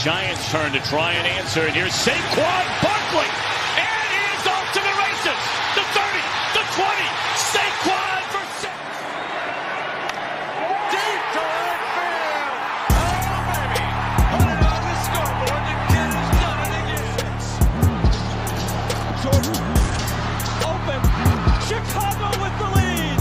Giants' turn to try and answer, and here's Saquon Barkley, and he's off to the races. The 30, the 20, Saquon for 6. Deep to right field. Oh, baby. Put it on the scoreboard. The kid has done it again. Jordan, open. Chicago with the lead.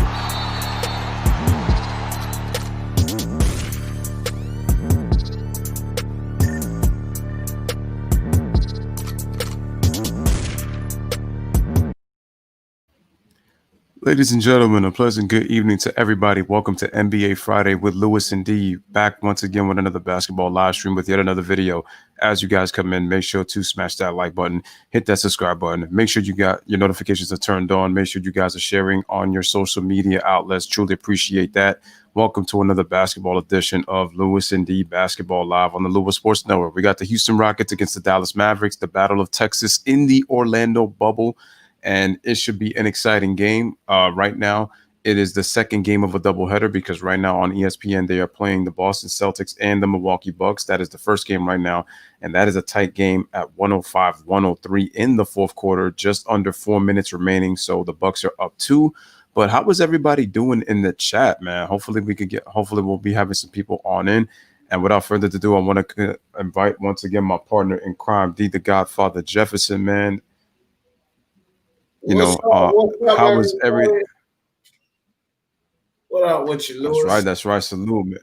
Ladies and gentlemen, a pleasant good evening to everybody. Welcome to NBA Friday with Lewis and D. Back once again with another basketball live stream with yet another video. As you guys come in, make sure to smash that like button, hit that subscribe button. Make sure you got your notifications are turned on. Make sure you guys are sharing on your social media outlets. Truly appreciate that. Welcome to another basketball edition of Lewis and D Basketball Live on the Lewis Sports Network. We got the Houston Rockets against the Dallas Mavericks, the Battle of Texas in the Orlando bubble. And it should be an exciting game. Right now, it is the second game of a doubleheader because right now on ESPN, they are playing the Boston Celtics and the Milwaukee Bucks. That is the first game right now. And that is a tight game at 105-103 in the fourth quarter, just under 4 minutes remaining. So the Bucks are up 2. But how was everybody doing in the chat, man? Hopefully we'll be having some people on in. And without further ado, I want to invite once again my partner in crime, D the Godfather Jefferson, man. You know, how was everything? What up with you, Lewis? That's right. Salute, man.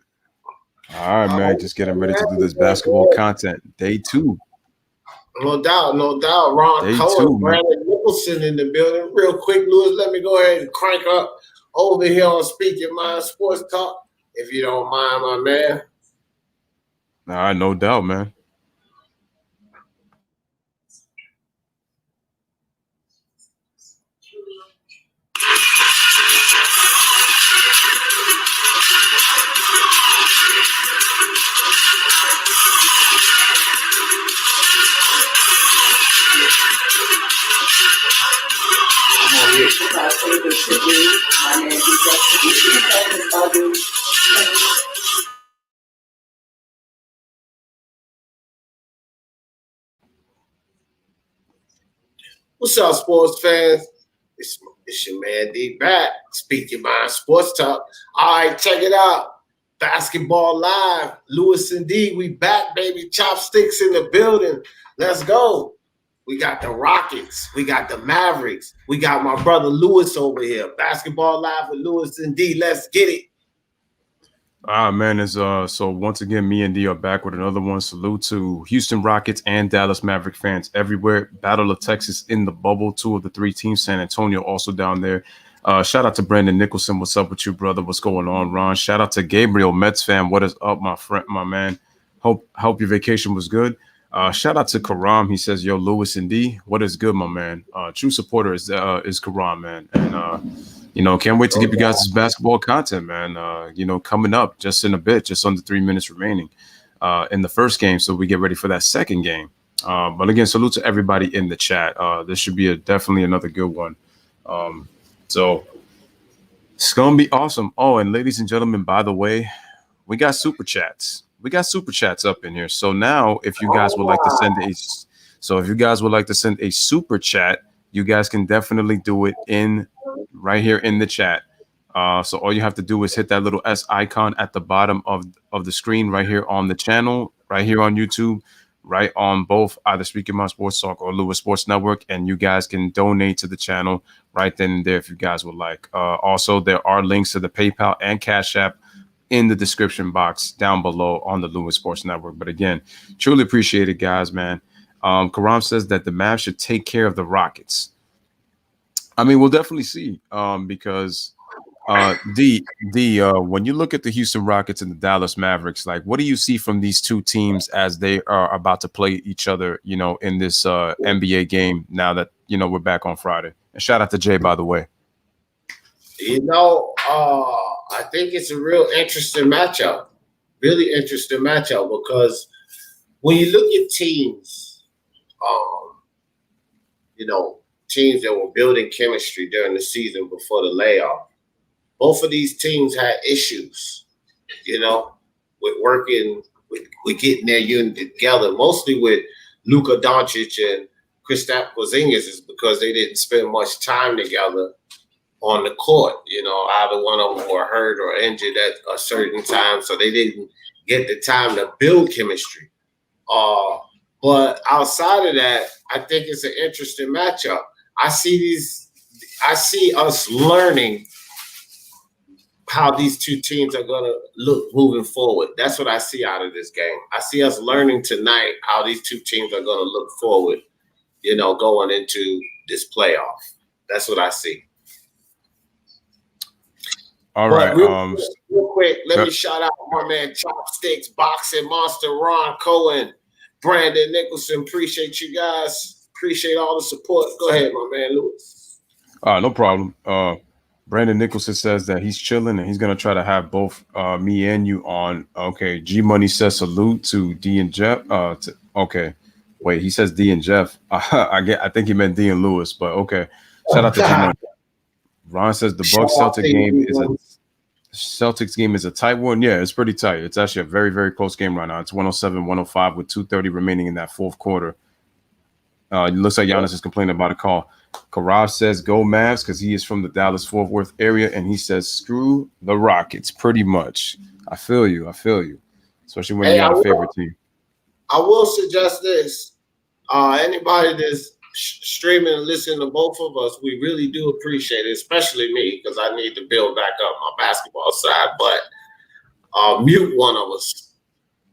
All right, man. Just getting ready to do this basketball content. Day 2. No doubt. Ron Day Cohen, 2, Brandon Nicholson in the building. Real quick, Lewis, let me go ahead and crank up over here on Speak Your Mind Sports Talk, if you don't mind, my man. All right, no doubt, man. What's up, sports fans? It's your man D back. Speak Your Mind Sports Talk. All right, check it out. Basketball Live. Lewis and D, we back, baby. Chopsticks in the building. Let's go. We got the Rockets. We got the Mavericks. We got my brother Lewis over here. Basketball Live with Lewis and D. Let's get it. Man, so once again, me and D are back with another one. Salute to Houston Rockets and Dallas Maverick fans everywhere. Battle of Texas in the bubble. 2 of the 3 teams. San Antonio also down there. Shout out to Brandon Nicholson. What's up with you, brother? What's going on, Ron? Shout out to Gabriel, Mets fan. What is up, my friend, my man? Hope your vacation was good. Shout out to Karam. He says, "Yo, Lewis and D, what is good, my man?" True supporter is Karam, man, and can't wait to give you guys this basketball content, man. Coming up just in a bit, just under 3 minutes remaining in the first game, so we get ready for that second game. But again, salute to everybody in the chat. This should be definitely another good one. So it's gonna be awesome. Oh, and ladies and gentlemen, by the way, we got super chats. We got super chats up in here. So now, if you guys would like to send a super chat, you guys can definitely do it right here in the chat. So all you have to do is hit that little S icon at the bottom of the screen right here on the channel, right here on YouTube, right on both either Speak Your Mind Sports Talk or Lewis Sports Network, and you guys can donate to the channel right then and there if you guys would like. Also, there are links to the PayPal and Cash App in the description box down below on the Lewis Sports Network. But again, truly appreciate it, guys, man. Karam says that the Mavs should take care of the Rockets. I mean, we'll definitely see because when you look at the Houston Rockets and the Dallas Mavericks, like, what do you see from these two teams as they are about to play each other, in this NBA game now that, we're back on Friday? And shout out to Jay, by the way. I think it's a real interesting matchup, really interesting matchup, because when you look at teams, teams that were building chemistry during the season before the layoff, both of these teams had issues, with with getting their unit together, mostly with Luka Doncic and Kristaps Porzingis, is because they didn't spend much time together on the court. Either one of them were hurt or injured at a certain time, so they didn't get the time to build chemistry. But outside of that, I think it's an interesting matchup. I see us learning how these two teams are going to look moving forward. That's what I see out of this game. I see us learning tonight how these two teams are going to look forward, going into this playoff. That's what I see. All right. Real quick, let me shout out my man Chopsticks, Boxing Monster, Ron Cohen, Brandon Nicholson. Appreciate you guys. Appreciate all the support. Go ahead, my man Lewis. No problem. Brandon Nicholson says that he's chilling and he's gonna try to have both me and you on. Okay, G Money says salute to D and Jeff. Okay, wait, he says D and Jeff. I think he meant D and Lewis, but okay. Shout out to G Money. Ron says the Bucks Celtics game is a tight one. Yeah, it's pretty tight. It's actually a very, very close game right now. It's 107-105 with 2:30 remaining in that fourth quarter. It looks like Giannis is complaining about a call. Karaj says go Mavs because he is from the Dallas-Fort Worth area, and he says screw the Rockets pretty much. I feel you. Especially when you got a favorite team. I will suggest this. Anybody that's streaming and listening to both of us, we really do appreciate it, especially me, because I need to build back up my basketball side. But mute one of us,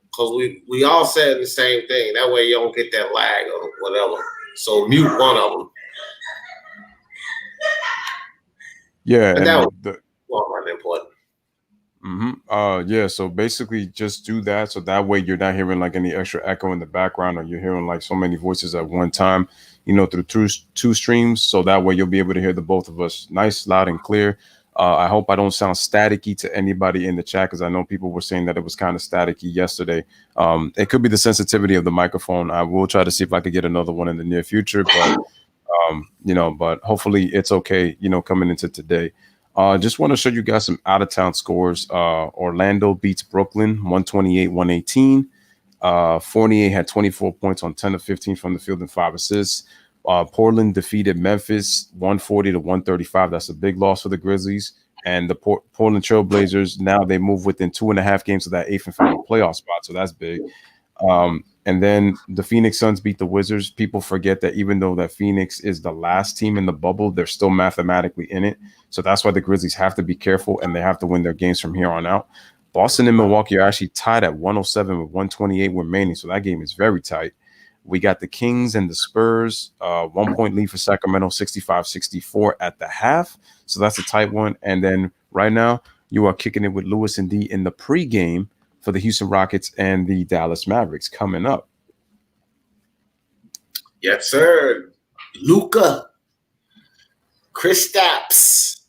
because we all said the same thing. That way you don't get that lag or whatever. So mute one of them. Yeah, and that was important. Yeah, so basically just do that, so that way you're not hearing like any extra echo in the background, or you're hearing like so many voices at one time, through two streams. So that way you'll be able to hear the both of us nice, loud, and clear. I hope I don't sound staticky to anybody in the chat, because I know people were saying that it was kind of staticky yesterday. It could be the sensitivity of the microphone. I will try to see if I could get another one in the near future, but but hopefully it's okay, coming into today. Just want to show you guys some out-of-town scores. Orlando beats Brooklyn 128-118. Fournier had 24 points on 10 of 15 from the field and 5 assists. Portland defeated Memphis 140-135. That's a big loss for the Grizzlies. And the Portland Trailblazers, now they move within 2.5 games of that 8th and final playoff spot. So that's big. And then the Phoenix Suns beat the Wizards. People forget that even though that Phoenix is the last team in the bubble, they're still mathematically in it. So that's why the Grizzlies have to be careful, and they have to win their games from here on out. Boston and Milwaukee are actually tied at 107 with 128 remaining. So that game is very tight. We got the Kings and the Spurs, 1 point lead for Sacramento, 65-64 at the half. So that's a tight one. And then right now you are kicking it with Lewis and D in the pregame for the Houston Rockets and the Dallas Mavericks coming up. Yes, sir. Luka, Kristaps,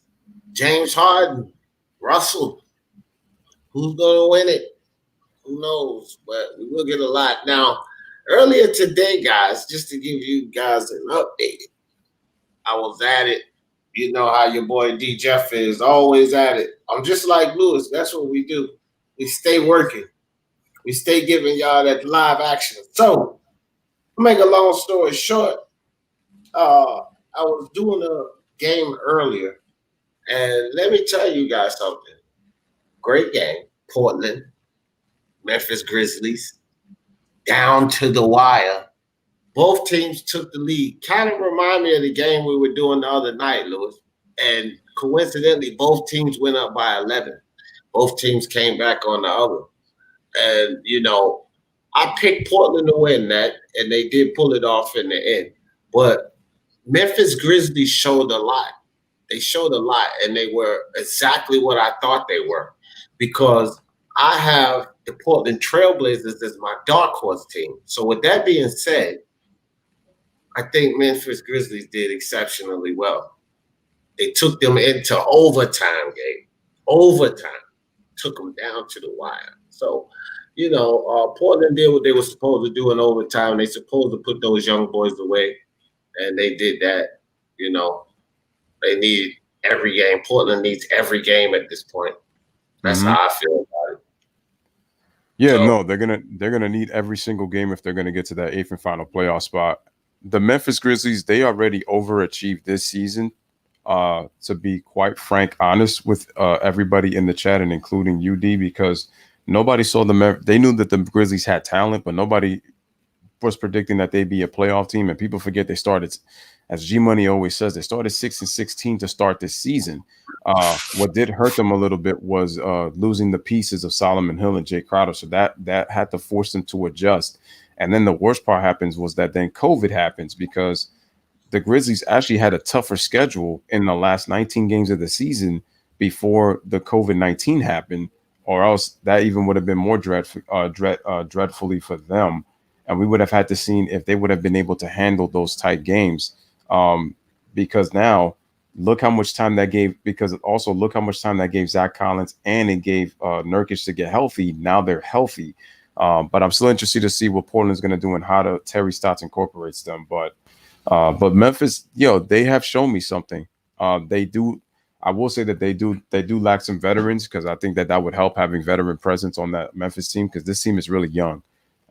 James Harden, Russell. Who's going to win it? Who knows? But we will get a lot. Now, earlier today, guys, just to give you guys an update, I was at it. You know how your boy D. Jeff is, always at it. I'm just like Lewis. That's what we do. We stay working. We stay giving y'all that live action. So, to make a long story short, I was doing a game earlier, and let me tell you guys something. Great game. Portland, Memphis Grizzlies, down to the wire. Both teams took the lead. Kind of remind me of the game we were doing the other night, Lewis. And coincidentally, both teams went up by 11. Both teams came back on the other. And, I picked Portland to win that, and they did pull it off in the end. But Memphis Grizzlies showed a lot. They showed a lot, and they were exactly what I thought they were, because I have the Portland Trailblazers as my dark horse team. So with that being said, I think Memphis Grizzlies did exceptionally well. They took them into overtime game. Overtime. Took them down to the wire. So, Portland did what they were supposed to do in overtime. They supposed to put those young boys away, and they did that. They need every game. Portland needs every game at this point. That's how I feel about it. Yeah, So no, they're gonna need every single game if they're gonna get to that eighth and final playoff spot. The Memphis Grizzlies, they already overachieved this season. To be quite frank, honest with everybody in the chat and including UD, because nobody saw they knew that the Grizzlies had talent, but nobody was predicting that they'd be a playoff team. And people forget they started, as G Money always says, they started 6-16 to start this season. What did hurt them a little bit was losing the pieces of Solomon Hill and Jay Crowder. So that had to force them to adjust. And then the worst part happens was that then COVID happens, because the Grizzlies actually had a tougher schedule in the last 19 games of the season before the COVID-19 happened, or else that even would have been more dreadfully for them. And we would have had to see if they would have been able to handle those tight games. Because now look how much time that gave, because also look how much time that gave Zach Collins, and it gave Nurkic to get healthy. Now they're healthy. But I'm still interested to see what Portland's going to do and how Terry Stotts incorporates them. But Memphis, they have shown me something. They do. I will say that they do lack some veterans, because I think that would help having veteran presence on that Memphis team, because this team is really young,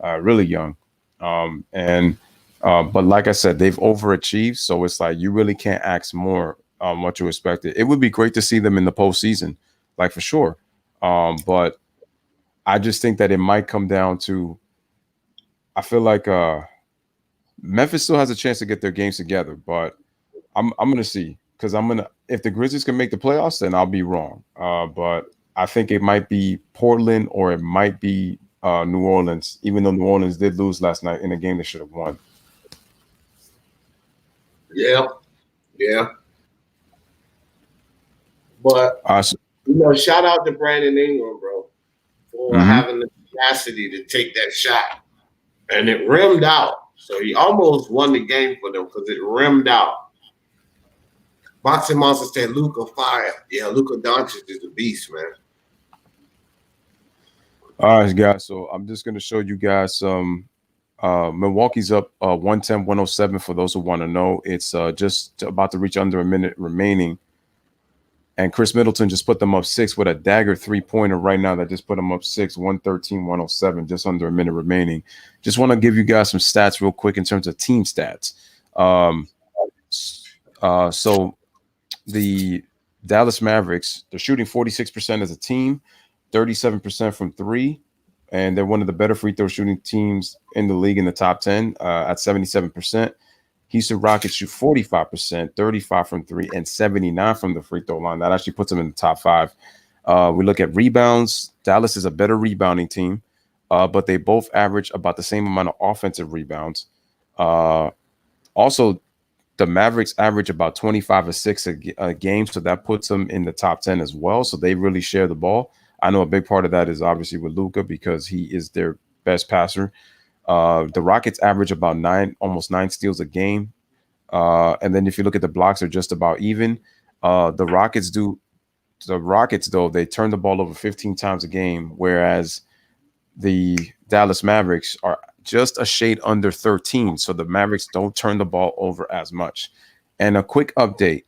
really young. But like I said, they've overachieved. So it's like you really can't ask more what you expected. It would be great to see them in the postseason, like for sure. But I just think that it might come down to, I feel like Memphis still has a chance to get their games together, but I'm gonna see, because if the Grizzlies can make the playoffs, then I'll be wrong. But I think it might be Portland, or it might be New Orleans, even though New Orleans did lose last night in a game they should have won. yeah. But shout out to Brandon Ingram, bro, for having the capacity to take that shot, and it rimmed out. So he almost won the game for them because it rimmed out. Boxing Monster said Luka fire. Yeah, Luka Doncic is a beast, man. All right, guys. So I'm just going to show you guys some. Milwaukee's up 110-107 for those who want to know. It's just about to reach under a minute remaining. And Chris Middleton just put them up 6 with a dagger 3-pointer right now that just put them up 6, 113-107, just under a minute remaining. Just want to give you guys some stats real quick in terms of team stats. So the Dallas Mavericks, they're shooting 46% as a team, 37% from 3, and they're one of the better free throw shooting teams in the league in the top 10 at 77%. Houston Rockets shoot 45%, 35 from 3, and 79 from the free throw line. That actually puts them in the top 5. We look at rebounds. Dallas is a better rebounding team, but they both average about the same amount of offensive rebounds. Also, the Mavericks average about 25 or 6 a game, so that puts them in the top 10 as well. So they really share the ball. I know a big part of that is obviously with Luka, because he is their best passer. The Rockets average about almost 9 steals a game. And then if you look at the blocks, they're just about even. The Rockets, though, they turn the ball over 15 times a game, whereas the Dallas Mavericks are just a shade under 13. So the Mavericks don't turn the ball over as much. And a quick update,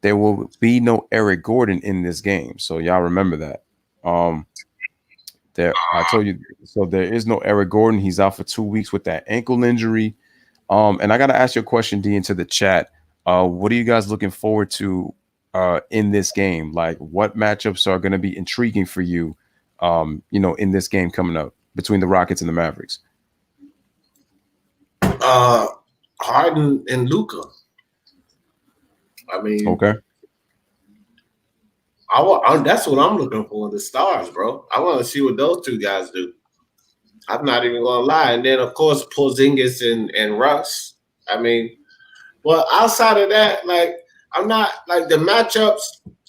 there will be no Eric Gordon in this game. So y'all remember that. I told you, so there is no Eric Gordon. He's out for 2 weeks with that ankle injury. And I got to ask you a question, D, into the chat. What are you guys looking forward to in this game? Like, what matchups are going to be intriguing for you, in this game coming up between the Rockets and the Mavericks? Harden and Luka. I mean, okay. That's what I'm looking for, the stars, bro. I want to see what those two guys do. I'm not even going to lie. And then, of course, Porzingis and Russ. I mean, but outside of that, like, I'm not – like, the matchups,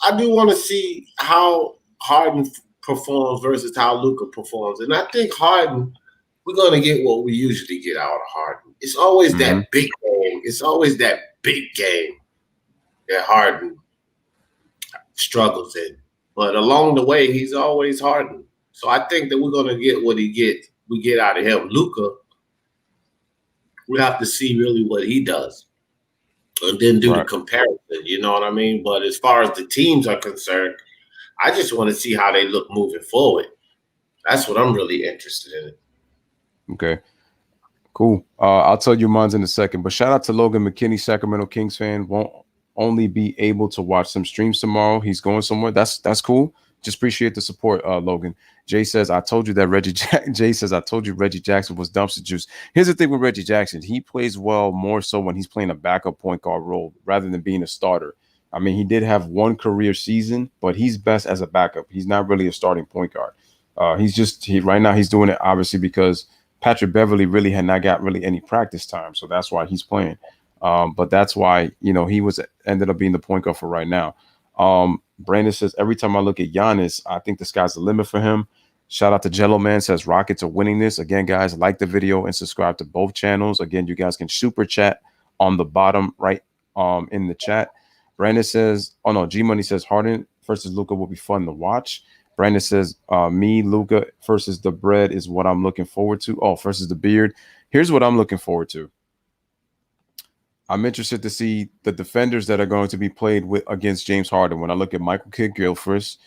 I do want to see how Harden performs versus how Luka performs. And I think Harden, we're going to get what we usually get out of Harden. It's always that big game. It's always that big game that Harden struggles in. But along the way, he's always Harden. So I think that we're going to get what we get out of him. Luka, we have to see really what he does and then do the comparison, you know what I mean? But as far as the teams are concerned, I just want to see how they look moving forward. That's what I'm really interested in. Okay. Cool. I'll tell you mine's in a second. But shout out to Logan McKinney, Sacramento Kings fan. Won't only be able to watch some streams tomorrow. He's going somewhere. That's cool. Just appreciate the support, Logan. Jay says, I told you that Jay says, I told you Reggie Jackson was dumpster juice. Here's the thing with Reggie Jackson. He plays well more so when he's playing a backup point guard role rather than being a starter. I mean, he did have one career season, but he's best as a backup. He's not really a starting point guard. Right now he's doing it obviously because Patrick Beverly really had not got really any practice time. So that's why he's playing. But that's why, he ended up being the point guard for right now. Brandon says, every time I look at Giannis, I think the sky's the limit for him. Shout out to Jello Man says Rockets are winning this. Again, guys, like the video and subscribe to both channels. Again, you guys can super chat on the bottom right in the chat. Brandon says, G Money says Harden versus Luka will be fun to watch. Brandon says, me, Luka versus the bread is what I'm looking forward to. Oh, versus the beard. Here's what I'm looking forward to. I'm interested to see the defenders that are going to be played with against James Harden. When I look at Michael Kidd Gilchrist,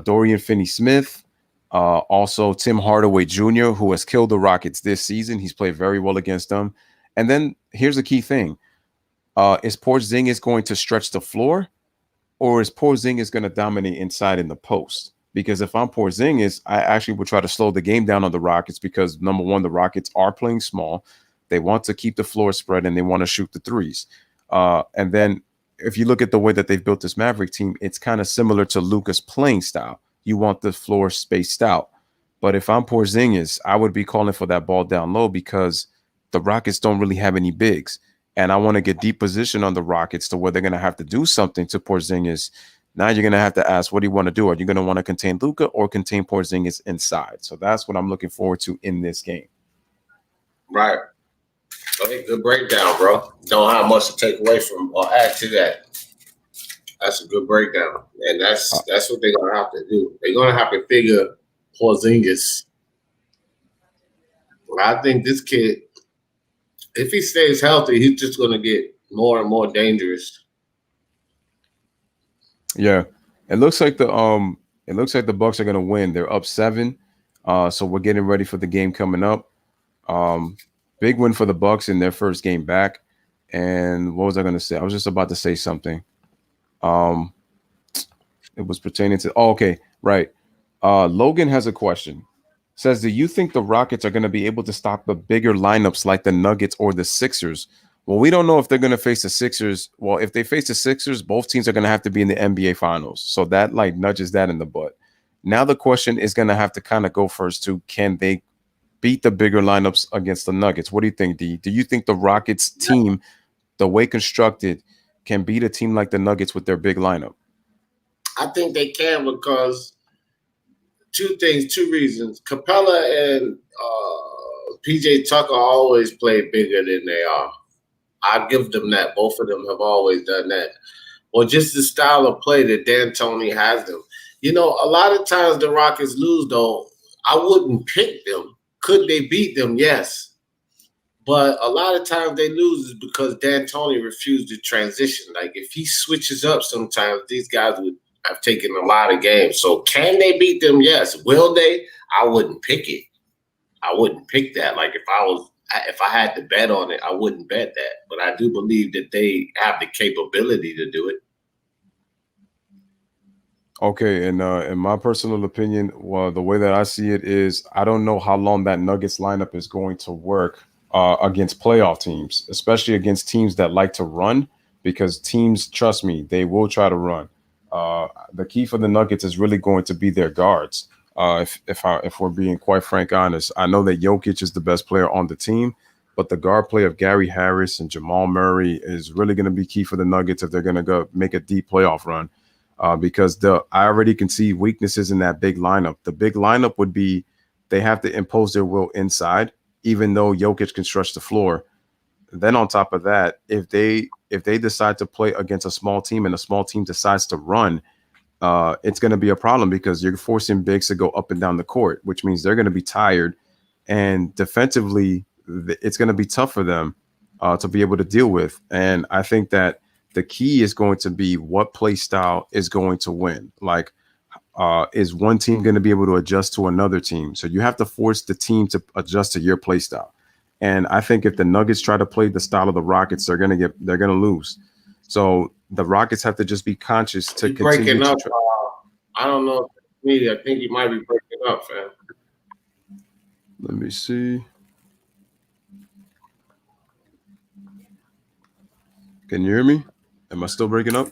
Dorian Finney-Smith, also Tim Hardaway Jr., who has killed the Rockets this season. He's played very well against them. And then here's the key thing. Is Porzingis going to stretch the floor, or is Porzingis going to dominate inside in the post? Because if I'm Porzingis, I actually would try to slow the game down on the Rockets because, number one, the Rockets are playing small. They want to keep the floor spread and they want to shoot the threes. And then if you look at the way that they've built this Maverick team, it's kind of similar to Luka's playing style. You want the floor spaced out. But if I'm Porzingis, I would be calling for that ball down low because the Rockets don't really have any bigs. And I want to get deep position on the Rockets to where they're going to have to do something to Porzingis. Now you're going to have to ask, what do you want to do? Are you going to want to contain Luka or contain Porzingis inside? So that's what I'm looking forward to in this game. Right. Okay, good breakdown, bro. Don't have much to take away from or add to that. That's a good breakdown. And that's what they're going to have to do. They're going to have to figure Porzingis. I think this kid, if he stays healthy, he's just going to get more and more dangerous. Yeah, it looks like the Bucks are going to win. They're up 7, so we're getting ready for the game coming up. Big win for the Bucks in their first game back. And what was I going to say? I was just about to say something. It was pertaining to. Oh, okay, right. Logan has a question. Says, do you think the Rockets are going to be able to stop the bigger lineups like the Nuggets or the Sixers? Well, we don't know if they're going to face the Sixers. Well, if they face the Sixers, both teams are going to have to be in the NBA Finals. So that nudges that in the butt. Now the question is going to have to kind of go first to, can they beat the bigger lineups against the Nuggets? What do you think, D? Do you think the Rockets team, the way constructed, can beat a team like the Nuggets with their big lineup? I think they can because two reasons. Capella and PJ Tucker always play bigger than they are. I give them that. Both of them have always done that. Or just the style of play that D'Antoni has them. A lot of times the Rockets lose, though. I wouldn't pick them. Could they beat them? Yes. But a lot of times they lose is because D'Antoni refused to transition. Like, if he switches up sometimes, these guys would have taken a lot of games. So can they beat them? Yes. Will they? I wouldn't pick it. I wouldn't pick that. Like, if I had to bet on it, I wouldn't bet that. But I do believe that they have the capability to do it. Okay, and in my personal opinion, well, the way that I see it is I don't know how long that Nuggets lineup is going to work against playoff teams, especially against teams that like to run, because teams, trust me, they will try to run. The key for the Nuggets is really going to be their guards. If we're being quite frank, honest, I know that Jokic is the best player on the team, but the guard play of Gary Harris and Jamal Murray is really going to be key for the Nuggets if they're going to go make a deep playoff run. Because I already can see weaknesses in that big lineup. The big lineup would be they have to impose their will inside, even though Jokic can stretch the floor. Then on top of that, if they decide to play against a small team and a small team decides to run, it's going to be a problem because you're forcing bigs to go up and down the court, which means they're going to be tired. And defensively, it's going to be tough for them to be able to deal with. And I think that the key is going to be what play style is going to win. Like, is one team going to be able to adjust to another team? So you have to force the team to adjust to your play style. And I think if the Nuggets try to play the style of the Rockets, they're going to lose. So the Rockets have to just be conscious to continue breaking up. to I don't know if it's me. I think you might be breaking up, fam. Let me see. Can you hear me? Am I still breaking up?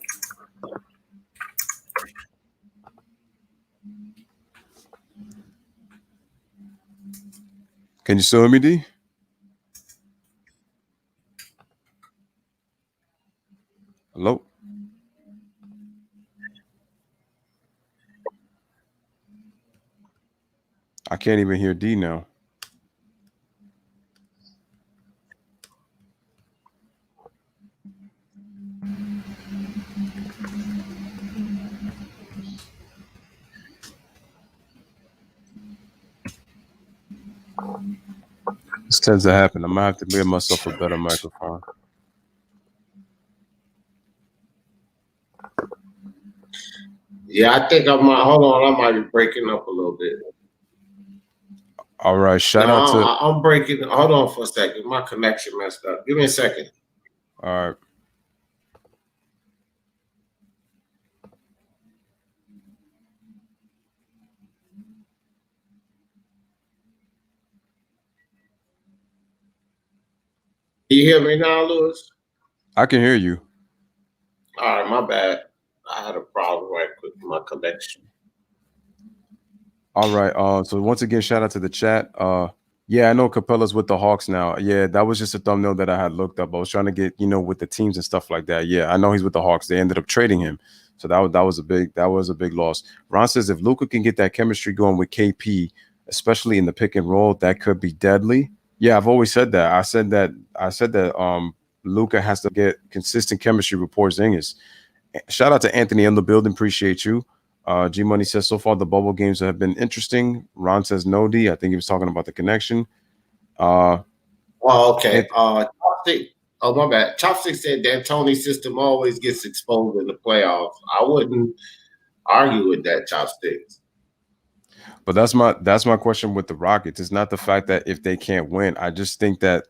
Can you still hear me, D? Hello? I can't even hear D now. This tends to happen. I might have to give myself a better microphone. Yeah, I think I might. Hold on, I might be breaking up a little bit. All right, shout out to. I'm breaking. Hold on for a second. My connection messed up. Give me a second. All right. You hear me now, Lewis? I can hear you. All right, my bad. I had a problem right with my connection. All right. So once again, shout out to the chat. Yeah, I know Capella's with the Hawks now. Yeah, that was just a thumbnail that I had looked up. I was trying to get, with the teams and stuff like that. Yeah, I know he's with the Hawks. They ended up trading him. So that was a big loss. Ron says if Luka can get that chemistry going with KP, especially in the pick and roll, that could be deadly. Yeah, I've always said that. I said that Luka has to get consistent chemistry with Porzingis. Shout out to Anthony in the building. Appreciate you. G Money says so far the bubble games have been interesting. Ron says no D. I think he was talking about the connection. Okay. Chopstick. Oh, my bad. Chopstick said D'Antoni's system always gets exposed in the playoffs. I wouldn't argue with that, Chopsticks. But that's my question with the Rockets. It's not the fact that if they can't win. I just think that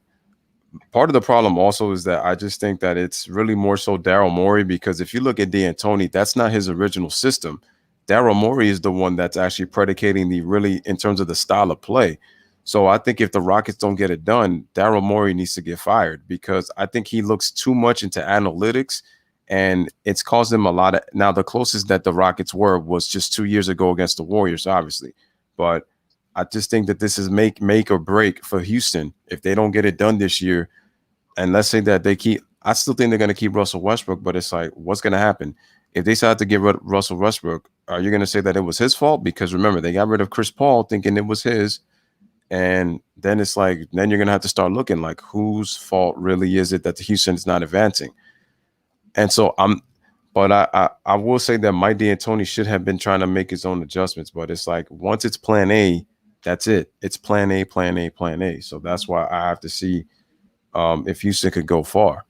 part of the problem also is that I just think that it's really more so Daryl Morey, because if you look at D'Antoni, that's not his original system. Daryl Morey is the one that's actually predicating in terms of the style of play. So I think if the Rockets don't get it done, Daryl Morey needs to get fired, because I think he looks too much into analytics, and it's caused him a lot of. Now, the closest that the Rockets were was just 2 years ago against the Warriors, obviously. But I just think that this is make or break for Houston. If they don't get it done this year, and let's say that I still think they're going to keep Russell Westbrook, but it's like, what's going to happen? If they decide to get rid of Russell Westbrook, are you going to say that it was his fault? Because remember, they got rid of Chris Paul thinking it was his. And then it's like, then you're going to have to start looking like, whose fault really is it that the Houston is not advancing? And so I will say that Mike D'Antoni should have been trying to make his own adjustments, but it's like, once it's plan A, that's it. It's plan A, plan A, plan A. So that's why I have to see if Houston could go far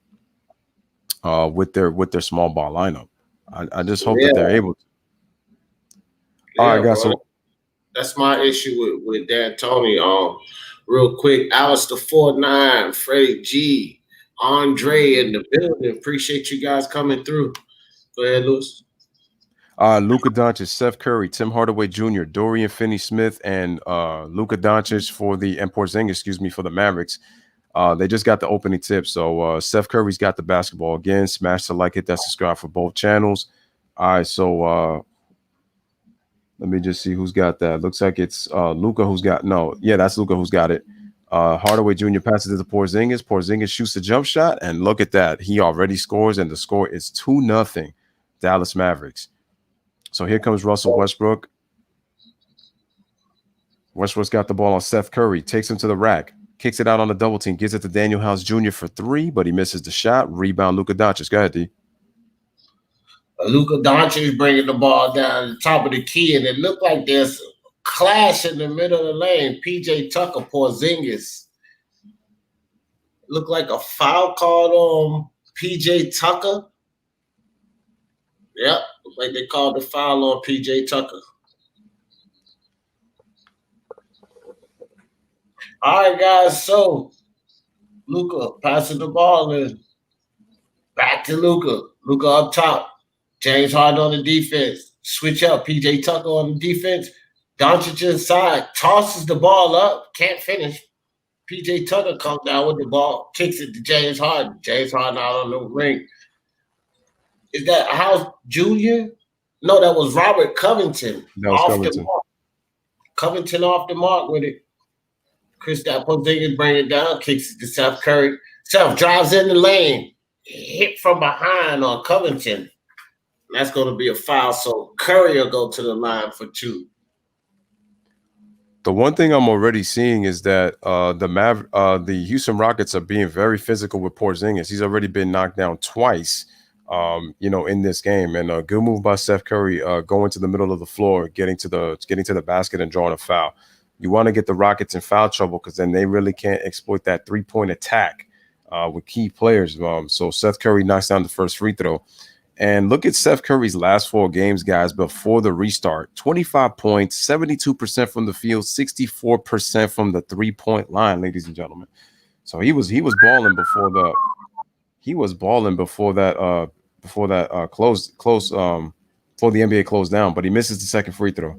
with their small ball lineup. I just hope that they're able to. All right, guys. So that's my issue with D'Antoni. Real quick, Alistair 49, Freddie G, Andre in the building. Appreciate you guys coming through. Go ahead, Lewis. Luka Doncic, Seth Curry, Tim Hardaway Jr., Dorian Finney-Smith, and Luka Doncic and Porzingis, for the Mavericks. They just got the opening tip. So Seth Curry's got the basketball again. Smash the like, hit that subscribe for both channels. All right, so let me just see who's got that. Looks like it's Luka who's got that's Luka who's got it. Hardaway Jr. passes it to Porzingis. Porzingis shoots a jump shot, and look at that. He already scores, and the score is 2-0 Dallas Mavericks. So here comes Russell Westbrook. Westbrook's got the ball on Seth Curry, takes him to the rack, kicks it out on the double team, gives it to Daniel House Jr. for 3, but he misses the shot. Rebound, Luka Doncic. Go ahead, D. Luka Doncic bringing the ball down the top of the key, and it looked like there's a clash in the middle of the lane. PJ Tucker, Porzingis. Looked like a foul called on PJ Tucker. Yep, looked like they called the foul on PJ Tucker. All right, guys. So Luka passing the ball in. Back to Luka. Luka up top. James Harden on the defense. Switch up. PJ Tucker on the defense. Doncic inside. Tosses the ball up. Can't finish. PJ Tucker comes down with the ball. Kicks it to James Harden. James Harden out on the ring. Is that House Jr.? No, that was Robert Covington. That was Off Covington. the mark. Covington off the mark with it. Kristaps Porzingis bring it down. Kicks it to Seth Curry. Seth drives in the lane. Hit from behind on Covington. That's going to be a foul. So Curry will go to the line for 2. The one thing I'm already seeing is that the Houston Rockets are being very physical with Porzingis. He's already been knocked down twice, in this game. And a good move by Steph Curry, going to the middle of the floor, getting to the basket and drawing a foul. You want to get the Rockets in foul trouble because then they really can't exploit that 3-point attack with key players. So Seth Curry knocks down the first free throw. And look at Steph Curry's last 4 games, guys, before the restart. 25 points, 72% from the field, 64% from the 3-point line, ladies and gentlemen. So he was balling before that before the NBA closed down, but he misses the second free throw.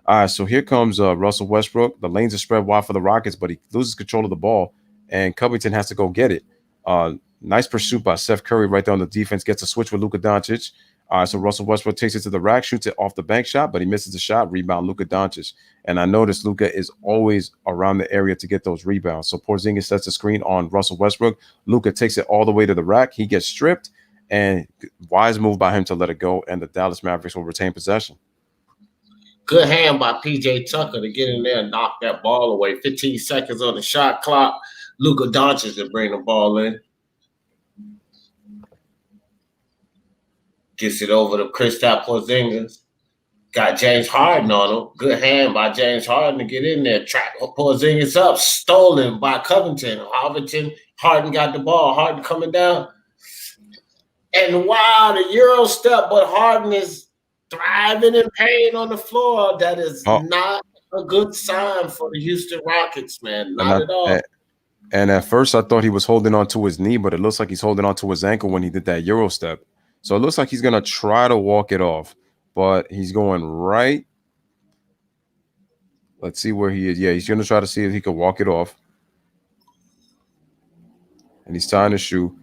All right, so here comes Russell Westbrook. The lanes are spread wide for the Rockets, but he loses control of the ball, and Covington has to go get it. Nice pursuit by Steph Curry right there on the defense. Gets a switch with Luka Doncic. So Russell Westbrook takes it to the rack, shoots it off the bank shot, but he misses the shot. Rebound, Luka Doncic. And I noticed Luka is always around the area to get those rebounds. So Porzingis sets the screen on Russell Westbrook. Luka takes it all the way to the rack. He gets stripped, and wise move by him to let it go, and the Dallas Mavericks will retain possession. Good hand by PJ Tucker to get in there and knock that ball away. 15 seconds on the shot clock. Luka Doncic to bring the ball in. Gets it over to Kristaps Porzingis. Got James Harden on him. Good hand by James Harden to get in there. Trap Porzingis up. Stolen by Covington. Harden got the ball. Harden coming down. And wow, the Euro step, but Harden is thriving in pain on the floor. That is not a good sign for the Houston Rockets, man. Not at all. And at first I thought he was holding on to his knee, but it looks like he's holding on to his ankle when he did that Euro step. So it looks like he's going to try to walk it off, but he's going right. Let's see where he is. Yeah, he's going to try to see if he can walk it off. And he's tying his shoe.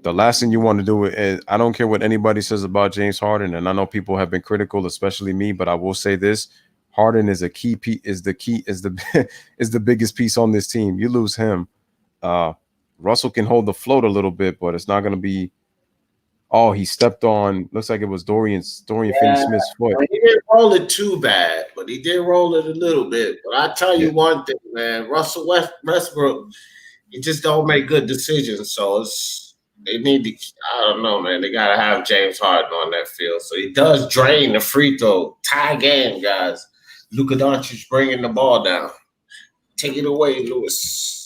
The last thing you want to do is, I don't care what anybody says about James Harden, and I know people have been critical, especially me, but I will say this. Harden is is the biggest piece on this team. You lose him. Russell can hold the float a little bit, but it's not going to be. Oh, he stepped on. Looks like it was Dorian Finney-Smith's foot. He didn't roll it too bad, but he did roll it a little bit. But I tell you one thing, man, Russell Westbrook, he just don't make good decisions. So they need to. I don't know, man. They gotta have James Harden on that field. So he does drain the free throw. Tie game, guys. Luka Doncic bringing the ball down. Take it away, Lewis.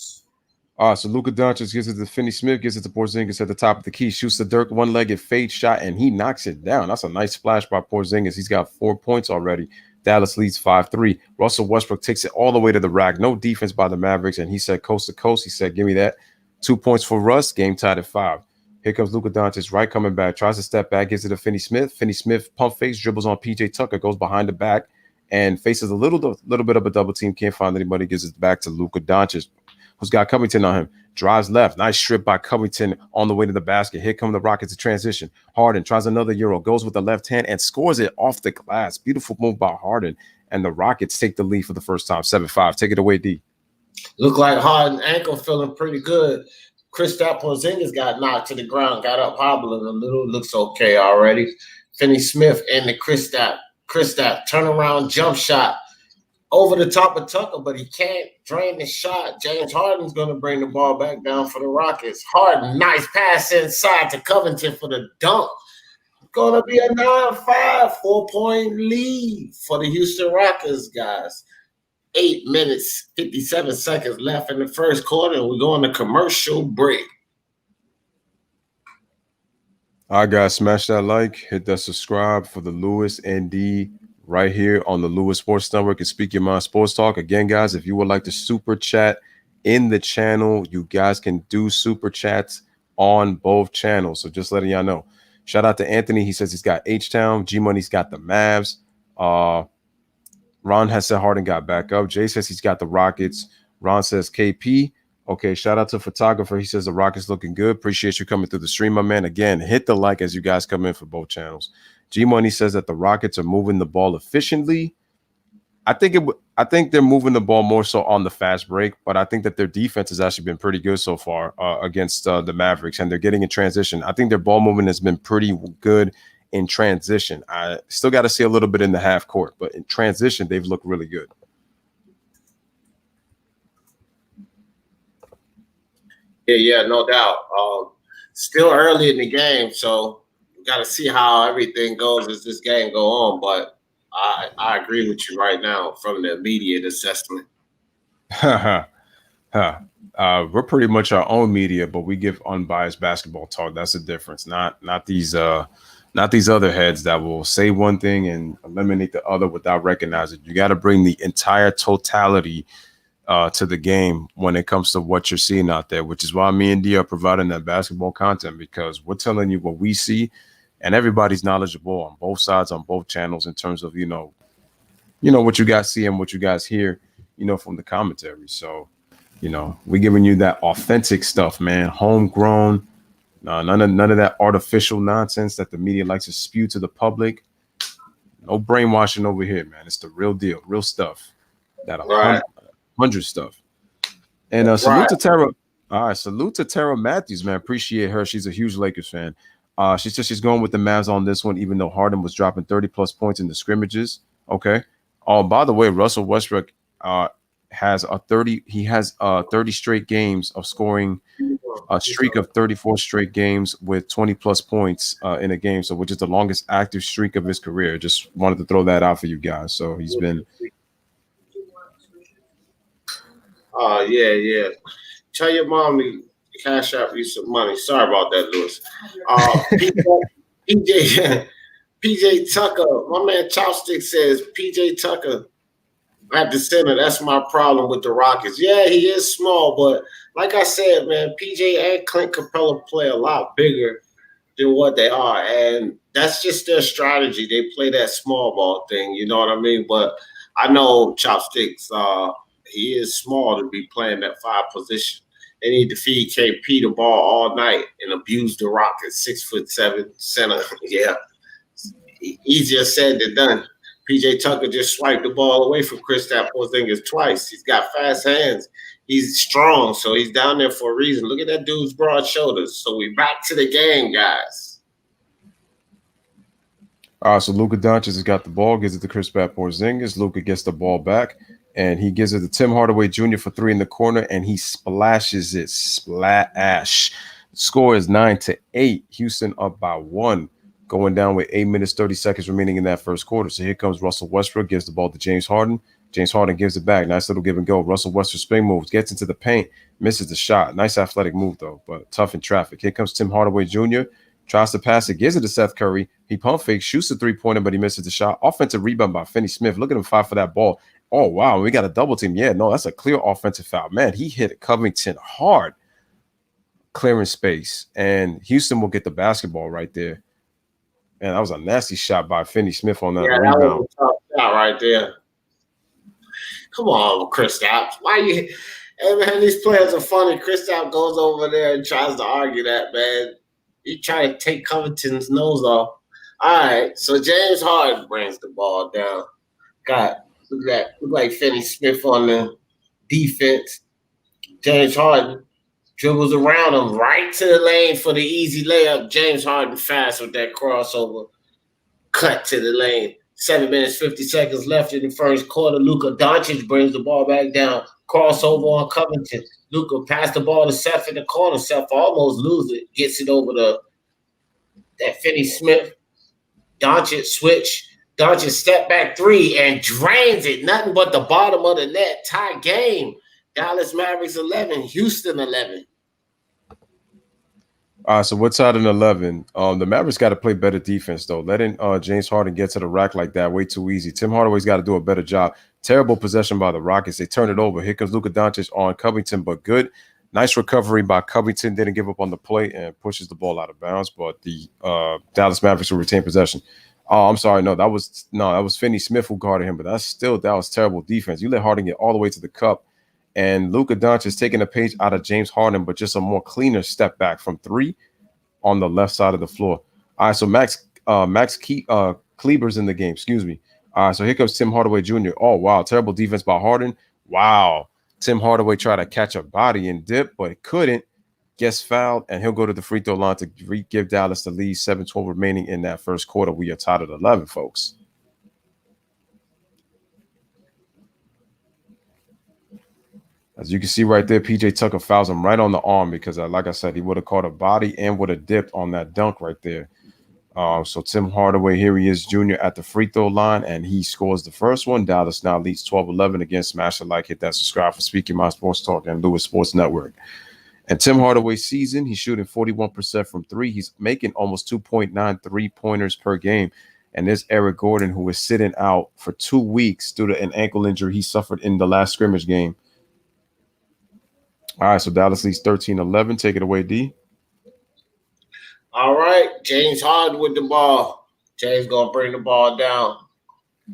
So Luka Doncic gives it to Finney-Smith, gives it to Porzingis at the top of the key, shoots the Dirk one-legged fade shot, and he knocks it down. That's a nice splash by Porzingis. He's got 4 points already. Dallas leads 5-3. Russell Westbrook takes it all the way to the rack. No defense by the Mavericks, and he said coast to coast. He said, give me that. 2 points for Russ. Game tied at 5. Here comes Luka Doncic, right coming back. Tries to step back, gives it to Finney-Smith. Finney-Smith pump fakes, dribbles on PJ Tucker, goes behind the back, and faces a little bit of a double team. Can't find anybody. Gives it back to Luka Doncic, who's got Covington on him. Drives left. Nice strip by Covington on the way to the basket. Here come the Rockets to transition. Harden tries another Euro, goes with the left hand and scores it off the glass. Beautiful move by Harden. And the Rockets take the lead for the first time, 7-5. Take it away, D. Look like Harden ankle feeling pretty good. Kristaps Porzingis got knocked to the ground, got up hobbling a little. Looks okay already. Finney-Smith and the Kristaps turnaround jump shot. Over the top of Tucker, but he can't drain the shot. James Harden's going to bring the ball back down for the Rockets. Harden, nice pass inside to Covington for the dunk. Going to be a 9-5, 4-point lead for the Houston Rockets, guys. 8 minutes, 57 seconds left in the first quarter, and we're going to commercial break. All right, guys, smash that like, hit that subscribe for the Lewis and D right here on the Lewis Sports Network and Speak Your Mind Sports Talk. Again, guys, if you would like to super chat in the channel, you guys can do super chats on both channels. So just letting y'all know. Shout out to Anthony. He says he's got H-Town. G-Money's got the Mavs. Ron has said Harden got back up. Jay says he's got the Rockets. Ron says KP. Okay, shout out to Photographer. He says the Rockets looking good. Appreciate you coming through the stream, my man. Again, hit the like as you guys come in for both channels. G-Money says that the Rockets are moving the ball efficiently. I think they're moving the ball more so on the fast break, but I think that their defense has actually been pretty good so far against the Mavericks, and they're getting in transition. I think their ball movement has been pretty good in transition. I still got to see a little bit in the half court, but in transition, they've looked really good. Yeah, no doubt. Still early in the game, so we got to see how everything goes as this game go on. But I agree with you right now from the immediate assessment. We're pretty much our own media, but we give unbiased basketball talk. That's the difference. Not these other heads that will say one thing and eliminate the other without recognizing. You got to bring the entire totality to the game when it comes to what you're seeing out there, which is why me and D are providing that basketball content, because we're telling you what we see, and everybody's knowledgeable on both sides, on both channels, in terms of, you know what you guys see and what you guys hear, from the commentary. So, we're giving you that authentic stuff, man, homegrown, none of that artificial nonsense that the media likes to spew to the public. No brainwashing over here, man. It's the real deal, real stuff. That 100 stuff. And salute to Tara. All right, salute to Tara Matthews, man. Appreciate her. She's a huge Lakers fan. She says she's going with the Mavs on this one, even though Harden was dropping 30-plus points in the scrimmages. Okay. Oh, by the way, Russell Westbrook has 30 straight games of scoring, a streak of 34 straight games with 20-plus points in a game, so which is the longest active streak of his career. Just wanted to throw that out for you guys. So he's been. Yeah. Tell your mom to cash out you some money. Sorry about that, Lewis. PJ Tucker, my man Chopstick says PJ Tucker at the center. That's my problem with the Rockets. Yeah, he is small, but like I said, man, PJ and Clint Capella play a lot bigger than what they are, and that's just their strategy. They play that small ball thing, you know what I mean? But I know Chopsticks, he is small to be playing that 5 position. They need to feed KP the ball all night and abuse the Rockets 6'7" center. Yeah, easier said than done. PJ Tucker just swiped the ball away from Kristaps Porzingis twice. He's got fast hands. He's strong, so he's down there for a reason. Look at that dude's broad shoulders. So we back to the game, guys. So Luka Doncic has got the ball, gives it to Kristaps Porzingis. Luka gets the ball back, and he gives it to Tim Hardaway Jr. for 3 in the corner, and he splashes it. Splash. Score is 9-8. Houston up by 1. Going down with 8 minutes, 30 seconds remaining in that first quarter. So here comes Russell Westbrook, gives the ball to James Harden. James Harden gives it back. Nice little give and go. Russell Westbrook spin moves, gets into the paint, misses the shot. Nice athletic move, though, but tough in traffic. Here comes Tim Hardaway Jr., tries to pass it, gives it to Seth Curry. He pump fakes, shoots a 3-pointer, but he misses the shot. Offensive rebound by Finney Smith. Look at him fight for that ball. Oh, wow, we got a double team. Yeah, no, that's a clear offensive foul. Man, he hit Covington hard, clearing space, and Houston will get the basketball right there. Man, that was a nasty shot by Finney Smith on that rebound. That was a tough shot right there. Come on, Kristaps. Why you? Hey, man, these players are funny. Kristaps goes over there and tries to argue that, man. He tried to take Covington's nose off. All right, so James Harden brings the ball down. Look like Finney Smith on the defense. James Harden dribbles around him right to the lane for the easy layup. James Harden fast with that crossover. Cut to the lane. 7 minutes, 50 seconds left in the first quarter. Luka Doncic brings the ball back down. Crossover on Covington. Luka passed the ball to Seth in the corner. Seth almost loses it. Gets it over to that Finney Smith. Doncic switch. Doncic step back 3 and drains it. Nothing but the bottom of the net. Tie game. Dallas Mavericks 11. Houston 11. So what's out in 11? The Mavericks got to play better defense, though. Letting James Harden get to the rack like that, way too easy. Tim Hardaway's got to do a better job. Terrible possession by the Rockets. They turn it over. Here comes Luka Doncic on Covington, but good. Nice recovery by Covington. Didn't give up on the play and pushes the ball out of bounds, but the Dallas Mavericks will retain possession. Oh, I'm sorry. No, that was Finney Smith who guarded him, but that was terrible defense. You let Harden get all the way to the cup, and Luka Doncic is taking a page out of James Harden, but just a more cleaner step back from three on the left side of the floor. All right, so Max Kleber's in the game. Excuse me. All right, so here comes Tim Hardaway Jr. Oh, wow. Terrible defense by Harden. Wow. Tim Hardaway tried to catch a body and dip, but couldn't. Gets fouled, and he'll go to the free throw line to give Dallas the lead. 7:12 remaining in that first quarter. We are tied at 11, folks. As you can see right there, PJ Tucker fouls him right on the arm because, like I said, he would have caught a body and would have dipped on that dunk right there. So Tim Hardaway, here he is, junior, at the free throw line, and he scores the first one. Dallas now leads 12-11. Again, smash the like, hit that subscribe for Speaking My Sports Talk and Lewis Sports Network. And Tim Hardaway's season, he's shooting 41% from three. He's making almost 2.9 3-pointers per game. And there's Eric Gordon, who is sitting out for 2 weeks due to an ankle injury he suffered in the last scrimmage game. All right, so Dallas leads 13-11. Take it away, D. All right, James Harden with the ball. James going to bring the ball down.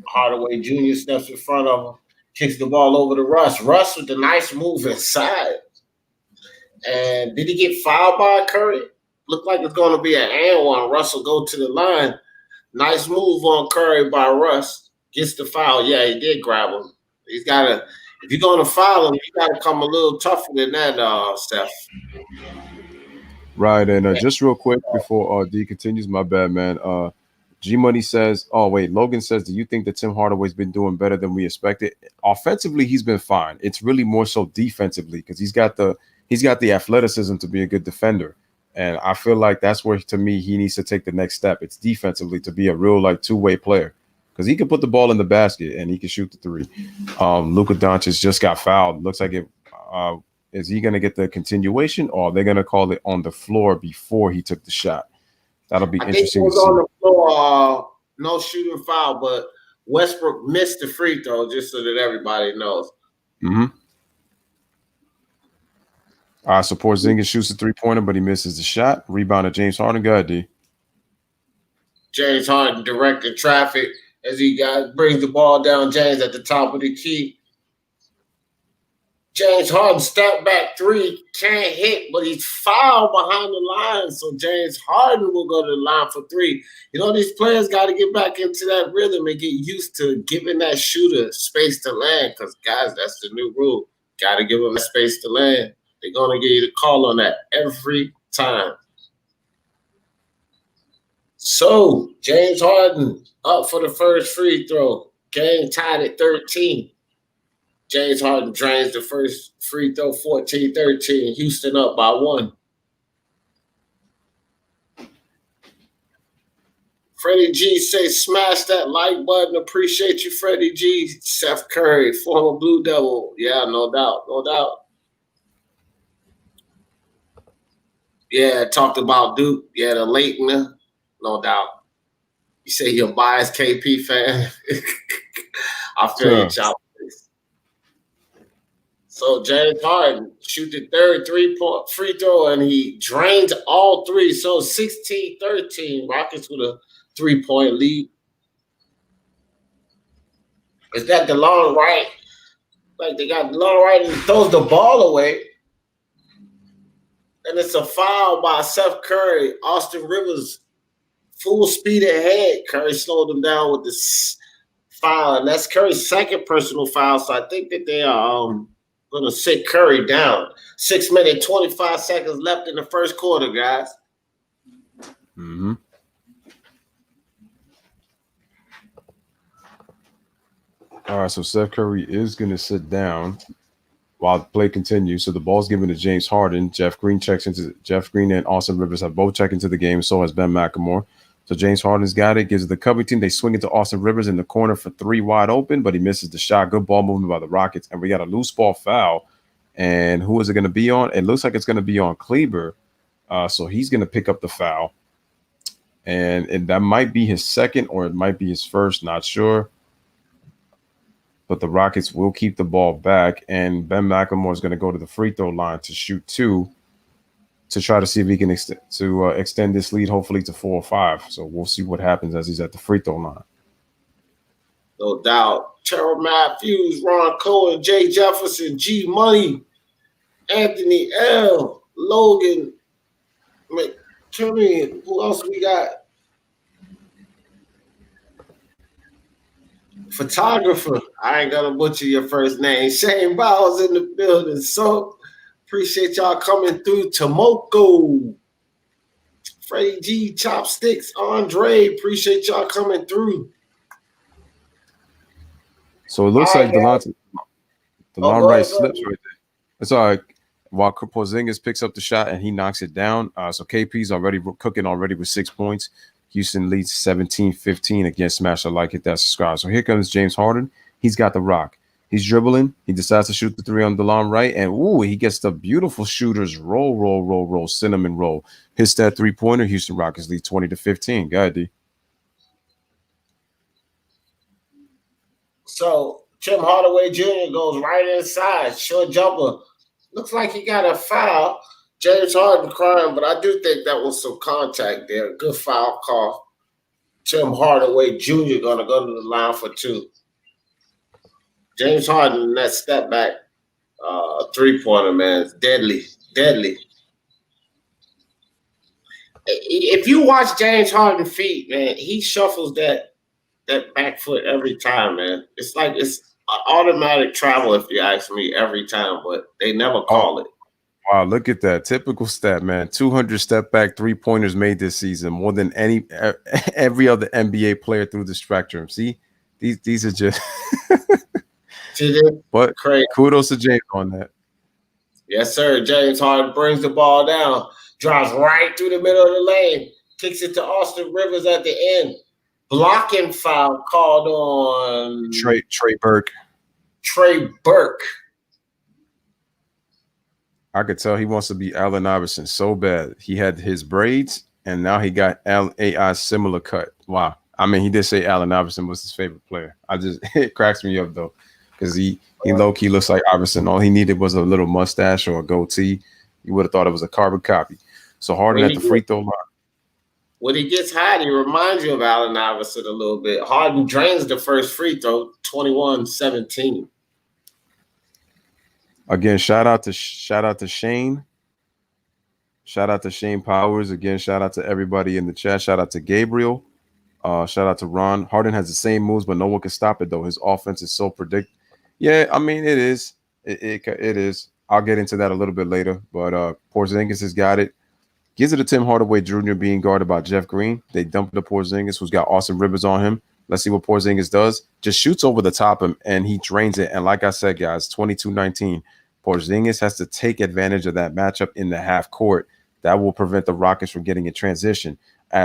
Hardaway Jr. steps in front of him, kicks the ball over to Russ. Russ with the nice move inside. And did he get fouled by Curry? Looked like it's going to be an and one. Russ will go to the line. Nice move on Curry by Russ. Gets the foul. Yeah, he did grab him. He's got to, if you're going to foul him, you got to come a little tougher than that, Steph. Right, and just real quick before D continues, my bad, man. G Money says, oh, wait, Logan says, do you think that Tim Hardaway's been doing better than we expected? Offensively, he's been fine. It's really more so defensively because he's got the athleticism to be a good defender. And I feel like that's where, to me, he needs to take the next step. It's defensively to be a real, like, two-way player because he can put the ball in the basket and he can shoot the three. Luka Doncic just got fouled. Looks like it. Is he going to get the continuation or are they going to call it on the floor before he took the shot? That'll be interesting to see. On the floor, no shooting foul, but Westbrook missed the free throw just so that everybody knows. Mm-hmm. So Porzingis shoots a three-pointer, but he misses the shot. Rebound to James Harden. Go ahead, D. James Harden directing traffic as he brings the ball down. James at the top of the key. James Harden step back three, can't hit, but he's fouled behind the line. So James Harden will go to the line for three. You know, these players got to get back into that rhythm and get used to giving that shooter space to land because, guys, that's the new rule. Got to give them space to land. They're going to give you the call on that every time. So James Harden up for the first free throw. Game tied at 13. James Harden drains the first free throw, 14-13. Houston up by 1. Freddie G says, smash that like button. Appreciate you, Freddie G. Seth Curry, former Blue Devil. Yeah, no doubt, no doubt. Yeah, talked about Duke. Yeah, the Leighton, no doubt. You say you're a biased KP fan. I feel you, Chop. So James Harden shoot the third 3-point free throw, and he drains all three. So 16-13, Rockets with a 3-point lead. Is that the long right? Like they got the long right and he throws the ball away. And it's a foul by Seth Curry. Austin Rivers, full speed ahead. Curry slowed him down with this foul. And that's Curry's second personal foul. So I think that they are going to sit Curry down. 6 minutes, 25 seconds left in the first quarter, guys. Mm-hmm. All right, so Seth Curry is going to sit down while the play continues. So the ball's given to James Harden. Jeff Green and Austin Rivers have both checked into the game. So has Ben McLemore. So James Harden's got it, gives it to Covington. They swing it to Austin Rivers in the corner for three wide open, but he misses the shot. Good ball movement by the Rockets. And we got a loose ball foul. And who is it going to be on? It looks like it's going to be on Kleber. So he's going to pick up the foul. And that might be his second or it might be his first, not sure. But the Rockets will keep the ball back, and Ben McLemore is going to go to the free throw line to shoot 2 to try to see if he can extend this lead, hopefully to 4 or 5. So we'll see what happens as he's at the free throw line. No doubt. Terrell Matthews, Ron Cohen, Jay Jefferson, G Money, Anthony L, Logan, McKinney. Who else we got? Photographer. I ain't gonna butcher your first name. Shane Bowles in the building. So appreciate y'all coming through. Tomoko, Freddie G, Chopsticks, Andre. Appreciate y'all coming through. So it looks like DeLon Wright slips right there. It's all right. While Porzingis picks up the shot and he knocks it down. So KP's already cooking already with 6 points. Houston leads 17-15 against Smash I Like It. That's subscribed. So here comes James Harden. He's got the rock. He's dribbling. He decides to shoot the 3 on DeLon Wright. And, he gets the beautiful shooter's roll, cinnamon roll. Hits that 3-pointer. Houston Rockets lead 20-15. Go ahead, D. So Tim Hardaway Jr. goes right inside. Short jumper. Looks like he got a foul. James Harden crying, but I do think that was some contact there. Good foul call. Tim Hardaway Jr. going to go to the line for 2. James Harden, that step back 3-pointer, man, is deadly. If you watch James Harden's feet, man, he shuffles that back foot every time, man. It's like it's automatic travel, if you ask me, every time, but they never call it. Wow, look at that. Typical stat, man. 200 step back 3-pointers made this season, more than every other NBA player through the spectrum. See, these are just but crazy. Kudos to James on that. Yes, sir. James Harden brings the ball down, drives right through the middle of the lane, kicks it to Austin Rivers at the end. Blocking foul called on Trey Burke. Trey Burke. I could tell he wants to be Allen Iverson so bad. He had his braids, and now he got AI's similar cut. Wow. I mean, he did say Allen Iverson was his favorite player. It cracks me up, though, because he low-key looks like Iverson. All he needed was a little mustache or a goatee. You would have thought it was a carbon copy. So Harden at the free throw line. When he gets hot, he reminds you of Allen Iverson a little bit. Harden drains the first free throw, 21-17. Again, shout out to Shane. Shout out to Shane Powers. Again, shout out to everybody in the chat. Shout out to Gabriel. Shout out to Ron. Harden has the same moves, but no one can stop it, though. His offense is so predictable. Yeah, I mean, it is. It is. I'll get into that a little bit later. But Porzingis has got it. Gives it to Tim Hardaway Jr. being guarded by Jeff Green. They dump it to Porzingis, who's got Austin Rivers on him. Let's see what Porzingis does. Just shoots over the top of him, and he drains it. And like I said, guys, 22-19. Porzingis has to take advantage of that matchup in the half court. That will prevent the Rockets from getting in transition.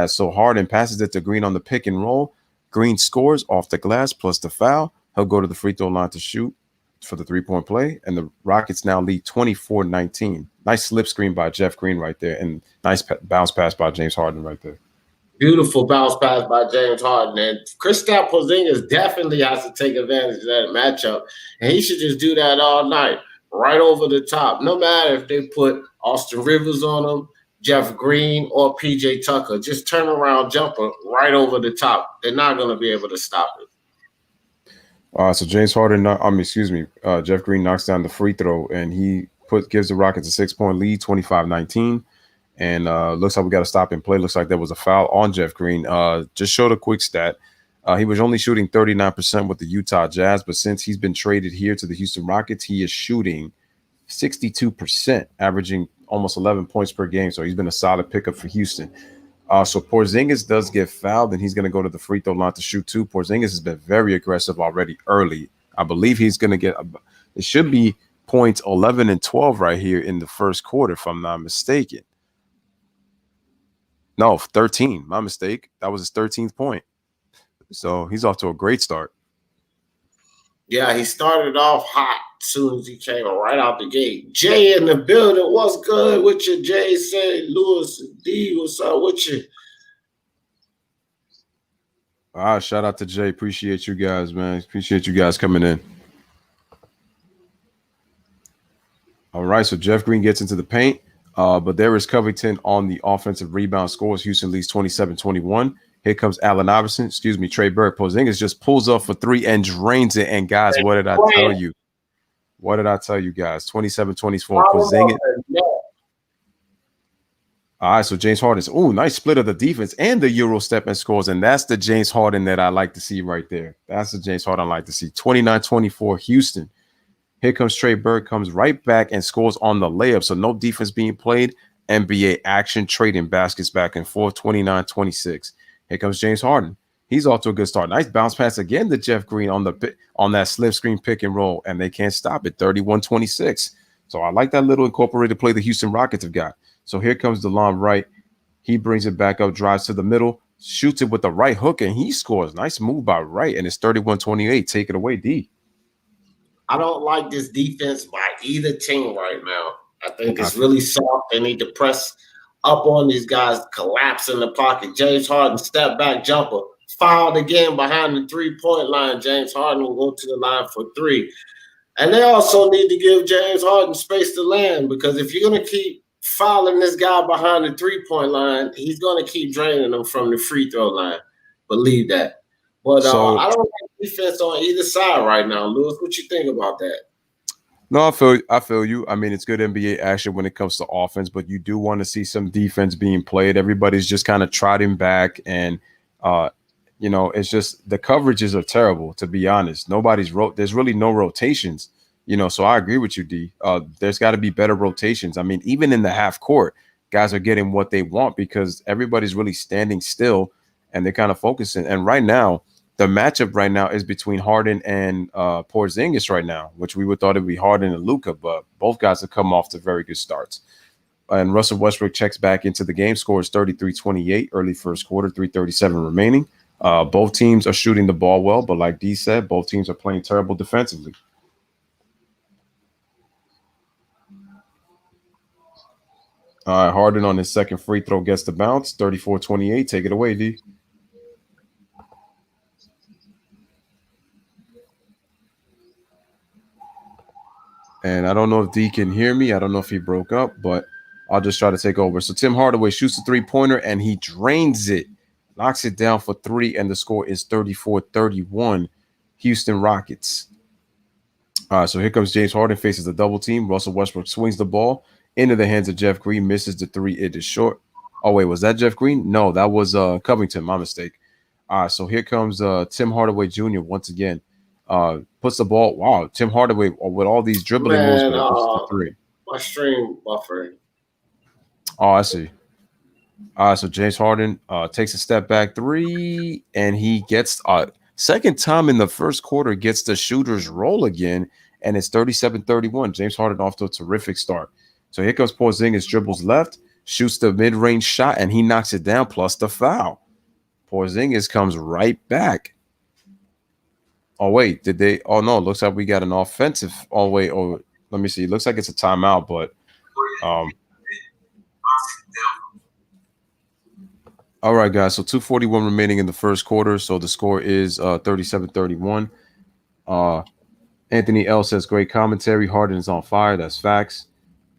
So Harden passes it to Green on the pick and roll. Green scores off the glass plus the foul. He'll go to the free throw line to shoot for the 3-point play. And the Rockets now lead 24-19. Nice slip screen by Jeff Green right there. And nice bounce pass by James Harden right there. Beautiful bounce pass by James Harden. And Kristaps Porzingis definitely has to take advantage of that matchup. And he should just do that all night. Right over the top. No matter if they put Austin Rivers on him, Jeff Green, or PJ Tucker. Just turn around jumper right over the top. They're not going to be able to stop it. So James Harden, Jeff Green knocks down the free throw, and he gives the Rockets a 6-point lead, 25-19. And looks like we got to stop and play. Looks like there was a foul on Jeff Green. Just showed a quick stat. He was only shooting 39% with the Utah Jazz, but since he's been traded here to the Houston Rockets, he is shooting 62%, averaging almost 11 points per game. So he's been a solid pickup for Houston. So Porzingis does get fouled, and he's going to go to the free throw line to shoot 2. Porzingis has been very aggressive already early. I believe he's going to get it should be points 11 and 12 right here in the first quarter, if I'm not mistaken. No, 13. My mistake. That was his 13th point. So he's off to a great start. Yeah, he started off hot. soon as he came right out the gate. Jay in the building. What's good with you, Jay? Say, Lewis D, what's up with you? Shout out to Jay. Appreciate you guys, man. Appreciate you guys coming in. All right, so Jeff Green gets into the paint, but there is Covington on the offensive rebound scores. Houston leads 27-21. Here comes Allen Iverson. Trey Burke. Porzingis just pulls up for three and drains it. And guys, what did I tell you? What did I tell you guys? 27-24. Porzingis. All right, so James Harden. Oh, nice split of the defense and the Euro step and scores. And that's the James Harden that I like to see right there. That's the James Harden I like to see. 29-24 Houston. Here comes Trey Burke, comes right back and scores on the layup. So no defense being played. NBA action, trading baskets back and forth, 29-26. Here comes James Harden. He's off to a good start. Nice bounce pass again to Jeff Green on that slip screen pick and roll, and they can't stop it, 31-26. So I like that little incorporated play the Houston Rockets have got. So here comes DeLon Wright. He brings it back up, drives to the middle, shoots it with the right hook, and he scores. Nice move by Wright, and it's 31-28. Take it away, D. I don't like this defense by either team right now. I think it's really soft. They need to press up on these guys, collapse in the pocket. James Harden, step back jumper, fouled again behind the three-point line. James Harden will go to the line for three. And they also need to give James Harden space to land, because if you're going to keep fouling this guy behind the three-point line, he's going to keep draining them from the free throw line. Believe that. But I don't like defense on either side right now. Lewis, what you think about that? No, I feel you. I mean, it's good NBA action when it comes to offense, but you do want to see some defense being played. Everybody's just kind of trotting back, and it's just the coverages are terrible, to be honest. There's really no rotations, so I agree with you, D. There's got to be better rotations. I mean, even in the half court, guys are getting what they want because everybody's really standing still and they're kind of focusing. And right now, the matchup right now is between Harden and Porzingis right now, which we would thought it would be Harden and Luka, but both guys have come off to very good starts. And Russell Westbrook checks back into the game, scores 33-28 early first quarter, 3:37 remaining. Both teams are shooting the ball well, but like D said, both teams are playing terrible defensively. All right, Harden on his second free throw gets the bounce, 34-28. Take it away, D. And I don't know if D can hear me. I don't know if he broke up, but I'll just try to take over. So Tim Hardaway shoots a three-pointer, and he drains it, knocks it down for three, and the score is 34-31, Houston Rockets. All right, so here comes James Harden, faces a double team. Russell Westbrook swings the ball into the hands of Jeff Green, misses the three. It is short. Oh, wait, was that Jeff Green? No, that was Covington, my mistake. All right, so here comes Tim Hardaway Jr. once again. Puts the ball. Wow, Tim Hardaway with all these dribbling moves, but it puts the three. My stream buffering. Oh, I see. All right, so James Harden takes a step back three, and he gets second time in the first quarter gets the shooter's roll again, and it's 37-31. James Harden off to a terrific start. So here comes Porzingis, dribbles left, shoots the mid-range shot, and he knocks it down plus the foul. Porzingis comes right back. Oh, wait, did they? Oh, no, looks like we got an offensive. Oh, wait, let me see. It looks like it's a timeout, but all right, guys, so 2:41 remaining in the first quarter, so the score is 37-31. Anthony L says, great commentary. Harden is on fire. That's facts.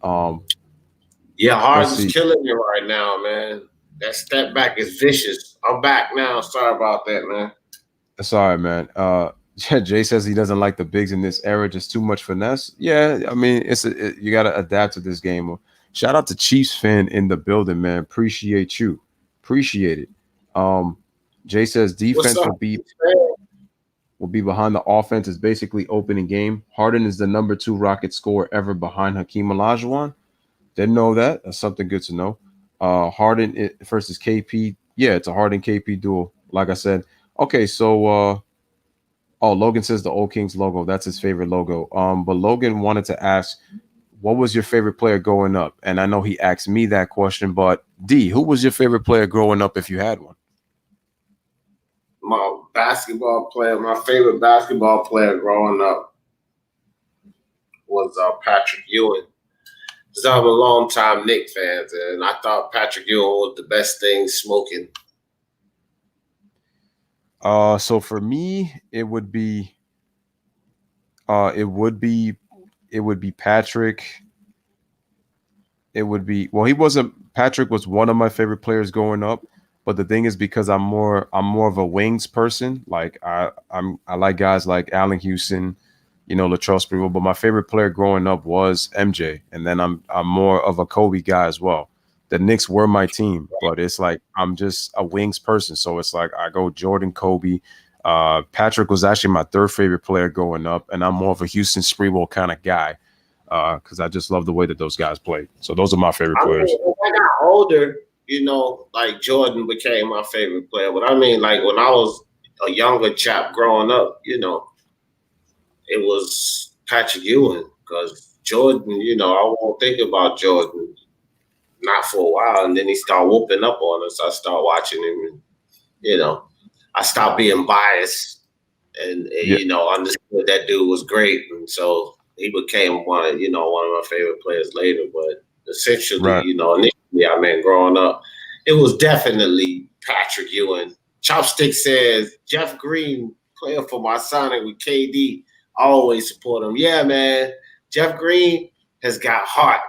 Yeah, Harden's killing it right now, man. That step back is vicious. I'm back now. Sorry about that, man. That's all right, man. Jay says he doesn't like the bigs in this era, just too much finesse. Yeah, I mean, you got to adapt to this game. Shout out to Chiefs fan in the building, man. Appreciate you. Appreciate it. Jay says defense will be behind the offense. Is basically opening game. Harden is the number 2 Rocket scorer ever behind Hakeem Olajuwon. Didn't know that. That's something good to know. Harden versus KP. Yeah, it's a Harden KP duel. Like I said. Okay, so Logan says the Old Kings logo. That's his favorite logo. But Logan wanted to ask, what was your favorite player growing up? And I know he asked me that question, but D, who was your favorite player growing up if you had one? My favorite basketball player growing up. was Patrick Ewing. Because I'm a long-time Knicks fan, and I thought Patrick Ewing was the best thing smoking. So for me, it would be Patrick. Patrick was one of my favorite players growing up, but the thing is, because I'm more of a wings person. Like I like guys like Allen Houston, Latrell Sprewell, but my favorite player growing up was MJ, and then I'm more of a Kobe guy as well. The Knicks were my team, but it's like I'm just a wings person, so it's like I go Jordan, Kobe. Patrick was actually my third favorite player growing up, and I'm more of a Houston Sprewell kind of guy because I just love the way that those guys play. So those are my favorite players. When I got older, like Jordan became my favorite player. But I mean, like when I was a younger chap growing up, it was Patrick Ewing because Jordan, I won't think about Jordan not for a while, and then he started whooping up on us. I started watching him, and I stopped being biased, and understood that dude was great, and so he became one of my favorite players later. But essentially, Right. Initially, I mean, growing up, it was definitely Patrick Ewing. Chopstick says Jeff Green, player for my Sonic with KD. I always support him. Yeah, man. Jeff Green has got heart,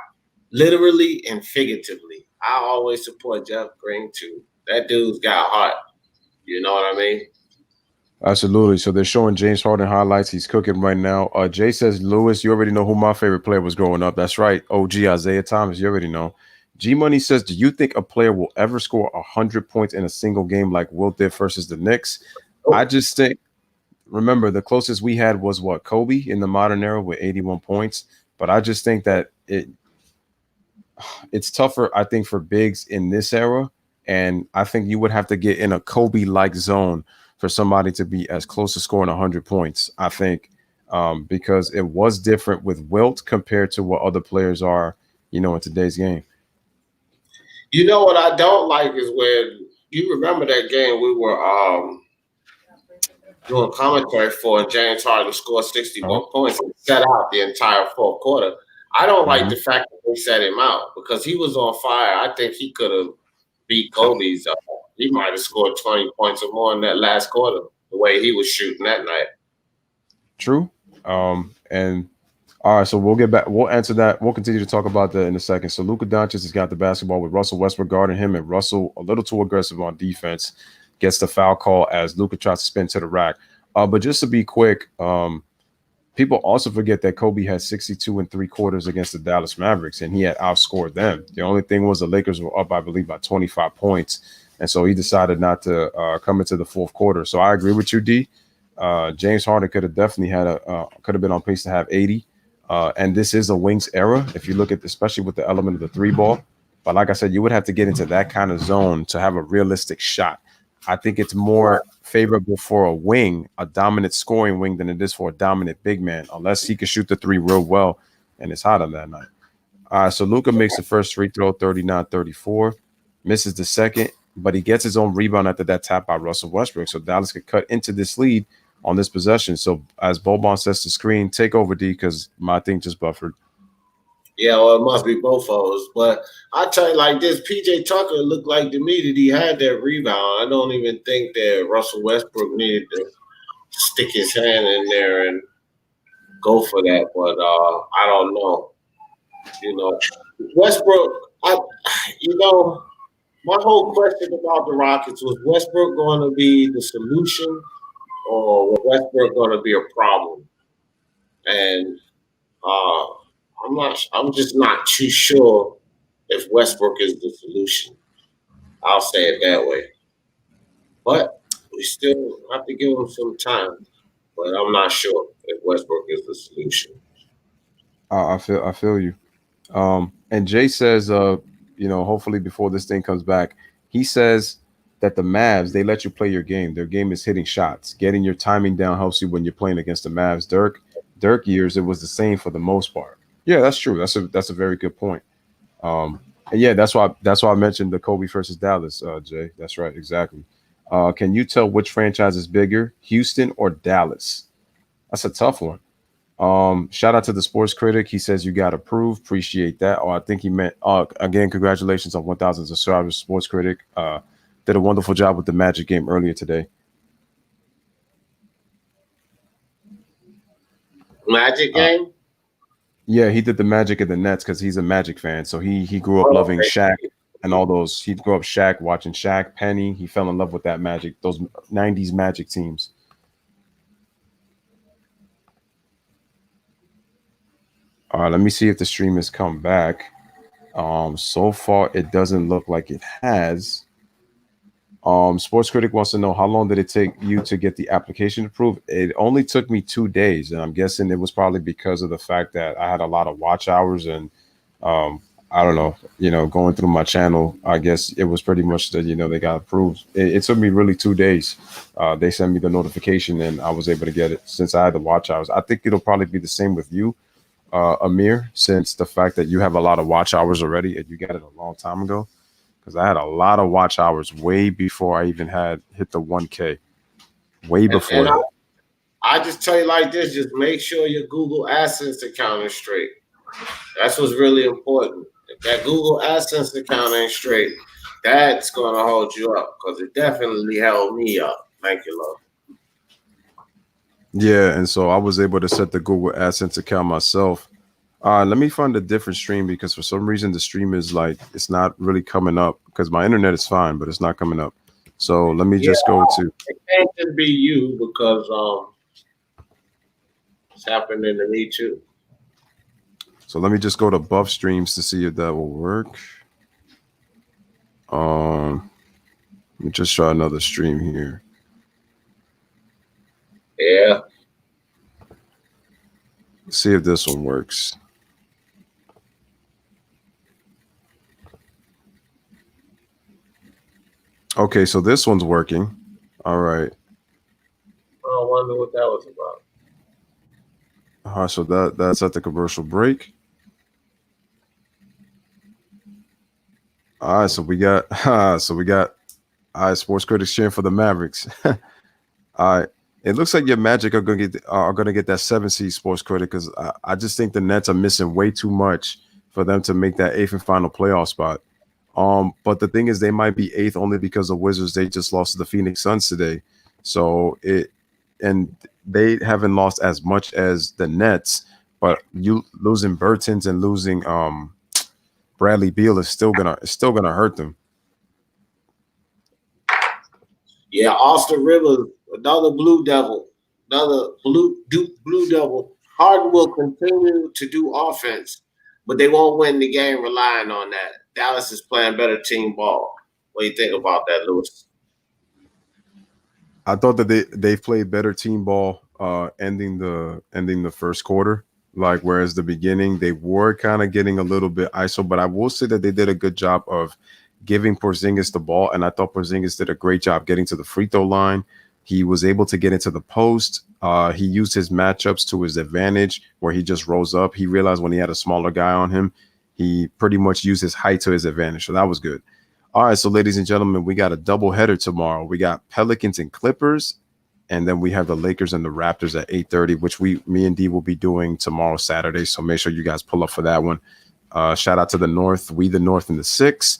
literally and figuratively. I always support Jeff Green too. That dude's got heart. You know what I mean? Absolutely. So they're showing James Harden highlights. He's cooking right now. Jay says, Lewis, you already know who my favorite player was growing up. That's right. OG Isaiah Thomas. You already know. G Money says, do you think a player will ever score 100 points in a single game like Wilt did versus the Knicks? I just think, remember, the closest we had was what, Kobe in the modern era with 81 points. But I just think that it's tougher, I think, for bigs in this era. And I think you would have to get in a Kobe-like zone for somebody to be as close to scoring 100 points, I think, because it was different with Wilt compared to what other players are, in today's game. You know what I don't like is when you remember that game we were doing commentary for, and James Harden scored 61 points and set out the entire fourth quarter. I don't like the fact that they set him out because he was on fire. I think he could have beat Kobe's. He might have scored 20 points or more in that last quarter, the way he was shooting that night. True. And all right, so we'll get back. We'll answer that. We'll continue to talk about that in a second. So Luka Doncic has got the basketball with Russell Westbrook guarding him, and Russell a little too aggressive on defense, gets the foul call as Luka tries to spin to the rack. But just to be quick, people also forget that Kobe had 62 3/4 against the Dallas Mavericks, and he had outscored them. The only thing was the Lakers were up, I believe, by 25 points. And so he decided not to come into the fourth quarter. So I agree with you, D. James Harden could have definitely could have been on pace to have 80. And this is a wings era, if you look at, especially with the element of the three ball. But like I said, you would have to get into that kind of zone to have a realistic shot. I think it's more favorable for a wing, a dominant scoring wing, than it is for a dominant big man, unless he can shoot the three real well and it's hot on that night. All right, so Luka makes the first free throw, 39-34, misses the second, but he gets his own rebound after that tap by Russell Westbrook. So Dallas could cut into this lead on this possession. So as Boban sets the screen, take over, D, because my thing just buffered. Yeah, well, it must be both of us. But I tell you like this, PJ Tucker looked like to me that he had that rebound. I don't even think that Russell Westbrook needed to stick his hand in there and go for that. But I don't know. Westbrook, my whole question about the Rockets was Westbrook going to be the solution or was Westbrook going to be a problem? And I'm just not too sure if Westbrook is the solution. I'll say it that way. But we still have to give him some time. But I'm not sure if Westbrook is the solution. I feel you. And Jay says, hopefully before this thing comes back, he says that the Mavs, they let you play your game. Their game is hitting shots. Getting your timing down helps you when you're playing against the Mavs. Dirk years, it was the same for the most part. Yeah, that's true. That's a very good point. And yeah, that's why I mentioned the Kobe versus Dallas, Jay. That's right, exactly. Can you tell which franchise is bigger, Houston or Dallas? That's a tough one. Shout out to the sports critic. He says you got approved. Appreciate that. I think he meant again, congratulations on 1,000 subscribers, sports critic. Did a wonderful job with the Magic game earlier today. Magic game? Yeah, he did the Magic and the Nets because he's a Magic fan. So he grew up loving Shaq and all those. He grew up Shaq, watching Shaq, Penny. He fell in love with that Magic, those 90s Magic teams. All right, let me see if the stream has come back. So far, it doesn't look like it has. Sports Critic wants to know, how long did it take you to get the application approved? It only took me 2 days, and I'm guessing it was probably because of the fact that I had a lot of watch hours and I don't know, going through my channel. I guess it was pretty much that they got approved. It took me really 2 days. They sent me the notification, and I was able to get it since I had the watch hours. I think it'll probably be the same with you, Amir, since the fact that you have a lot of watch hours already and you got it a long time ago. Because I had a lot of watch hours way before I even had hit the 1K. Way before that. I just tell you like this, just make sure your Google AdSense account is straight. That's what's really important. If that Google AdSense account ain't straight, that's going to hold you up, because it definitely held me up. Thank you, Lord. Yeah, and so I was able to set the Google AdSense account myself. Let me find a different stream, because for some reason the stream is it's not really coming up, because my internet is fine, but it's not coming up. So let me just go to. It can't just be you, because it's happening to me too. So let me just go to Buff Streams to see if that will work. Let me just try another stream here. Yeah. Let's see if this one works. Okay, so this one's working. All right. I wonder what that was about. All right, so that's at the commercial break. All right, so we got all right, sports critics cheering for the Mavericks. All right. It looks like your Magic are gonna get that 7 seed, sports critic, because I just think the Nets are missing way too much for them to make that 8th and final playoff spot. But the thing is, they might be 8th only because the Wizards, they just lost to the Phoenix Suns today. So they haven't lost as much as the Nets, but you losing Bertans and losing Bradley Beal is still gonna hurt them. Yeah, Austin Rivers, another Blue Devil, another Blue Devil. Harden will continue to do offense, but they won't win the game relying on that. Dallas is playing better team ball. What do you think about that, Lewis? I thought that they played better team ball ending the first quarter. Whereas the beginning, they were kind of getting a little bit ISO, but I will say that they did a good job of giving Porzingis the ball, and I thought Porzingis did a great job getting to the free throw line. He was able to get into the post. He used his matchups to his advantage, where he just rose up. He realized when he had a smaller guy on him, he pretty much used his height to his advantage. So that was good. All right, so ladies and gentlemen, we got a doubleheader tomorrow. We got Pelicans and Clippers, and then we have the Lakers and the Raptors at 8:30, which me and D will be doing tomorrow, Saturday. So make sure you guys pull up for that one. Shout out to the North. We the North in the 6.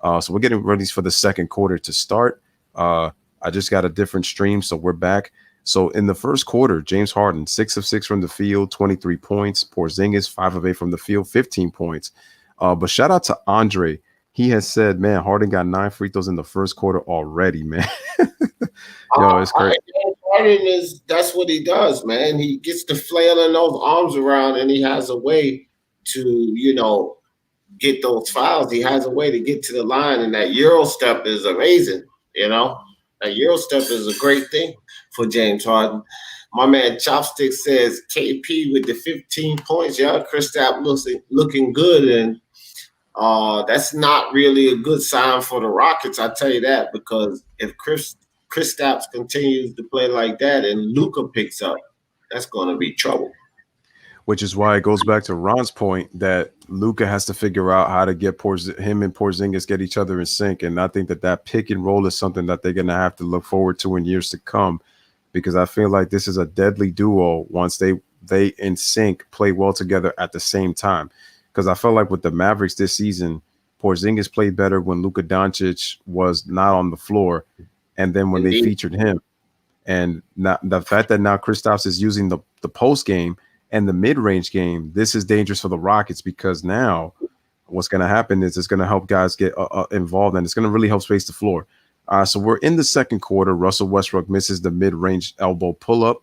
So we're getting ready for the second quarter to start. I just got a different stream, so we're back. So in the first quarter, James Harden, 6 of 6 from the field, 23 points. Porzingis, 5 of 8 from the field, 15 points. But shout out to Andre. He has said, man, Harden got 9 free throws in the first quarter already, man. Yo, it's crazy. Harden that's what he does, man. He gets to flailing those arms around, and he has a way to, get those fouls. He has a way to get to the line, and that Euro step is amazing, That Euro step is a great thing for James Harden. My man Chopstick says KP with the 15 points. Yeah, Kristaps looking good, and that's not really a good sign for the Rockets. I tell you that, because if Kristaps continues to play like that and Luka picks up, that's going to be trouble. Which is why it goes back to Ron's point that Luka has to figure out how to get him and Porzingis get each other in sync. And I think that pick and roll is something that they're going to have to look forward to in years to come, because I feel like this is a deadly duo once they they in sync play well together at the same time. Because I felt like with the Mavericks this season, Porzingis played better when Luka Doncic was not on the floor, and then when they featured him. And now, the fact that now Kristaps is using the post game and the mid-range game, this is dangerous for the Rockets, because now what's going to happen is it's going to help guys get involved, and it's going to really help space the floor. So we're in the second quarter. Russell Westbrook misses the mid-range elbow pull-up,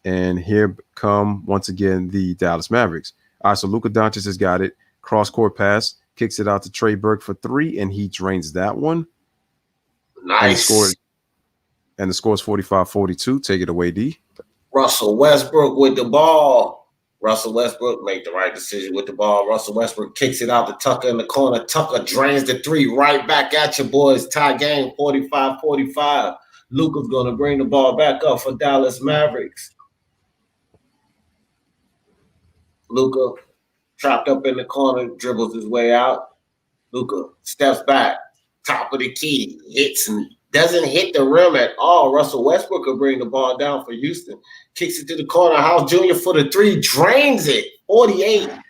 and here come, once again, the Dallas Mavericks. So Luka Doncic has got it. Cross-court pass, kicks it out to Trey Burke for three, and he drains that one. Nice. And the score is 45-42. Take it away, D. Russell Westbrook with the ball. Russell Westbrook make the right decision with the ball. Russell Westbrook kicks it out to Tucker in the corner. Tucker drains the three right back at you, boys. Tie game, 45-45. Luka's going to bring the ball back up for Dallas Mavericks. Luka trapped up in the corner, dribbles his way out. Luka steps back, top of the key, hits and doesn't hit the rim at all. Russell Westbrook will bring the ball down for Houston. Kicks it to the corner. House Jr. for the three. Drains it. 48-45.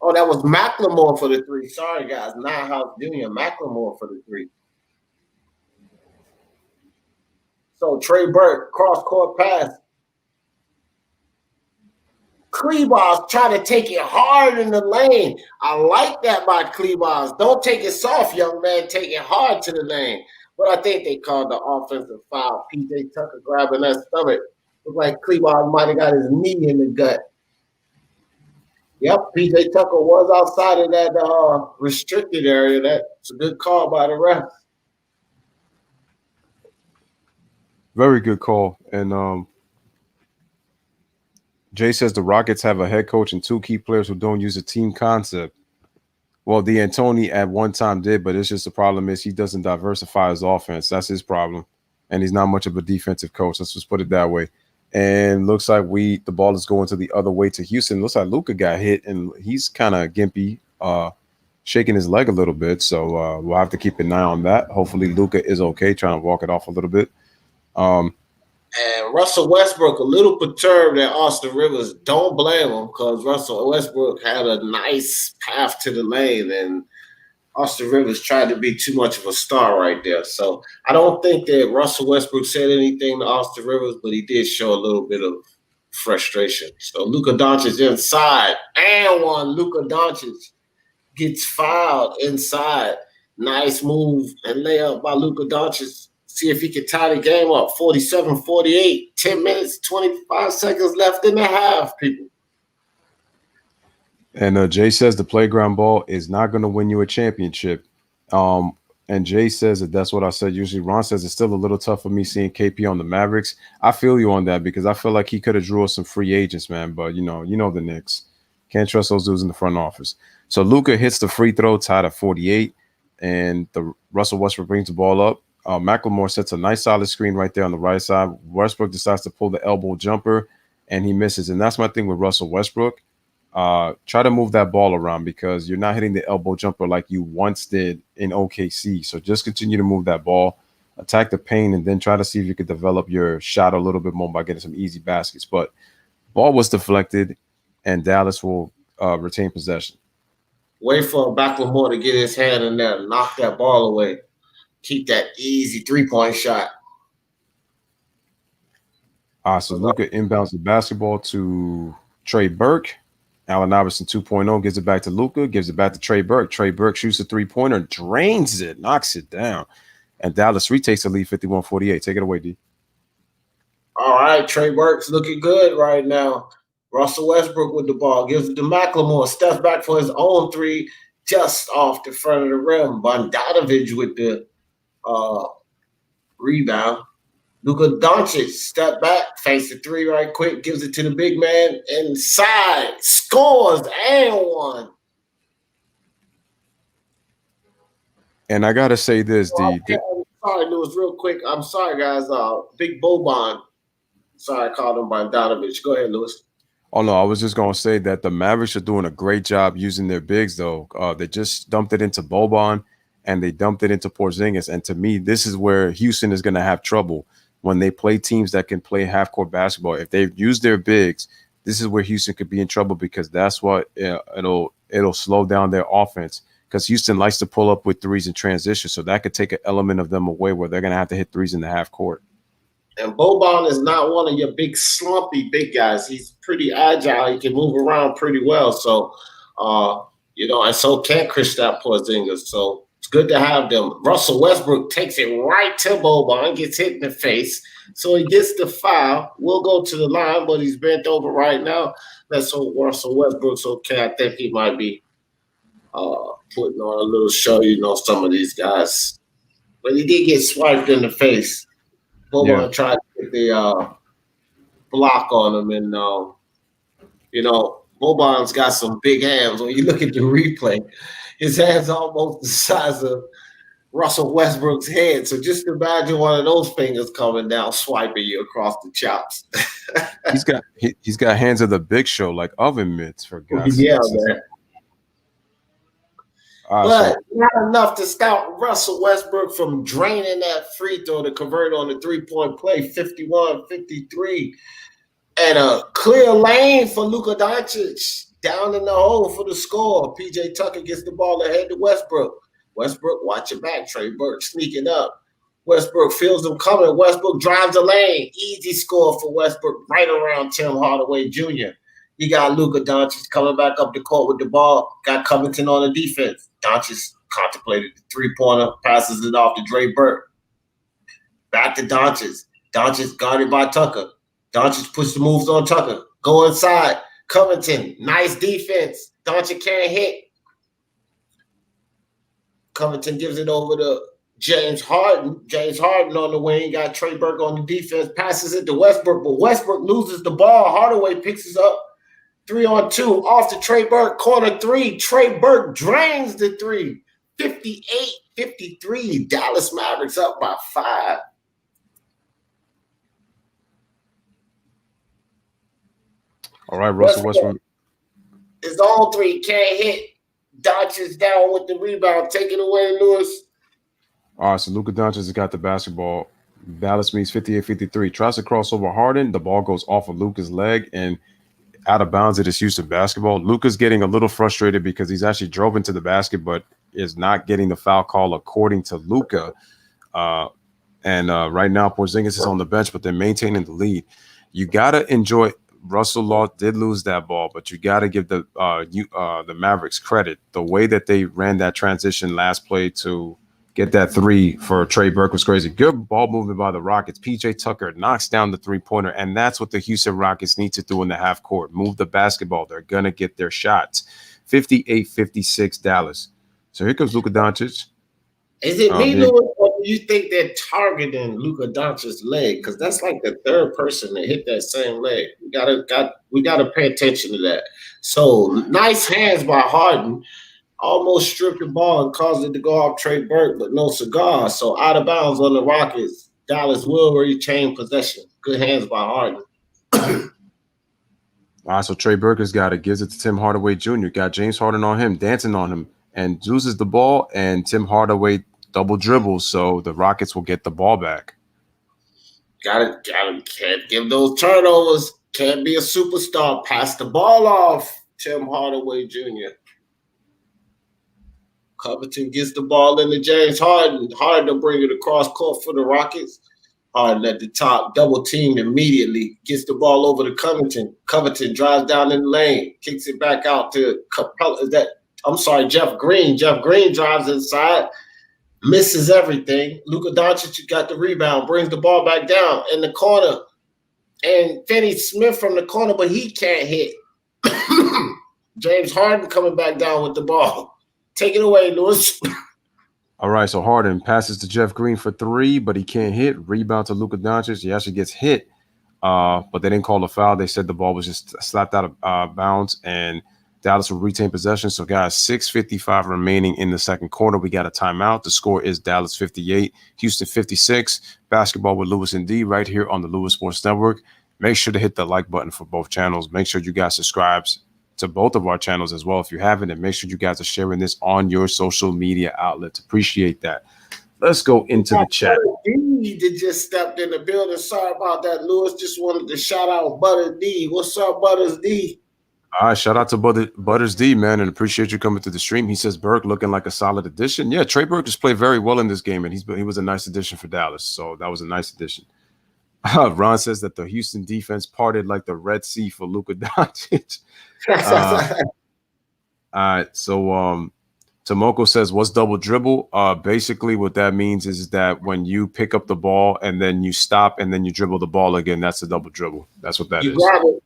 Oh, that was McLemore for the three. Sorry, guys. Not House Jr. McLemore for the three. So Trey Burke, cross-court pass. Klebos trying to take it hard in the lane. I like that by Klebos. Don't take it soft, young man. Take it hard to the lane. But I think they called the offensive foul. PJ Tucker grabbing that stomach. Looked like Klebos might have got his knee in the gut. Yep, PJ Tucker was outside of that restricted area. That's a good call by the ref. Very good call. And Jay says the Rockets have a head coach and two key players who don't use a team concept. Well, D'Antoni at one time did, but it's just the problem is he doesn't diversify his offense. That's his problem. And he's not much of a defensive coach. Let's just put it that way. And looks like the ball is going to the other way to Houston. Looks like Luka got hit, and he's kind of gimpy, shaking his leg a little bit. So we'll have to keep an eye on that. Hopefully Luka is okay, trying to walk it off a little bit. And Russell Westbrook, a little perturbed at Austin Rivers. Don't blame him, because Russell Westbrook had a nice path to the lane, and Austin Rivers tried to be too much of a star right there. So I don't think that Russell Westbrook said anything to Austin Rivers, but he did show a little bit of frustration. So Luka Doncic inside, and one. Luka Doncic gets fouled inside. Nice move and layup by Luka Doncic. See if he can tie the game up. 47-48, 10 minutes, 25 seconds left in the half, people. And Jay says the playground ball is not going to win you a championship. And Jay says that's what I said. Usually Ron says it's still a little tough for me seeing KP on the Mavericks. I feel you on that, because I feel like he could have drew us some free agents, man. But, you know the Knicks. Can't trust those dudes in the front office. So Luka hits the free throw, tied at 48, and the Russell Westbrook brings the ball up. McLemore sets a nice solid screen right there on the right side. Westbrook decides to pull the elbow jumper, and he misses. And that's my thing with Russell Westbrook. Try to move that ball around, because you're not hitting the elbow jumper like you once did in OKC. So just continue to move that ball, attack the paint, and then try to see if you could develop your shot a little bit more by getting some easy baskets. But ball was deflected, and Dallas will retain possession. Wait for McLemore to get his hand in there and knock that ball away. Keep that easy three-point shot. So Luka inbounds the basketball to Trey Burke. Allen Iverson 2.0 gives it back to Luka, gives it back to Trey Burke. Trey Burke shoots a three-pointer, drains it, knocks it down. And Dallas retakes the lead 51-48. Take it away, D. All right, Trey Burke's looking good right now. Russell Westbrook with the ball, gives it to McLemore, steps back for his own three, just off the front of the rim. Bogdanović with the rebound. Luka Doncic step back, fakes the three right quick, gives it to the big man inside, scores and one. And I gotta say this, D. I'm sorry, Lewis, real quick. I'm sorry, guys. Big Boban. Sorry, I called him Bogdanović. Go ahead, Lewis. Oh, no, I was just going to say that the Mavericks are doing a great job using their bigs, though. They just dumped it into Boban, and they dumped it into Porzingis. And to me, this is where Houston is going to have trouble, when they play teams that can play half-court basketball, if they use their bigs, this is where Houston could be in trouble, because that's what it'll slow down their offense, because Houston likes to pull up with threes in transition. So that could take an element of them away where they're going to have to hit threes in the half court. And Boban is not one of your big slumpy big guys. He's pretty agile. He can move around pretty well. So, and so can Kristaps Porzingis. So it's good to have them. Russell Westbrook takes it right to Boban, gets hit in the face. So he gets the foul. We'll go to the line, but he's bent over right now. Let's hope Russell Westbrook's okay. I think he might be putting on a little show, some of these guys. But he did get swiped in the face. Boban tried to get the block on him, and Boban's got some big hands. When you look at the replay, his hands almost the size of Russell Westbrook's head. So just imagine one of those fingers coming down, swiping you across the chops. he's got hands of the Big Show, like oven mitts, for God's sake. Yeah, sakes. man. But not enough to stop Russell Westbrook from draining that free throw to convert on the 3-point play, 51-53. And a clear lane for Luka Doncic down in the hole for the score. P.J. Tucker gets the ball ahead to Westbrook. Westbrook, watch your back. Trey Burke sneaking up. Westbrook feels them coming. Westbrook drives the lane. Easy score for Westbrook right around Tim Hardaway Jr. You got Luka Doncic coming back up the court with the ball. Got Covington on the defense. Doncic contemplated the three-pointer, passes it off to Trey Burke. Back to Doncic. Doncic guarded by Tucker. Doncic puts the moves on Tucker. Go inside. Covington, nice defense. Doncic can't hit. Covington gives it over to James Harden. James Harden on the wing. Got Trey Burke on the defense. Passes it to Westbrook, but Westbrook loses the ball. Hardaway picks it up. 3-on-2 off to Trey Burke. Corner three. Trey Burke drains the three. 58-53. Dallas Mavericks up by 5. All right, Russell Westbrook. His own three can't hit. Doncic down with the rebound. Take it away, Lewis. All right, so Luka Doncic has got the basketball. Dallas meets 58-53. Tries to cross over Harden. The ball goes off of Luka's leg and out of bounds. It is Houston basketball. Luka's getting a little frustrated because he's actually drove into the basket, but is not getting the foul call according to Luka. And right now, Porzingis is on the bench, but they're maintaining the lead. You gotta enjoy. Russell did lose that ball, but you got to give the Mavericks credit. The way that they ran that transition last play to get that three for Trey Burke was crazy. Good ball movement by the Rockets. P.J. Tucker knocks down the three-pointer, and that's what the Houston Rockets need to do in the half court. Move the basketball. They're going to get their shots. 58-56 Dallas. So here comes Luka Doncic. Is it me, Lewis, or do you think they're targeting Luka Doncic's leg? Because that's like the third person to hit that same leg. We gotta pay attention to that. So nice hands by Harden. Almost stripped the ball and caused it to go off Trey Burke, but no cigar. So out of bounds on the Rockets. Dallas will retain possession. Good hands by Harden. All right, so Trey Burke has got it. Gives it to Tim Hardaway Jr. Got James Harden on him, dancing on him, and loses the ball, and Tim Hardaway double dribbles, so the Rockets will get the ball back. Can't give those turnovers. Can't be a superstar. Pass the ball off. Tim Hardaway Jr. Covington gets the ball into James Harden. Harden to bring it across court for the Rockets. Harden at the top, double teamed immediately. Gets the ball over to Covington. Covington drives down in the lane. Kicks it back out to Jeff Green. Jeff Green drives inside. Misses everything. Luka Doncic got the rebound, brings the ball back down in the corner. And Finney Smith from the corner, but he can't hit. James Harden coming back down with the ball. Take it away, Lewis. All right, so Harden passes to Jeff Green for three, but he can't hit. Rebound to Luka Doncic. He actually gets hit, but they didn't call the foul. They said the ball was just slapped out of bounds, and Dallas will retain possession. So, guys, 6:55 remaining in the second quarter. We got a timeout. The score is Dallas 58, Houston 56. Basketball with Lewis and D right here on the Lewis Sports Network. Make sure to hit the like button for both channels. Make sure you guys subscribe to both of our channels as well if you haven't, and make sure you guys are sharing this on your social media outlets. Appreciate that. Let's go into the chat. D that just stepped in the building. Sorry about that, Lewis. Just wanted to shout out Butter D. What's up, Butters D? All right, shout out to Butters D, man, and appreciate you coming to the stream. He says Burke looking like a solid addition. Yeah, Trey Burke just played very well in this game, and he was a nice addition for Dallas. So that was a nice addition. Ron says that the Houston defense parted like the Red Sea for Luka Doncic. All right, so Tomoko says, what's double dribble? Basically, what that means is that when you pick up the ball and then you stop and then you dribble the ball again, that's a double dribble. That's what that is.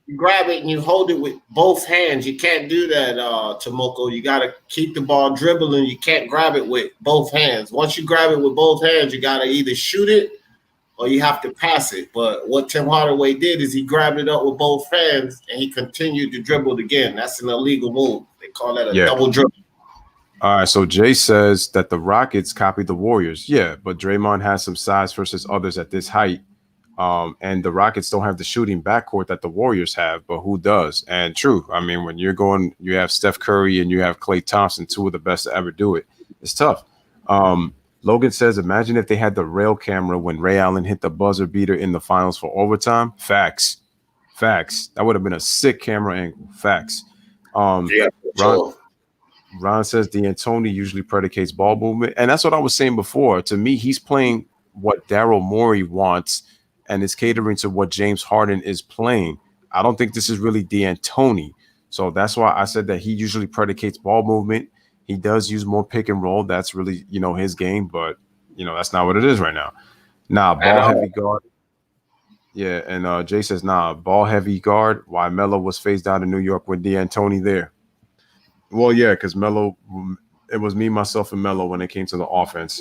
You grab it and you hold it with both hands. You can't do that, Tomoko. You got to keep the ball dribbling. You can't grab it with both hands. Once you grab it with both hands, you got to either shoot it or you have to pass it. But what Tim Hardaway did is he grabbed it up with both hands and he continued to dribble it again. That's an illegal move. They call that a double dribble. All right, so Jay says that the Rockets copied the Warriors. Yeah, but Draymond has some size versus others at this height. And the Rockets don't have the shooting backcourt that the Warriors have, but who does? And true, I mean, when you have Steph Curry and you have Klay Thompson, two of the best to ever do it. It's tough. Logan says, imagine if they had the rail camera when Ray Allen hit the buzzer beater in the finals for overtime. Facts. That would have been a sick camera angle. Facts. Ron says D'Antoni usually predicates ball movement. And that's what I was saying before. To me, he's playing what Daryl Morey wants and is catering to what James Harden is playing. I don't think this is really D'Antoni. So that's why I said that he usually predicates ball movement. He does use more pick and roll. That's really, his game. But, that's not what it is right now. Ball heavy guard. Yeah, and Jay says, ball heavy guard. Why Melo was phased out in New York with D'Antoni there. Well, yeah, because Melo, it was me, myself, and Melo when it came to the offense.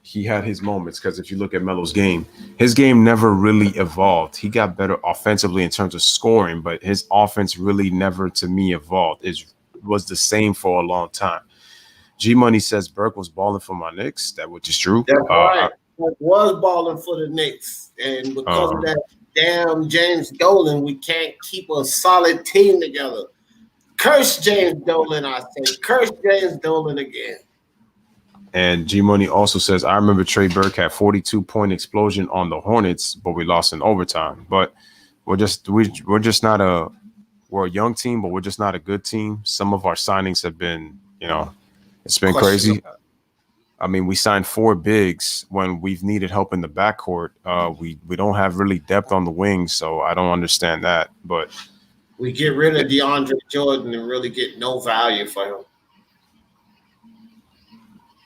He had his moments because if you look at Melo's game, his game never really evolved. He got better offensively in terms of scoring, but his offense really never, to me, evolved. It was the same for a long time. G Money says Burke was balling for my Knicks, which is true. That's right. Burke was balling for the Knicks, and because of that damn James Dolan, we can't keep a solid team together. Curse James Dolan, I say. Curse James Dolan again. And G Money also says, I remember Trey Burke had 42-point explosion on the Hornets, but we lost in overtime. But we're a young team, but we're just not a good team. Some of our signings have been, it's been crazy. I mean, we signed 4 bigs when we've needed help in the backcourt. We don't have really depth on the wings, so I don't understand that. But we get rid of DeAndre Jordan and really get no value for him.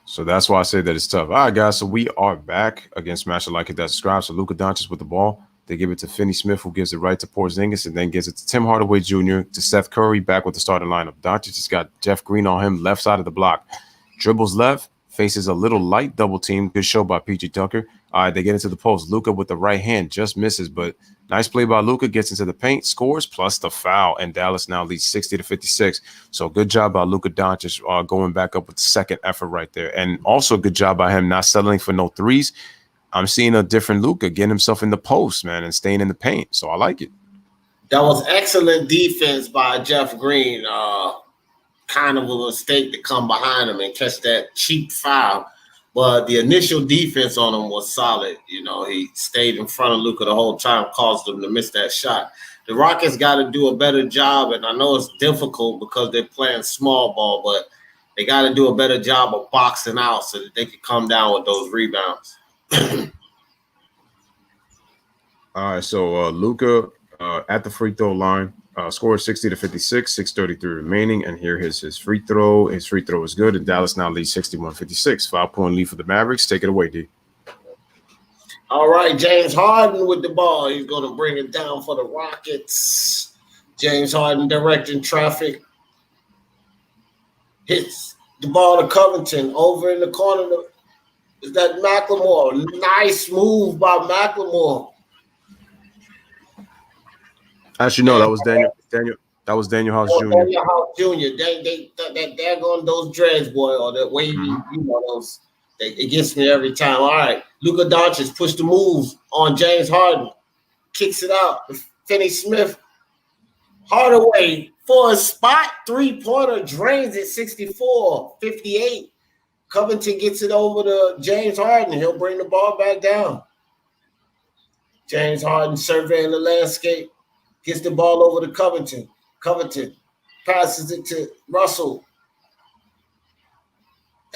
So that's why I say that it's tough. All right, guys, so we are back against Master Like It That Subscribe. So Luka Doncic with the ball. They give it to Finney Smith, who gives it right to Porzingis, and then gives it to Tim Hardaway Jr., to Seth Curry, back with the starting lineup. Doncic has got Jeff Green on him, left side of the block. Dribbles left, faces a little light double team. Good show by PG Tucker. All right, they get into the post. Luka with the right hand just misses, but nice play by Luka. Gets into the paint, scores, plus the foul, and Dallas now leads 60-56. So good job by Luka Doncic going back up with the second effort right there. And also good job by him not settling for no threes. I'm seeing a different Luka getting himself in the post, man, and staying in the paint. So I like it. That was excellent defense by Jeff Green. Kind of a mistake to come behind him and catch that cheap foul. But the initial defense on him was solid. He stayed in front of Luka the whole time, caused him to miss that shot. The Rockets got to do a better job, and I know it's difficult because they're playing small ball, but they got to do a better job of boxing out so that they can come down with those rebounds. All right, so Luka at the free throw line scored 60-56, 6:33 remaining, and here is his free throw. His free throw is good, and Dallas now leads 61-56. 5-point lead for the Mavericks. Take it away, D. All right, James Harden with the ball. He's going to bring it down for the Rockets. James Harden directing traffic. Hits the ball to Covington over in the corner. Is that McLemore? Nice move by McLemore. Actually, no, that was Daniel. That was Daniel House Jr. Daniel House Jr. They're going those dreads, boy, or the way those. It gets me every time. All right, Luka Doncic pushed the move on James Harden, kicks it out. Finney Smith, Hardaway for a spot 3-pointer, drains it 64-58. Covington gets it over to James Harden. He'll bring the ball back down. James Harden surveying the landscape. Gets the ball over to Covington. Covington passes it to Russell.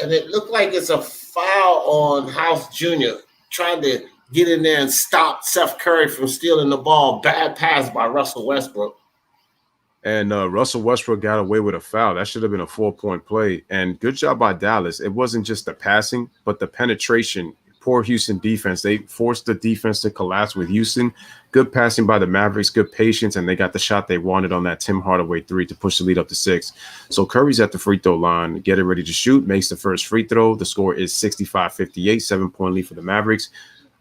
And it looked like it's a foul on House Jr. trying to get in there and stop Seth Curry from stealing the ball. Bad pass by Russell Westbrook. And Russell Westbrook got away with a foul. That should have been a 4-point play. And good job by Dallas. It wasn't just the passing, but the penetration. Poor Houston defense. They forced the defense to collapse with Houston. Good passing by the Mavericks, good patience, and they got the shot they wanted on that Tim Hardaway 3 to push the lead up to 6. So Curry's at the free throw line, getting ready to shoot, makes the first free throw. The score is 65-58, 7-point lead for the Mavericks.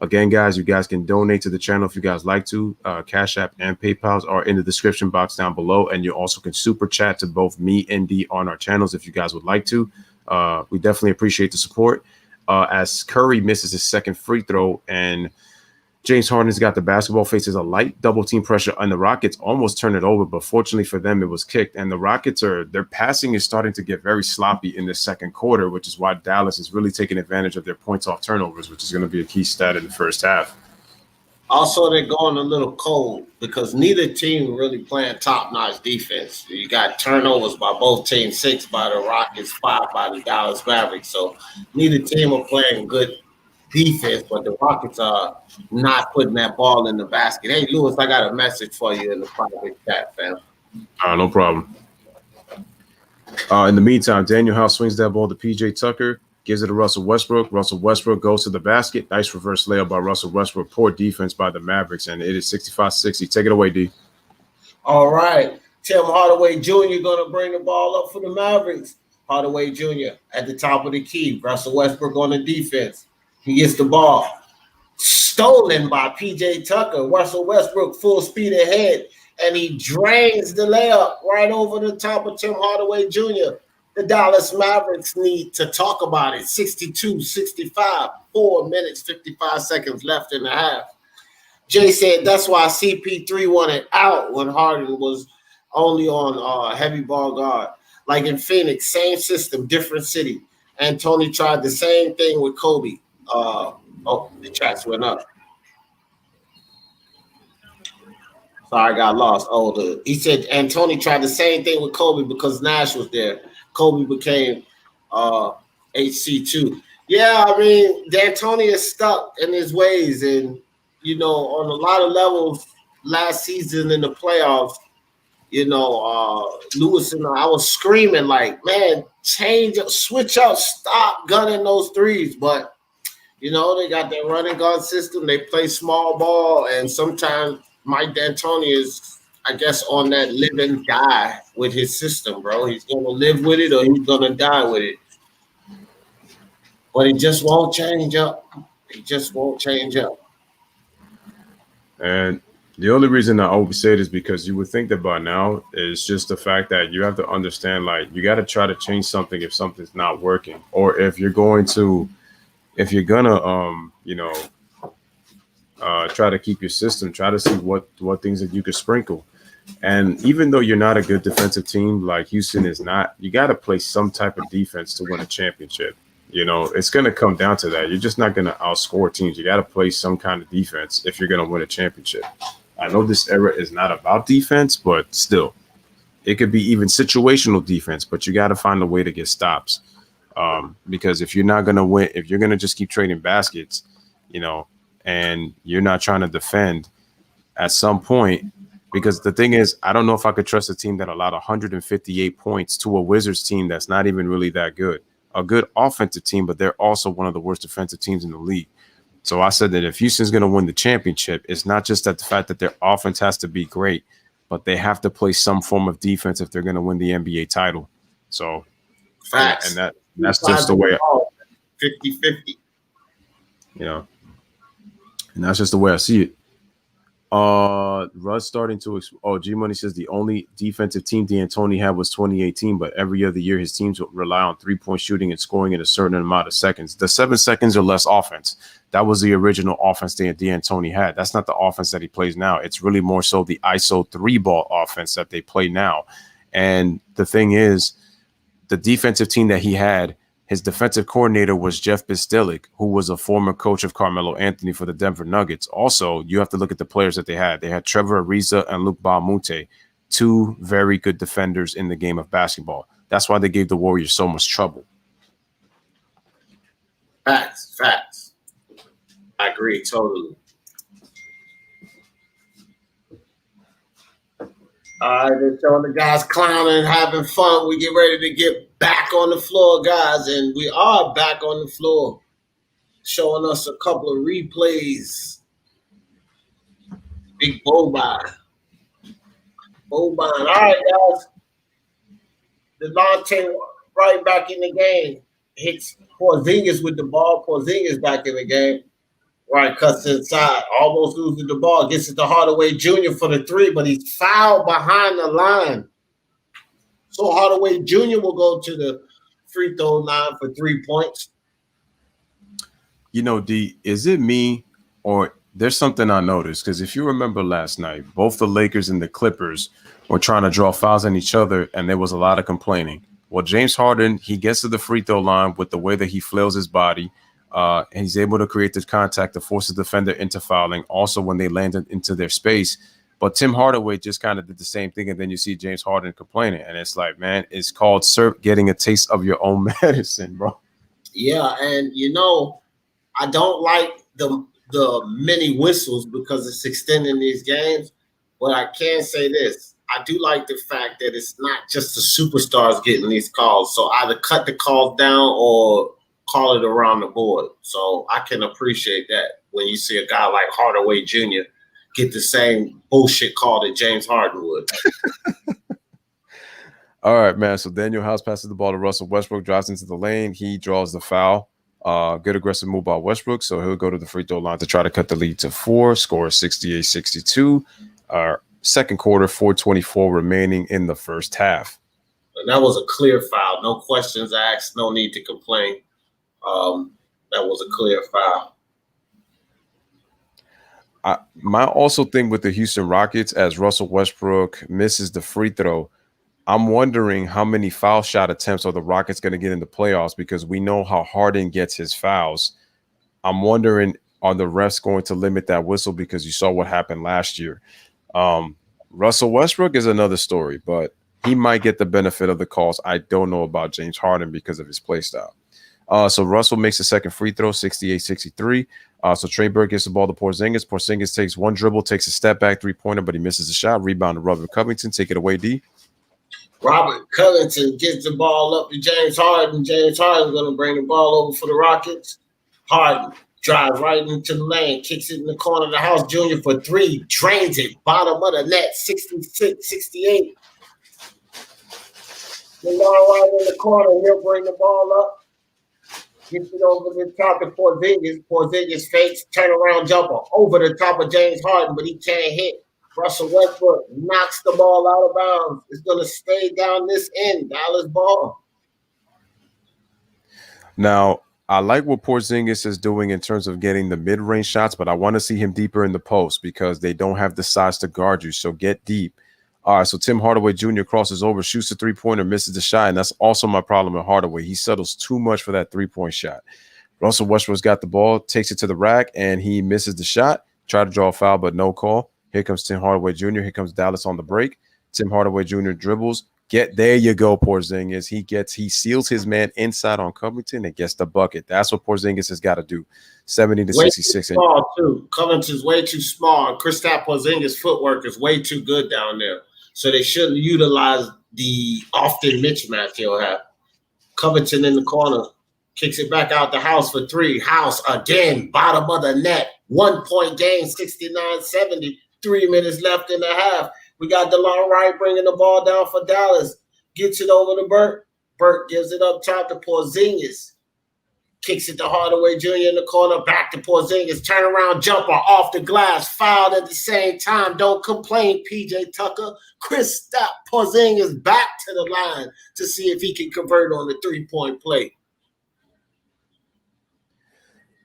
Again, guys, you guys can donate to the channel if you guys like to. Cash App and PayPals are in the description box down below, and you also can super chat to both me and D on our channels if you guys would like to. We definitely appreciate the support. As Curry misses his second free throw and James Harden's got the basketball, faces a light double team pressure, and the Rockets almost turn it over, but fortunately for them, it was kicked. And the Rockets their passing is starting to get very sloppy in the second quarter, which is why Dallas is really taking advantage of their points off turnovers, which is going to be a key stat in the first half. Also, they're going a little cold because neither team really playing top-notch defense. You got turnovers by both teams, 6 by the Rockets, 5 by the Dallas Mavericks. So neither team are playing good defense, but the Rockets are not putting that ball in the basket. Hey, Lewis, I got a message for you in the private chat, fam. No problem. In the meantime, Daniel House swings that ball to P.J. Tucker. Gives it to Russell Westbrook. Russell Westbrook goes to the basket. Nice reverse layup by Russell Westbrook. Poor defense by the Mavericks, and it is 65-60. Take it away, D. All right. Tim Hardaway Jr. going to bring the ball up for the Mavericks. Hardaway Jr. at the top of the key. Russell Westbrook on the defense. He gets the ball. Stolen by P.J. Tucker. Russell Westbrook full speed ahead, and he drains the layup right over the top of Tim Hardaway Jr. The Dallas Mavericks need to talk about it. 62-65, 4 minutes, 55 seconds left in the half. Jay said that's why CP3 wanted out when Harden was only on heavy ball guard. Like in Phoenix, same system, different city. And Tony tried the same thing with Kobe. The chats went up. Sorry, I got lost. He said, and Tony tried the same thing with Kobe because Nash was there. Kobe became HC2. Yeah, I mean, D'Antoni is stuck in his ways. And, you know, on a lot of levels last season in the playoffs, you know, Lewis and I was screaming like, man, change up, switch up, stop gunning those threes. But, you know, they got their running guard system. They play small ball. And sometimes Mike D'Antoni is, I guess, on that living die with his system, bro. He's going to live with it or he's going to die with it. But he just won't change up. He just won't change up. And the only reason I always say it is because you would think that by now is just the fact that you have to understand, like, you got to try to change something if something's not working, or if you're gonna try to keep your system, try to see what things that you could sprinkle. And even though you're not a good defensive team like Houston is not, you got to play some type of defense to win a championship. You know, it's going to come down to that. You're just not going to outscore teams. You got to play some kind of defense if you're going to win a championship. I know this era is not about defense, but still, it could be even situational defense, but you got to find a way to get stops. Because if you're not going to win, if you're going to just keep trading baskets, you know, and you're not trying to defend at some point, because the thing is, I don't know if I could trust a team that allowed 158 points to a Wizards team that's not even really that good. A good offensive team, but they're also one of the worst defensive teams in the league. So I said that if Houston's going to win the championship, it's not just that the fact that their offense has to be great, but they have to play some form of defense if they're going to win the NBA title. So, facts. And that's just the way 50-50. You know, and that's just the way I see it. Russ starting to G Money says the only defensive team D'Antoni had was 2018, but every other year his teams rely on 3-point shooting and scoring in a certain amount of seconds. The 7 seconds or less offense. That was the original offense that D'Antoni had. That's not the offense that he plays now. It's really more so the ISO 3-ball offense that they play now. And the thing is, the defensive team that he had, His defensive coordinator was Jeff Bistilic, who was a former coach of Carmelo Anthony for the Denver Nuggets. Also, you have to look at the players that they had. They had Trevor Ariza and Luke Baumute, two very good defenders in the game of basketball. That's why they gave the Warriors so much trouble. Facts. I agree totally. All right, they're showing the guys clowning, having fun. We get ready to get back on the floor, guys, and we are back on the floor, showing us a couple of replays. Big Boban. All right, guys. Delonte right back in the game. Hits Porzingis with the ball. Porzingis back in the game. Right, cuts inside, almost loses the ball, gets it to Hardaway Jr. for the three, but he's fouled behind the line. So Hardaway Jr. will go to the free throw line for 3 points. You know, D, is it me or there's something I noticed? Because if you remember last night, both the Lakers and the Clippers were trying to draw fouls on each other, and there was a lot of complaining. Well, James Harden, he gets to the free throw line with the way that he flails his body. And he's able to create the contact to force the defender into fouling. Also, when they landed into their space, but Tim Hardaway just kind of did the same thing, and then you see James Harden complaining, and it's like, man, it's called getting a taste of your own medicine, bro. Yeah, and you know, I don't like the many whistles because it's extending these games. But I can say this: I do like the fact that it's not just the superstars getting these calls. So either cut the calls down or call it around the board. So I can appreciate that when you see a guy like Hardaway Jr. get the same bullshit call that James Harden would. All right, man. So Daniel House passes the ball to Russell Westbrook, drives into the lane. He draws the foul. Good aggressive move by Westbrook. So he'll go to the free throw line to try to cut the lead to 4. Score 68-62. Second quarter, 4:24 remaining in the first half. And that was a clear foul. No questions asked. No need to complain. That was a clear foul. My also thing with the Houston Rockets, as Russell Westbrook misses the free throw, I'm wondering how many foul shot attempts are the Rockets going to get in the playoffs, because we know how Harden gets his fouls. I'm wondering, are the refs going to limit that whistle, because you saw what happened last year. Russell Westbrook is another story, but he might get the benefit of the calls. I don't know about James Harden because of his play style. So Russell makes the second free throw, 68-63. So Trey Burke gets the ball to Porzingis. Porzingis takes one dribble, takes a step back three-pointer, but he misses the shot. Rebound to Robert Covington. Take it away, D. Robert Covington gets the ball up to James Harden. James Harden's going to bring the ball over for the Rockets. Harden drives right into the lane, kicks it in the corner of the house. Junior for 3, drains it, bottom of the net, 66-68. The ball right in the corner, he'll bring the ball up. Gets it over the top of Porzingis. Porzingis fakes, turnaround jumper over the top of James Harden, but he can't hit. Russell Westbrook knocks the ball out of bounds. It's going to stay down this end. Dallas ball. Now, I like what Porzingis is doing in terms of getting the mid-range shots, but I want to see him deeper in the post because they don't have the size to guard you. So get deep. All right, so Tim Hardaway Jr. crosses over, shoots the three-pointer, misses the shot, and that's also my problem with Hardaway. He settles too much for that three-point shot. Russell Westbrook's got the ball, takes it to the rack, and he misses the shot. Try to draw a foul, but no call. Here comes Tim Hardaway Jr. Here comes Dallas on the break. Tim Hardaway Jr. dribbles. There you go, Porzingis. He seals his man inside on Covington and gets the bucket. That's what Porzingis has got to do. 70-66. Small too. Covington's way too small. Kristaps Porzingis' footwork is way too good down there. So they shouldn't utilize the often mismatch he'll have. Covington in the corner. Kicks it back out the house for 3. House again, bottom of the net. 1-point game, 69-70. 3 minutes left in the half. We got DeLon Wright bringing the ball down for Dallas. Gets it over to Burke. Burke gives it up top to Porzingis. Kicks it to Hardaway Jr. in the corner. Back to Porzingis. Turnaround jumper off the glass. Fouled at the same time. Don't complain, P.J. Tucker. Kristaps Porzingis back to the line to see if he can convert on the 3-point play.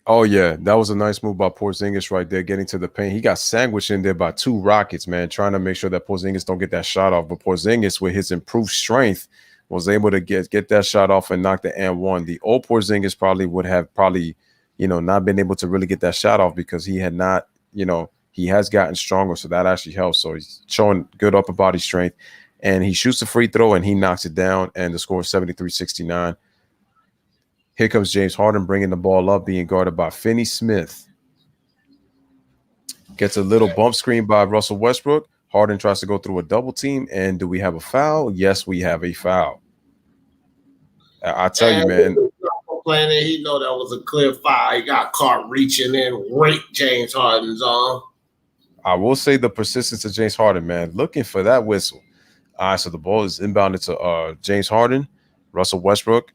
Oh, yeah, that was a nice move by Porzingis right there, getting to the paint. He got sandwiched in there by 2 Rockets, man, trying to make sure that Porzingis don't get that shot off. But Porzingis, with his improved strength, was able to get that shot off and knock the and one. The old Porzingis probably would have not been able to really get that shot off because he had not, he has gotten stronger. So that actually helps. So he's showing good upper body strength, and he shoots the free throw and he knocks it down, and the score is 73-69. Here comes James Harden bringing the ball up, being guarded by Finney Smith. Gets a little bump screen by Russell Westbrook. Harden tries to go through a double team, and do we have a foul? Yes, we have a foul. I tell you, man. Complaining, he know that was a clear foul. He got caught reaching in, raped James Harden's arm. I will say the persistence of James Harden, man, looking for that whistle. All right, so the ball is inbounded to James Harden, Russell Westbrook.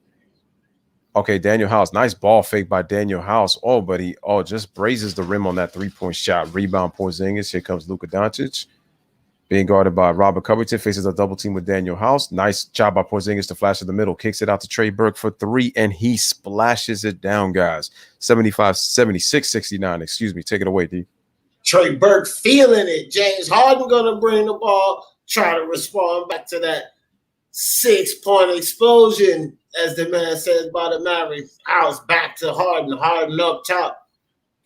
Okay, Daniel House. Nice ball fake by Daniel House. Oh, but he just grazes the rim on that three-point shot. Rebound Porzingis. Here comes Luka Doncic. Being guarded by Robert Covington. Faces a double team with Daniel House. Nice job by Porzingis to flash in the middle. Kicks it out to Trey Burke for three, and he splashes it down, guys. 76-69. Excuse me. Take it away, D. Trey Burke feeling it. James Harden going to bring the ball, try to respond back to that 6-point explosion, as the man says, by the Mavericks. House back to Harden. Harden up top.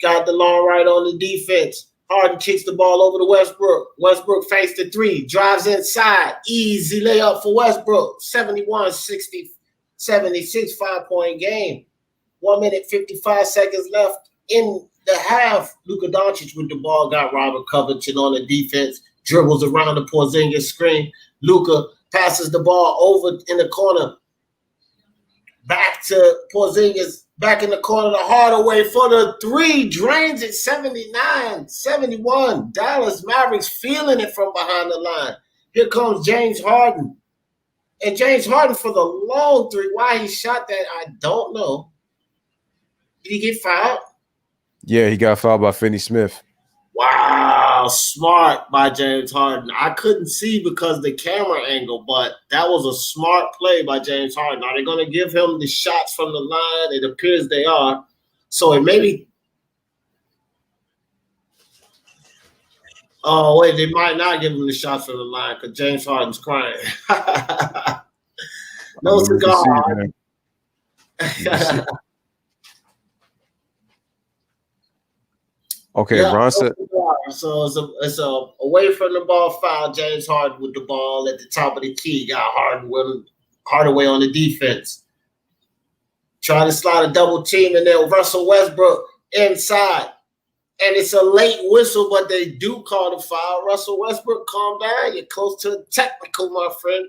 Got the long right on the defense. Harden kicks the ball over to Westbrook. Westbrook fakes the three. Drives inside. Easy layup for Westbrook. 71-60, 76, 5-point game. 1 minute, 55 seconds left in the half. Luka Doncic with the ball. Got Robert Covington on the defense. Dribbles around the Porzingis screen. Luka passes the ball over in the corner. Back to Porzingis. Back in the corner to Hardaway for the three. Drains it 79-71. Dallas Mavericks feeling it from behind the line. Here comes James Harden. And James Harden for the long three. Why he shot that, I don't know. Did he get fouled? Yeah, he got fouled by Finney Smith. Wow, smart by James Harden. I couldn't see because of the camera angle, but that was a smart play by James Harden. Are they going to give him the shots from the line? It appears they are. So it may be – oh, wait, they might not give him the shots from the line because James Harden's crying. No cigar. Okay, yeah, Ron said. So it's a away from the ball foul. James Harden with the ball at the top of the key. Got Hardaway on the defense. Trying to slide a double team, and then Russell Westbrook inside. And it's a late whistle, but they do call the foul. Russell Westbrook, calm down. You're close to the technical, my friend.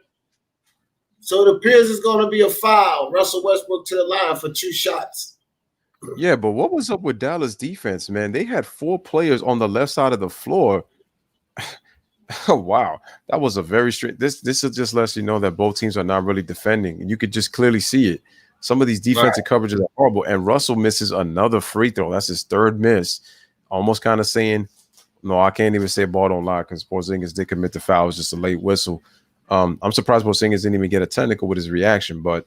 So it appears it's going to be a foul. Russell Westbrook to the line for 2 shots. Yeah, but what was up with Dallas defense, man? They had 4 players on the left side of the floor. Oh, wow. That was a very straight. This just lets you know that both teams are not really defending. You could just clearly see it. Some of these defensive coverages are horrible, and Russell misses another free throw. That's his 3rd miss. Almost kind of saying, no, I can't even say ball don't lie because Porzingis did commit the foul. It was just a late whistle. I'm surprised Porzingis didn't even get a technical with his reaction, but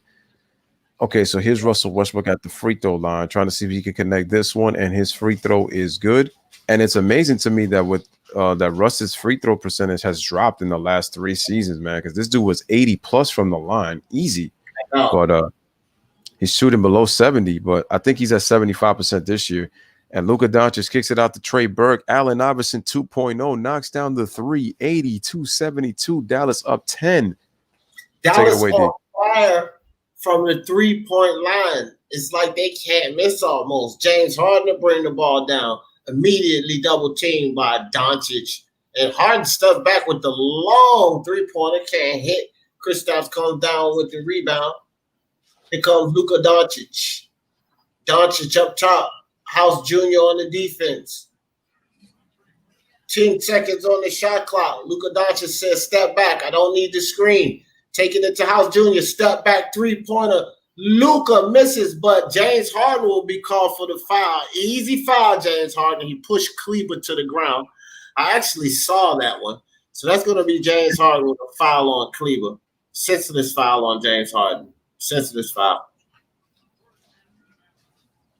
okay, so here's Russell Westbrook at the free throw line, trying to see if he can connect this one, and his free throw is good. And it's amazing to me that with that Russ's free throw percentage has dropped in the last 3 seasons, man, because this dude was 80+ from the line, easy. But he's shooting below 70, but I think he's at 75% this year. And Luka Doncic kicks it out to Trey Burke. Allen Iverson 2.0 knocks down the 3, 82-72. Dallas up 10. Dallas take it away, on fire from the 3-point line. It's like they can't miss almost. James Harden to bring the ball down. Immediately double teamed by Doncic. And Harden stuck back with the long 3-pointer. Can't hit. Kristaps comes down with the rebound. Here comes Luka Doncic. Doncic up top. House Jr. on the defense. 10 seconds on the shot clock. Luka Doncic says, step back. I don't need the screen. Taking it to House Jr. Step back 3-pointer. Luka misses, but James Harden will be called for the foul. Easy foul, James Harden. He pushed Kleber to the ground. I actually saw that one. So that's going to be James Harden with a foul on Kleber. Senseless foul on James Harden. Senseless foul.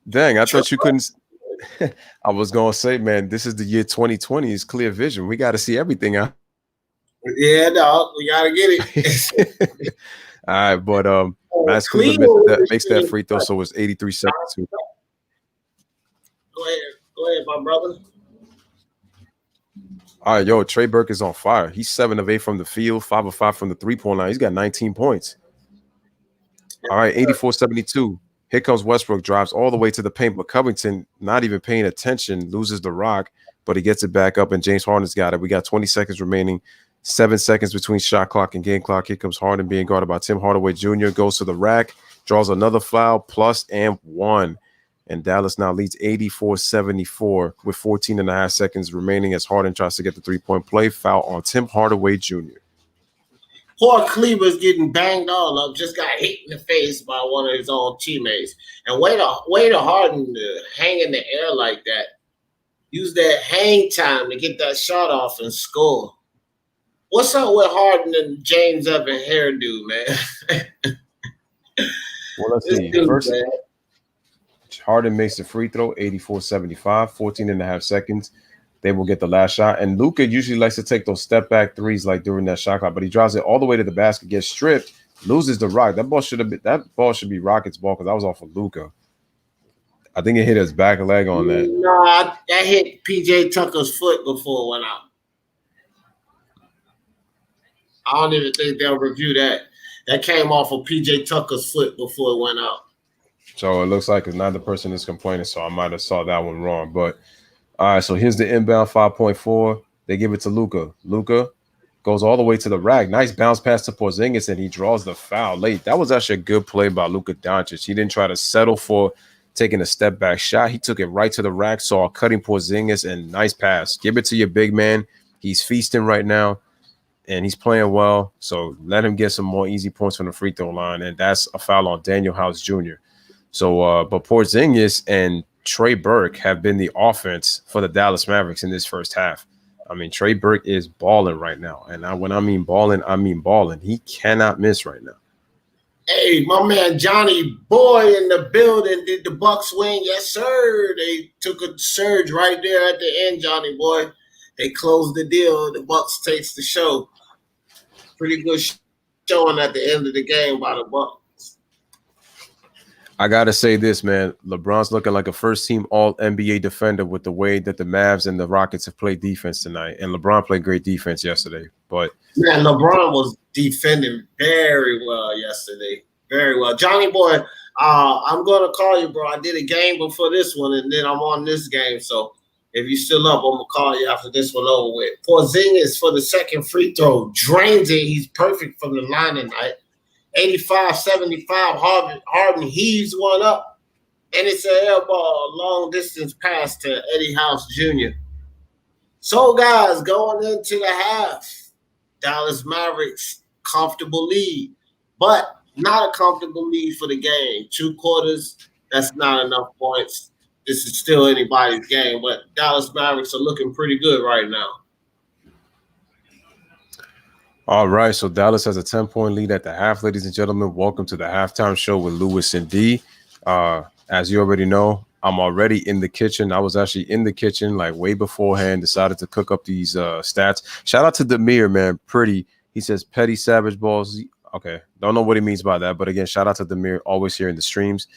Dang, I thought you couldn't. I was going to say, man, this is the year 2020. It's clear vision. We got to see everything. Huh? Yeah, dog. We got to get it. All right, but Max Cleveland makes that free throw, so it's 83-72. Go ahead, my brother. All right, yo, Trey Burke is on fire. He's 7 of 8 from the field, 5 of 5 from the 3-point line. He's got 19 points. All right, 84-72. Here comes Westbrook, drives all the way to the paint, but Covington, not even paying attention, loses the rock, but he gets it back up, and James Harden's got it. We got 20 seconds remaining, 7 seconds between shot clock and game clock. Here comes Harden being guarded by Tim Hardaway Jr., goes to the rack, draws another foul, plus and 1. And Dallas now leads 84-74 with 14 and a half seconds remaining as Harden tries to get the three-point play. Foul on Tim Hardaway Jr. Poor Cleaver's getting banged all up. Just got hit in the face by one of his own teammates. And way to Harden to hang in the air like that. Use that hang time to get that shot off and score. What's up with Harden and James Evan hairdo, man? Well, let's see. First, Harden makes the free throw, 84-75, 14 and a half seconds. They will get the last shot. And Luka usually likes to take those step back threes like during that shot clock, but he drives it all the way to the basket, gets stripped, loses the rock. That ball should be Rockets ball because that was off of Luka. I think it hit his back leg on that. Nah, that hit PJ Tucker's foot before it went out. I don't even think they'll review that. That came off of PJ Tucker's foot before it went out. So it looks like it's not the person that's complaining, so I might have saw that one wrong. But all right, so here's the inbound 5.4. They give it to Luka. Luka goes all the way to the rack. Nice bounce pass to Porzingis, and he draws the foul late. That was actually a good play by Luka Doncic. He didn't try to settle for taking a step back shot. He took it right to the rack, saw cutting Porzingis, and nice pass. Give it to your big man. He's feasting right now, and he's playing well. So let him get some more easy points from the free throw line, and that's a foul on Daniel House Jr. So, but Porzingis and Trey Burke have been the offense for the Dallas Mavericks in this first half. I mean, Trey Burke is balling right now. And when I mean balling, I mean balling. He cannot miss right now. Hey, my man Johnny Boy in the building. Did the Bucks win? Yes, sir. They took a surge right there at the end, Johnny Boy. They closed the deal. The Bucks takes the show. Pretty good showing at the end of the game by the Bucks. I got to say this, man. LeBron's looking like a first-team All-NBA defender with the way that the Mavs and the Rockets have played defense tonight. And LeBron played great defense yesterday. But man, LeBron was defending very well yesterday. Very well. Johnny Boy, I'm going to call you, bro. I did a game before this one, and then I'm on this game. So if you're still up, I'm going to call you after this one over with. Porzingis for the second free throw. Drains it. He's perfect from the line tonight. 85-75, Harden heaves one up, and it's an air ball, long distance pass to Eddie House Jr. So, guys, going into the half, Dallas Mavericks, comfortable lead, but not a comfortable lead for the game. 2 quarters, that's not enough points. This is still anybody's game, but Dallas Mavericks are looking pretty good right now. all right, so Dallas has a 10-point lead at the half. Ladies and gentlemen, welcome to the halftime show with Lewis and D. As you already know, I'm already in the kitchen. I was actually in the kitchen like way beforehand, decided to cook up these stats. Shout out to Demir, man. Pretty. He says petty savage balls. Okay, don't know what he means by that. But again, shout out to Demir, always here in the streams.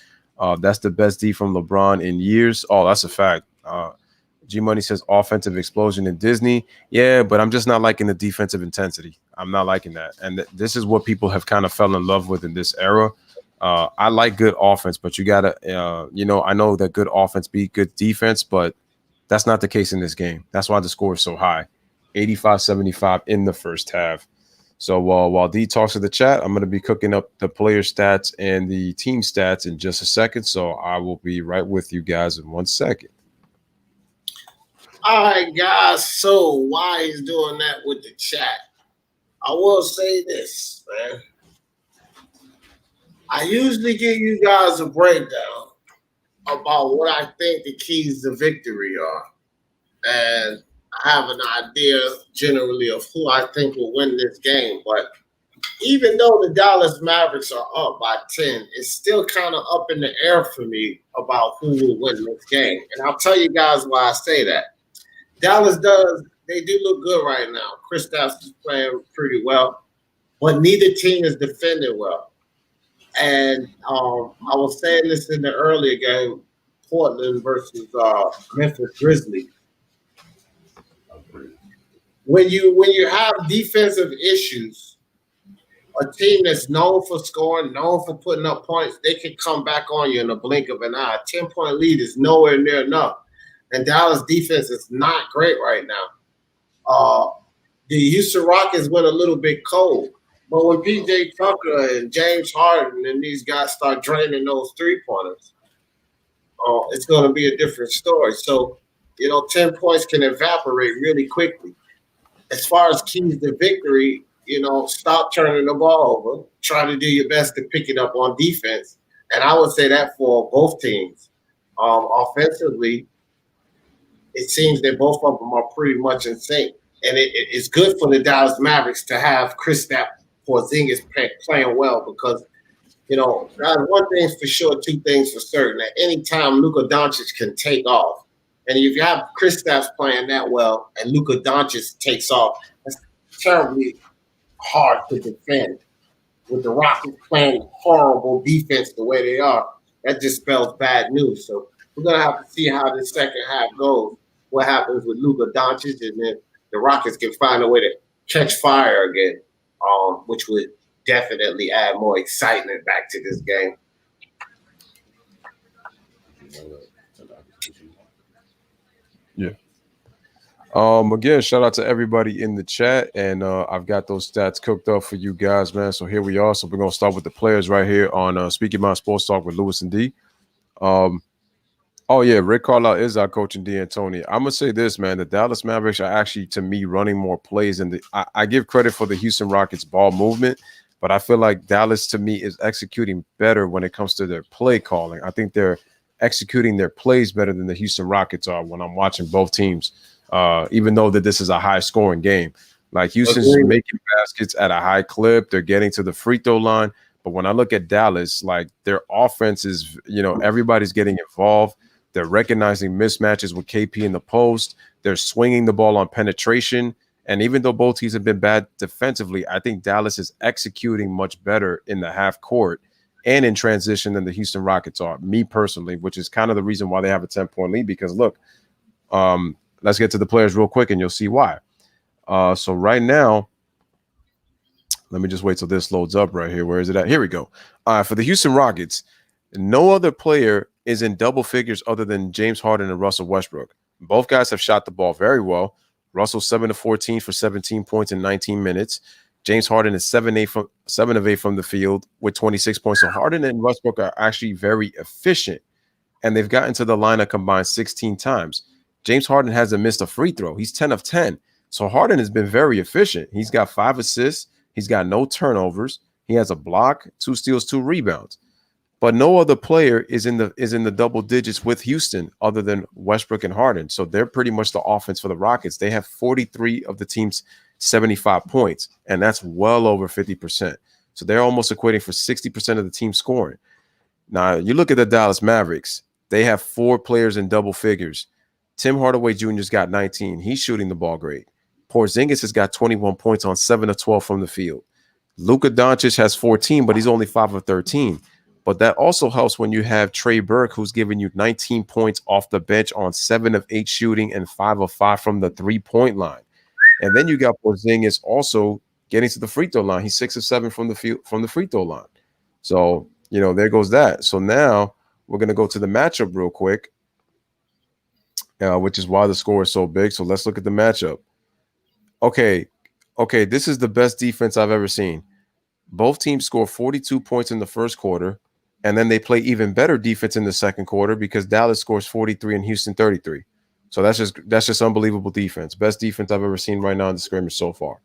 That's the best D from LeBron in years. Oh, that's a fact. G-Money says offensive explosion in Disney. Yeah, but I'm just not liking the defensive intensity. I'm not liking that. And this is what people have kind of fell in love with in this era. I like good offense, but you got to, I know that good offense beat good defense, but that's not the case in this game. That's why the score is so high. 85-75 in the first half. So while D talks to the chat, I'm going to be cooking up the player stats and the team stats in just a second. So I will be right with you guys in 1 second. All right, guys. So why he's doing that with the chat? I will say this, man. I usually give you guys a breakdown about what I think the keys to victory are. And I have an idea generally of who I think will win this game. But even though the Dallas Mavericks are up by 10, it's still kind of up in the air for me about who will win this game. And I'll tell you guys why I say that. Dallas they do look good right now. Kristaps is playing pretty well. but neither team is defending well. And I was saying this in the earlier game, Portland versus Memphis Grizzlies. When you have defensive issues, a team that's known for scoring, known for putting up points, they can come back on you in a blink of an eye. A 10-point lead is nowhere near enough. And Dallas defense is not great right now. The Houston Rockets went a little bit cold. But when P.J. Tucker and James Harden and these guys start draining those three-pointers, it's going to be a different story. So, 10 points can evaporate really quickly. As far as keys to victory, stop turning the ball over. Try to do your best to pick it up on defense. And I would say that for both teams. Offensively, it seems that both of them are pretty much in sync. And it's good for the Dallas Mavericks to have Kristaps Porzingis playing well because, guys, one thing's for sure, two things for certain. At any time, Luka Doncic can take off. And if you have Kristaps playing that well and Luka Doncic takes off, that's terribly hard to defend. With the Rockets playing horrible defense the way they are, that just spells bad news. So we're going to have to see how the second half goes, what happens with Luka Doncic, and then the Rockets can find a way to catch fire again, which would definitely add more excitement back to this game. Yeah. Again, shout out to everybody in the chat, and I've got those stats cooked up for you guys, man. So here we are. So we're gonna start with the players right here on Speaking My Sports Talk with Lewis and D. Oh yeah, Rick Carlisle is our coach in D'Antoni. I'm gonna say this, man. The Dallas Mavericks are actually, to me, running more plays, and I give credit for the Houston Rockets ball movement, but I feel like Dallas, to me, is executing better when it comes to their play calling. I think they're executing their plays better than the Houston Rockets are when I'm watching both teams. Even though that this is a high-scoring game, like Houston's making baskets at a high clip, they're getting to the free throw line. But when I look at Dallas, like their offense is, everybody's getting involved. They're recognizing mismatches with KP in the post. They're swinging the ball on penetration. And even though both teams have been bad defensively, I think Dallas is executing much better in the half court and in transition than the Houston Rockets are, me personally, which is kind of the reason why they have a 10-point lead. Because look, let's get to the players real quick and you'll see why. So right now, let me just wait till this loads up right here. Where is it at? Here we go. For the Houston Rockets, no other player is in double figures other than James Harden and Russell Westbrook. Both guys have shot the ball very well. Russell 7 of 14 for 17 points in 19 minutes. James Harden is 7 of 8 from the field with 26 points. So Harden and Westbrook are actually very efficient, and they've gotten to the line a combined 16 times. James Harden hasn't missed a free throw. He's 10 of 10. So Harden has been very efficient. He's got 5 assists. He's got no turnovers. He has a block, 2 steals, 2 rebounds. But no other player is in the double digits with Houston other than Westbrook and Harden. So they're pretty much the offense for the Rockets. They have 43 of the team's 75 points, and that's well over 50%. So they're almost equating for 60% of the team scoring. Now, you look at the Dallas Mavericks. They have 4 players in double figures. Tim Hardaway Jr.'s got 19. He's shooting the ball great. Porzingis has got 21 points on 7 of 12 from the field. Luka Doncic has 14, but he's only 5 of 13. But that also helps when you have Trey Burke, who's giving you 19 points off the bench on 7 of 8 shooting and 5 of 5 from the three-point line. And then you got Porzingis also getting to the free throw line. He's 6 of 7 from the field, from the free throw line. So, there goes that. So now we're going to go to the matchup real quick, which is why the score is so big. So let's look at the matchup. Okay, this is the best defense I've ever seen. Both teams score 42 points in the first quarter, and then they play even better defense in the second quarter because Dallas scores 43 and Houston 33. So that's just unbelievable defense. Best defense I've ever seen right now in the scrimmage so far.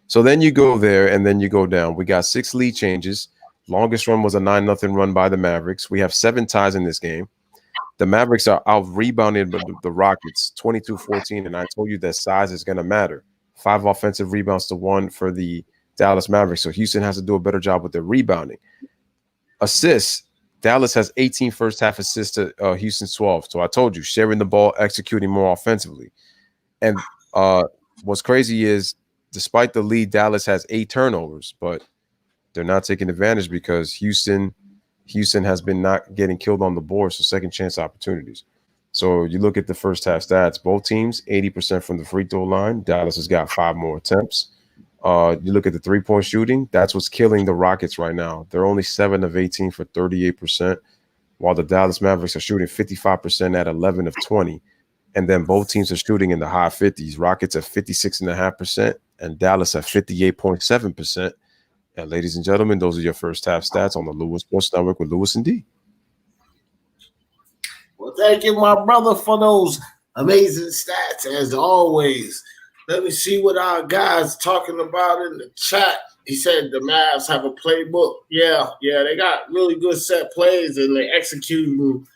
So then you go there and then you go down. We got 6 lead changes. Longest run was a 9-0 run by the Mavericks. We have 7 ties in this game. The Mavericks are out rebounded the Rockets 22-14, and I told you that size is going to matter. 5 offensive rebounds to 1 for the Dallas Mavericks. So Houston has to do a better job with their rebounding. Assists. Dallas has 18 first half assists to Houston's 12. So I told you, sharing the ball, executing more offensively. And what's crazy is despite the lead, Dallas has 8 turnovers, but they're not taking advantage because Houston has been not getting killed on the board, so second chance opportunities. So you look at the first half stats, both teams 80% from the free throw line. Dallas has got 5 more attempts. You look at the 3-point shooting, that's what's killing the Rockets right now. They're only 7 of 18 for 38%, while the Dallas Mavericks are shooting 55% at 11 of 20. And then both teams are shooting in the high 50s. Rockets at 56.5% and Dallas at 58.7%. And ladies and gentlemen, those are your first half stats on the Lewis Sports Network with Lewis and D. Well, thank you, my brother, for those amazing stats, as always. Let me see what our guys talking about in the chat. He said the Mavs have a playbook. Yeah, they got really good set plays, and they're executing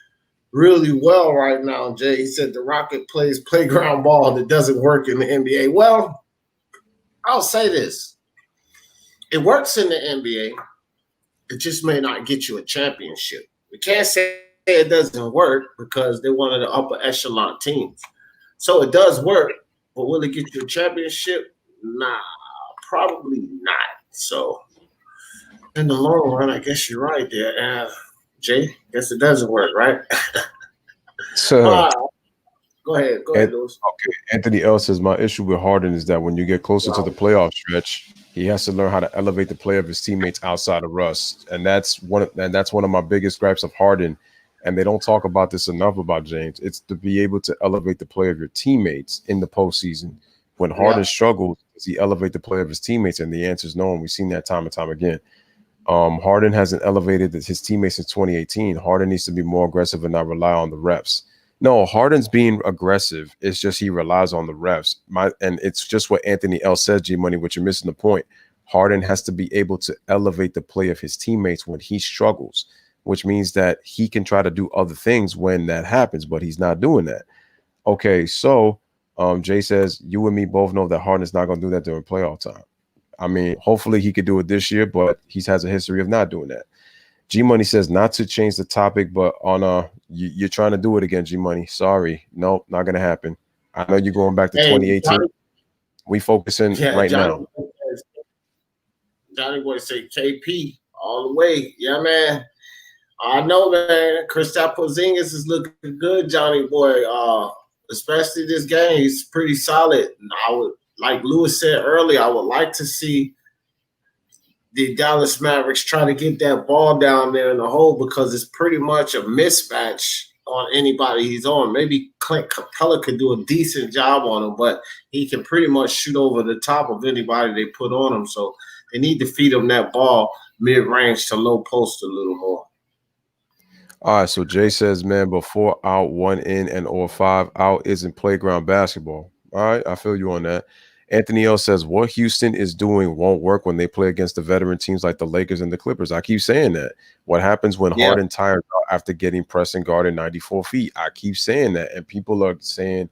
really well right now, Jay. He said the Rocket plays playground ball that doesn't work in the NBA. Well, I'll say this. It works in the NBA. It just may not get you a championship. We can't say it doesn't work because they're one of the upper echelon teams. So it does work, but will it get you a championship? Nah, probably not. So in the long run, I guess you're right there. Jay, guess it doesn't work, right? So go ahead, Lewis. Okay, Anthony L says my issue with Harden is that when you get closer to the playoff stretch, he has to learn how to elevate the play of his teammates outside of Russ, and that's one of my biggest gripes of Harden. And they don't talk about this enough about James. It's to be able to elevate the play of your teammates in the postseason. When Harden struggles, does he elevate the play of his teammates? And the answer is no, and we've seen that time and time again. Harden hasn't elevated his teammates since 2018. Harden needs to be more aggressive and not rely on the refs. No, Harden's being aggressive. It's just he relies on the refs. And it's just what Anthony L says, G-Money, which you're missing the point. Harden has to be able to elevate the play of his teammates when he struggles, which means that he can try to do other things when that happens, but he's not doing that. Okay, so Jay says, you and me both know that Harden's not going to do that during playoff time. I mean, hopefully he could do it this year, but he has a history of not doing that. G-Money says, not to change the topic, but on you're trying to do it again, G-Money. Sorry. Nope, not going to happen. I know you're going back to 2018. We focusing now. Johnny Boy say KP all the way. Yeah, man. I know, man. Kristaps Porzingis is looking good, Johnny Boy. Especially this game, he's pretty solid. I would, like Lewis said earlier, I would like to see the Dallas Mavericks try to get that ball down there in the hole because it's pretty much a mismatch on anybody he's on. Maybe Clint Capella could do a decent job on him, but he can pretty much shoot over the top of anybody they put on him. So they need to feed him that ball mid-range to low post a little more. All right, so Jay says, man, before out, 1 in and or 5 out isn't playground basketball. All right, I feel you on that. Anthony L says, what Houston is doing won't work when they play against the veteran teams like the Lakers and the Clippers. I keep saying that. What happens when Harden tires out after getting press and guarded 94 feet? I keep saying that. And people are saying,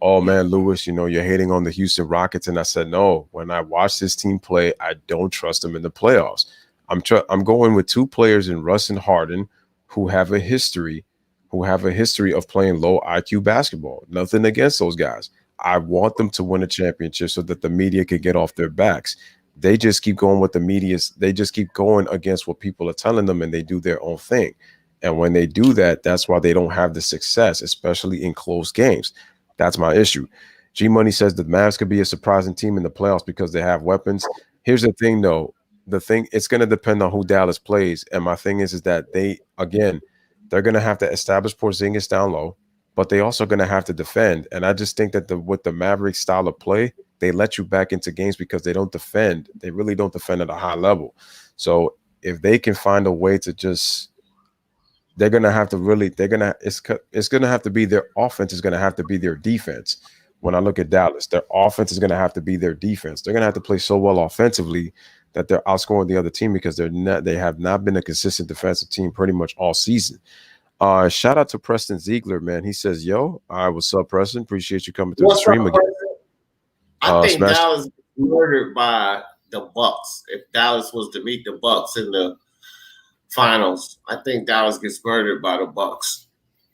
oh, man, Lewis, you're hating on the Houston Rockets. And I said, no, when I watch this team play, I don't trust them in the playoffs. I'm going with 2 players in Russ and Harden who have a history of playing low IQ basketball. Nothing against those guys. I want them to win a championship so that the media could get off their backs. They just keep going with the media's. They just keep going against what people are telling them, and they do their own thing. And when they do that, that's why they don't have the success, especially in close games. That's my issue. G-Money says the Mavs could be a surprising team in the playoffs because they have weapons. Here's the thing, though. It's going to depend on who Dallas plays. And my thing is that they're going to have to establish Porzingis down low, but they also going to have to defend. And I just think that with the Mavericks style of play, they let you back into games because they don't defend. They really don't defend at a high level. So if they can find a way to just, it's going to have to be their offense is going to have to be their defense. When I look at Dallas, their offense is going to have to be their defense. They're going to have to play so well offensively that they're outscoring the other team because they have not been a consistent defensive team pretty much all season. Shout out to Preston Ziegler, man. He says, yo, what's up, Preston? Appreciate you coming through the stream again. I think Dallas gets murdered by the Bucks. If Dallas was to meet the Bucks in the finals, I think Dallas gets murdered by the Bucks.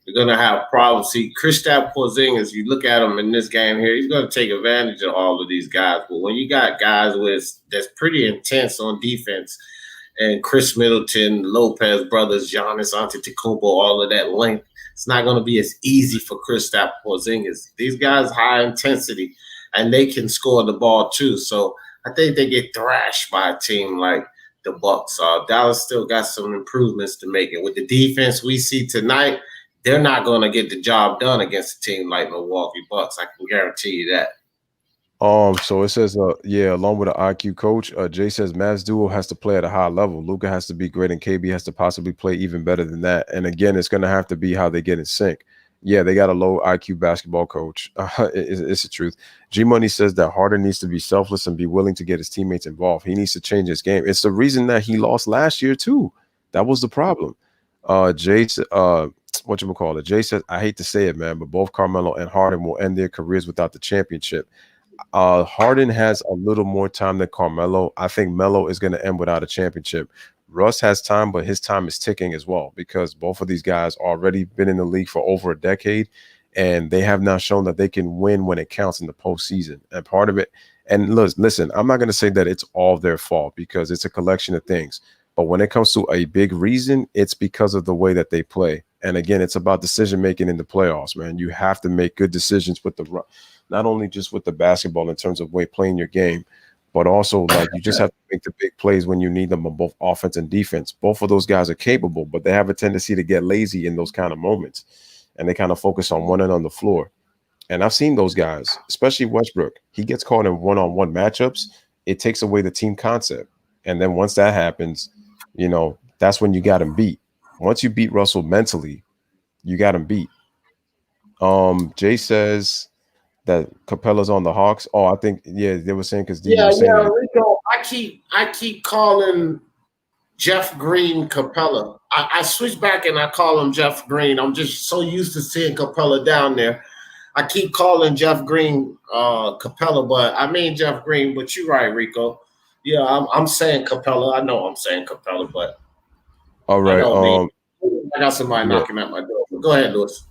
You're going to have problems. See, Kristaps Porzingis, you look at him in this game here, he's going to take advantage of all of these guys. But when you got guys that's pretty intense on defense, and Chris Middleton, Lopez brothers, Giannis Antetokounmpo, all of that length, it's not going to be as easy for Kristaps Porzingis. These guys high intensity, and they can score the ball too. So I think they get thrashed by a team like the Bucks. Dallas still got some improvements to make. And with the defense we see tonight, they're not going to get the job done against a team like Milwaukee Bucks. I can guarantee you that. So it says, along with an IQ coach, Jay says Mavs duo has to play at a high level. Luka has to be great, and KB has to possibly play even better than that. And again, it's going to have to be how they get in sync. Yeah, they got a low IQ basketball coach. It's the truth. G Money says that Harden needs to be selfless and be willing to get his teammates involved. He needs to change his game. It's the reason that he lost last year too. That was the problem. Jay says, Jay says, I hate to say it, man, but both Carmelo and Harden will end their careers without the championship. Harden has a little more time than Carmelo. I think Melo is going to end without a championship. Russ has time, but his time is ticking as well because both of these guys already been in the league for over a decade, and they have now shown that they can win when it counts in the postseason. And part of it, and listen, I'm not going to say that it's all their fault because it's a collection of things. But when it comes to a big reason, it's because of the way that they play. And again, it's about decision making in the playoffs, man. You have to make good decisions with not only just with the basketball in terms of playing your game, but also like you just have to make the big plays when you need them on both offense and defense. Both of those guys are capable, but they have a tendency to get lazy in those kind of moments, and they kind of focus on one end on the floor. And I've seen those guys, especially Westbrook. He gets caught in one-on-one matchups. It takes away the team concept, and then once that happens, that's when you got him beat. Once you beat Russell mentally, you got him beat. Jay says that Capella's on the Hawks. Oh, I think they were saying because Rico. I keep calling Jeff Green Capella. I switch back and I call him Jeff Green. I'm just so used to seeing Capella down there. I keep calling Jeff Green Capella, but I mean Jeff Green. But you're right, Rico. Yeah, I'm saying Capella. I know I'm saying Capella, but all right. I got somebody knocking at my door. Go ahead, Lewis.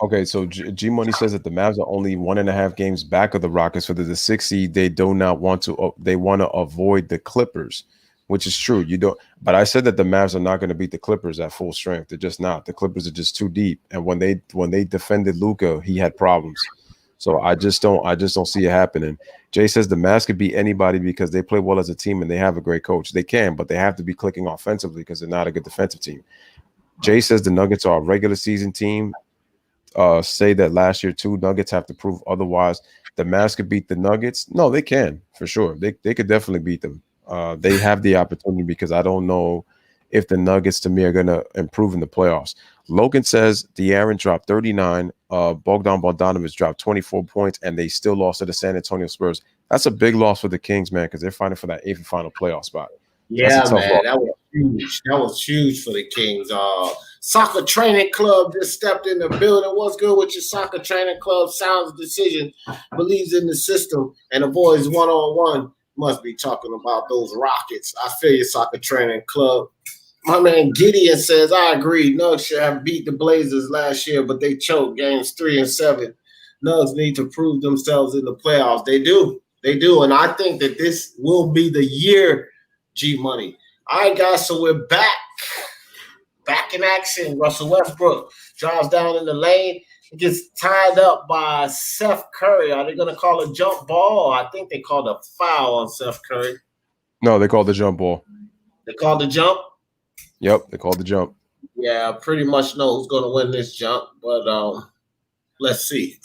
Okay, so G Money says that the Mavs are only 1.5 games back of the Rockets for the 6th seed. They do not want to. They want to avoid the Clippers, which is true. You don't. But I said that the Mavs are not going to beat the Clippers at full strength. They're just not. The Clippers are just too deep. And when they defended Luka, he had problems. So I just don't see it happening. Jay says the Mavs could beat anybody because they play well as a team and they have a great coach. They can, but they have to be clicking offensively because they're not a good defensive team. Jay says the Nuggets are a regular season team. Say that last year too. Nuggets have to prove otherwise. The Mavs could beat the Nuggets. No, they can for sure. They could definitely beat them. They have the opportunity because I don't know if the Nuggets to me are going to improve in the playoffs. Logan says De'Aaron dropped 39. Bogdan Bogdanović dropped 24 points, and they still lost to the San Antonio Spurs. That's a big loss for the Kings, man, because they're fighting for that 8th and final playoff spot. Yeah, man, that was huge. That was huge for the Kings. Soccer Training Club just stepped in the building. What's good with your Soccer Training Club? Sounds decision, believes in the system, and avoids one-on-one. Must be talking about those Rockets. I feel your Soccer Training Club. My man Gideon says, I agree. Nugs should have beat the Blazers last year, but they choked games 3 and 7. Nugs need to prove themselves in the playoffs. They do. And I think that this will be the year, G Money. All right, guys, so we're back. Back in action. Russell Westbrook drives down in the lane. He gets tied up by Seth Curry. Are they going to call a jump ball? I think they called a foul on Seth Curry. No, they called the jump ball. They called the jump? Yep, they called the jump. Yeah, I pretty much know who's going to win this jump, but let's see.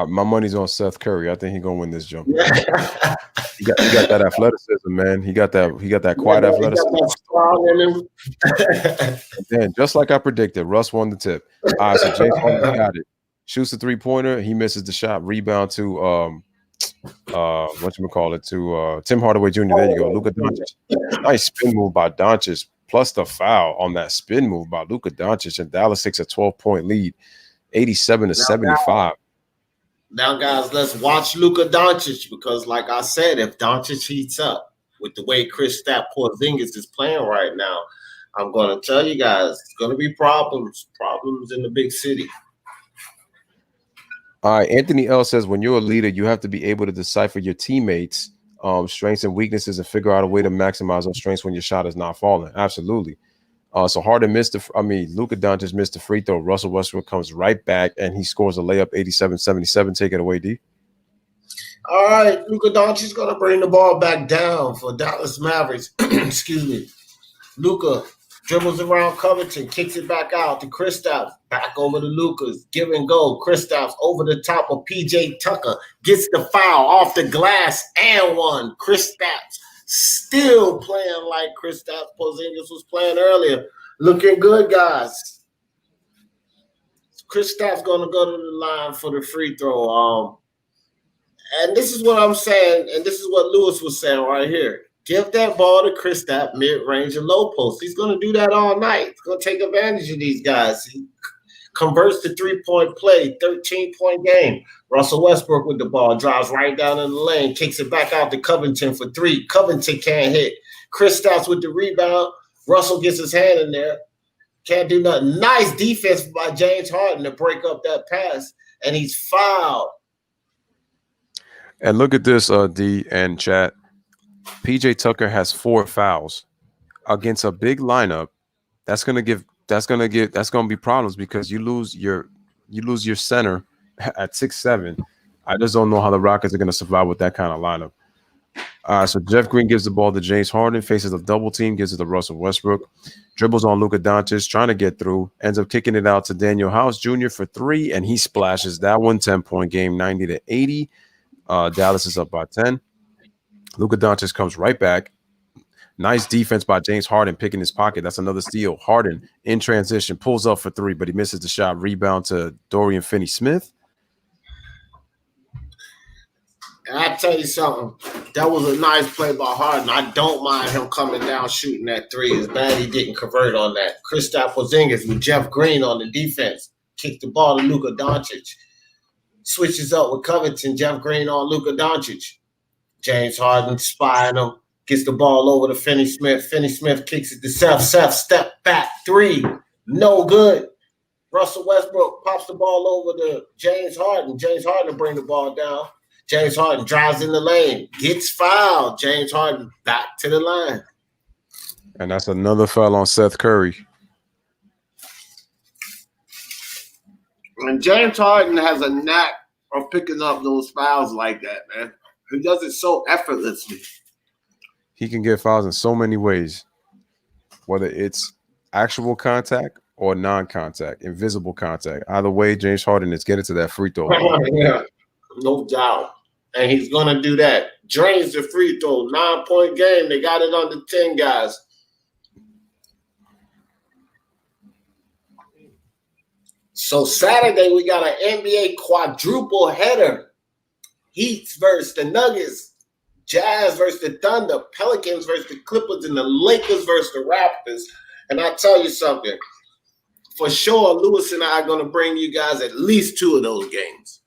My money's on Seth Curry. I think he's going to win this jump. He got that athleticism, man. He got that quiet athleticism. And then, just like I predicted, Russ won the tip. All right, so James Harden got it. Shoots the 3-pointer. He misses the shot. Rebound to to Tim Hardaway Jr. There you go. Luka Doncic. Nice spin move by Doncic, plus the foul on that spin move by Luka Doncic, and Dallas takes a 12-point lead, 87-75. Now, guys, let's watch Luka Doncic because, like I said, if Doncic heats up with the way Kristaps Porzingis is playing right now, I'm going to tell you guys, it's going to be problems in the big city. All right, Anthony L says, when you're a leader, you have to be able to decipher your teammates' strengths and weaknesses and figure out a way to maximize those strengths when your shot is not falling. Absolutely. So Harden Luka Doncic missed the free throw. Russell Westbrook comes right back and he scores a layup, 87-77. Take it away, D. All right, Luka Doncic is going to bring the ball back down for Dallas Mavericks. Excuse me. Luka dribbles around Covington, kicks it back out to Kristaps, back over to Luka's, give and go. Kristaps over the top of PJ Tucker, gets the foul off the glass and one. Kristaps still playing like Kristaps Porzingis was playing earlier. Looking good, guys. Kristaps going to go to the line for the free throw. And this is what I'm saying, and this is what Lewis was saying right here. Give that ball to Kristaps mid-range and low post. He's going to do that all night. He's going to take advantage of these guys. He converts to three-point play, 13-point game. Russell Westbrook with the ball, drives right down in the lane, kicks it back out to Covington for three. Covington can't hit. Kristaps with the rebound. Russell gets his hand in there. Can't do nothing. Nice defense by James Harden to break up that pass, and he's fouled. And look at this, D and chat. PJ Tucker has 4 fouls against a big lineup. That's gonna be problems because you lose your center at 6'7". I just don't know how the Rockets are gonna survive with that kind of lineup. So Jeff Green gives the ball to James Harden, faces a double team, gives it to Russell Westbrook, dribbles on Luka Doncic, trying to get through, ends up kicking it out to Daniel House Jr. for 3, and he splashes that one. 10-point game, 90-80. Dallas is up by 10. Luka Doncic comes right back. Nice defense by James Harden, picking his pocket. That's another steal. Harden in transition, pulls up for 3, but he misses the shot. Rebound to Dorian Finney-Smith. And I tell you something, that was a nice play by Harden. I don't mind him coming down shooting that 3. It's bad he didn't convert on that. Kristaps Porzingis with Jeff Green on the defense. Kicked the ball to Luka Doncic. Switches up with Covington, Jeff Green on Luka Doncic. James Harden spying him, gets the ball over to Finney-Smith. Finney-Smith kicks it to Seth. Seth, step back 3. No good. Russell Westbrook pops the ball over to James Harden. James Harden bring the ball down. James Harden drives in the lane, gets fouled. James Harden back to the line. And that's another foul on Seth Curry. And James Harden has a knack of picking up those fouls like that, man. He does it so effortlessly. He can get fouls in so many ways, whether it's actual contact or non-contact, invisible contact. Either way, James Harden is getting to that free throw. Yeah, no doubt. And he's going to do that. Drains the free throw. 9-point game. They got it under 10 guys. So Saturday, we got an NBA quadruple header. Heat versus the Nuggets, Jazz versus the Thunder, Pelicans versus the Clippers, and the Lakers versus the Raptors. And I tell you something, for sure, Lewis and I are going to bring you guys at least 2 of those games.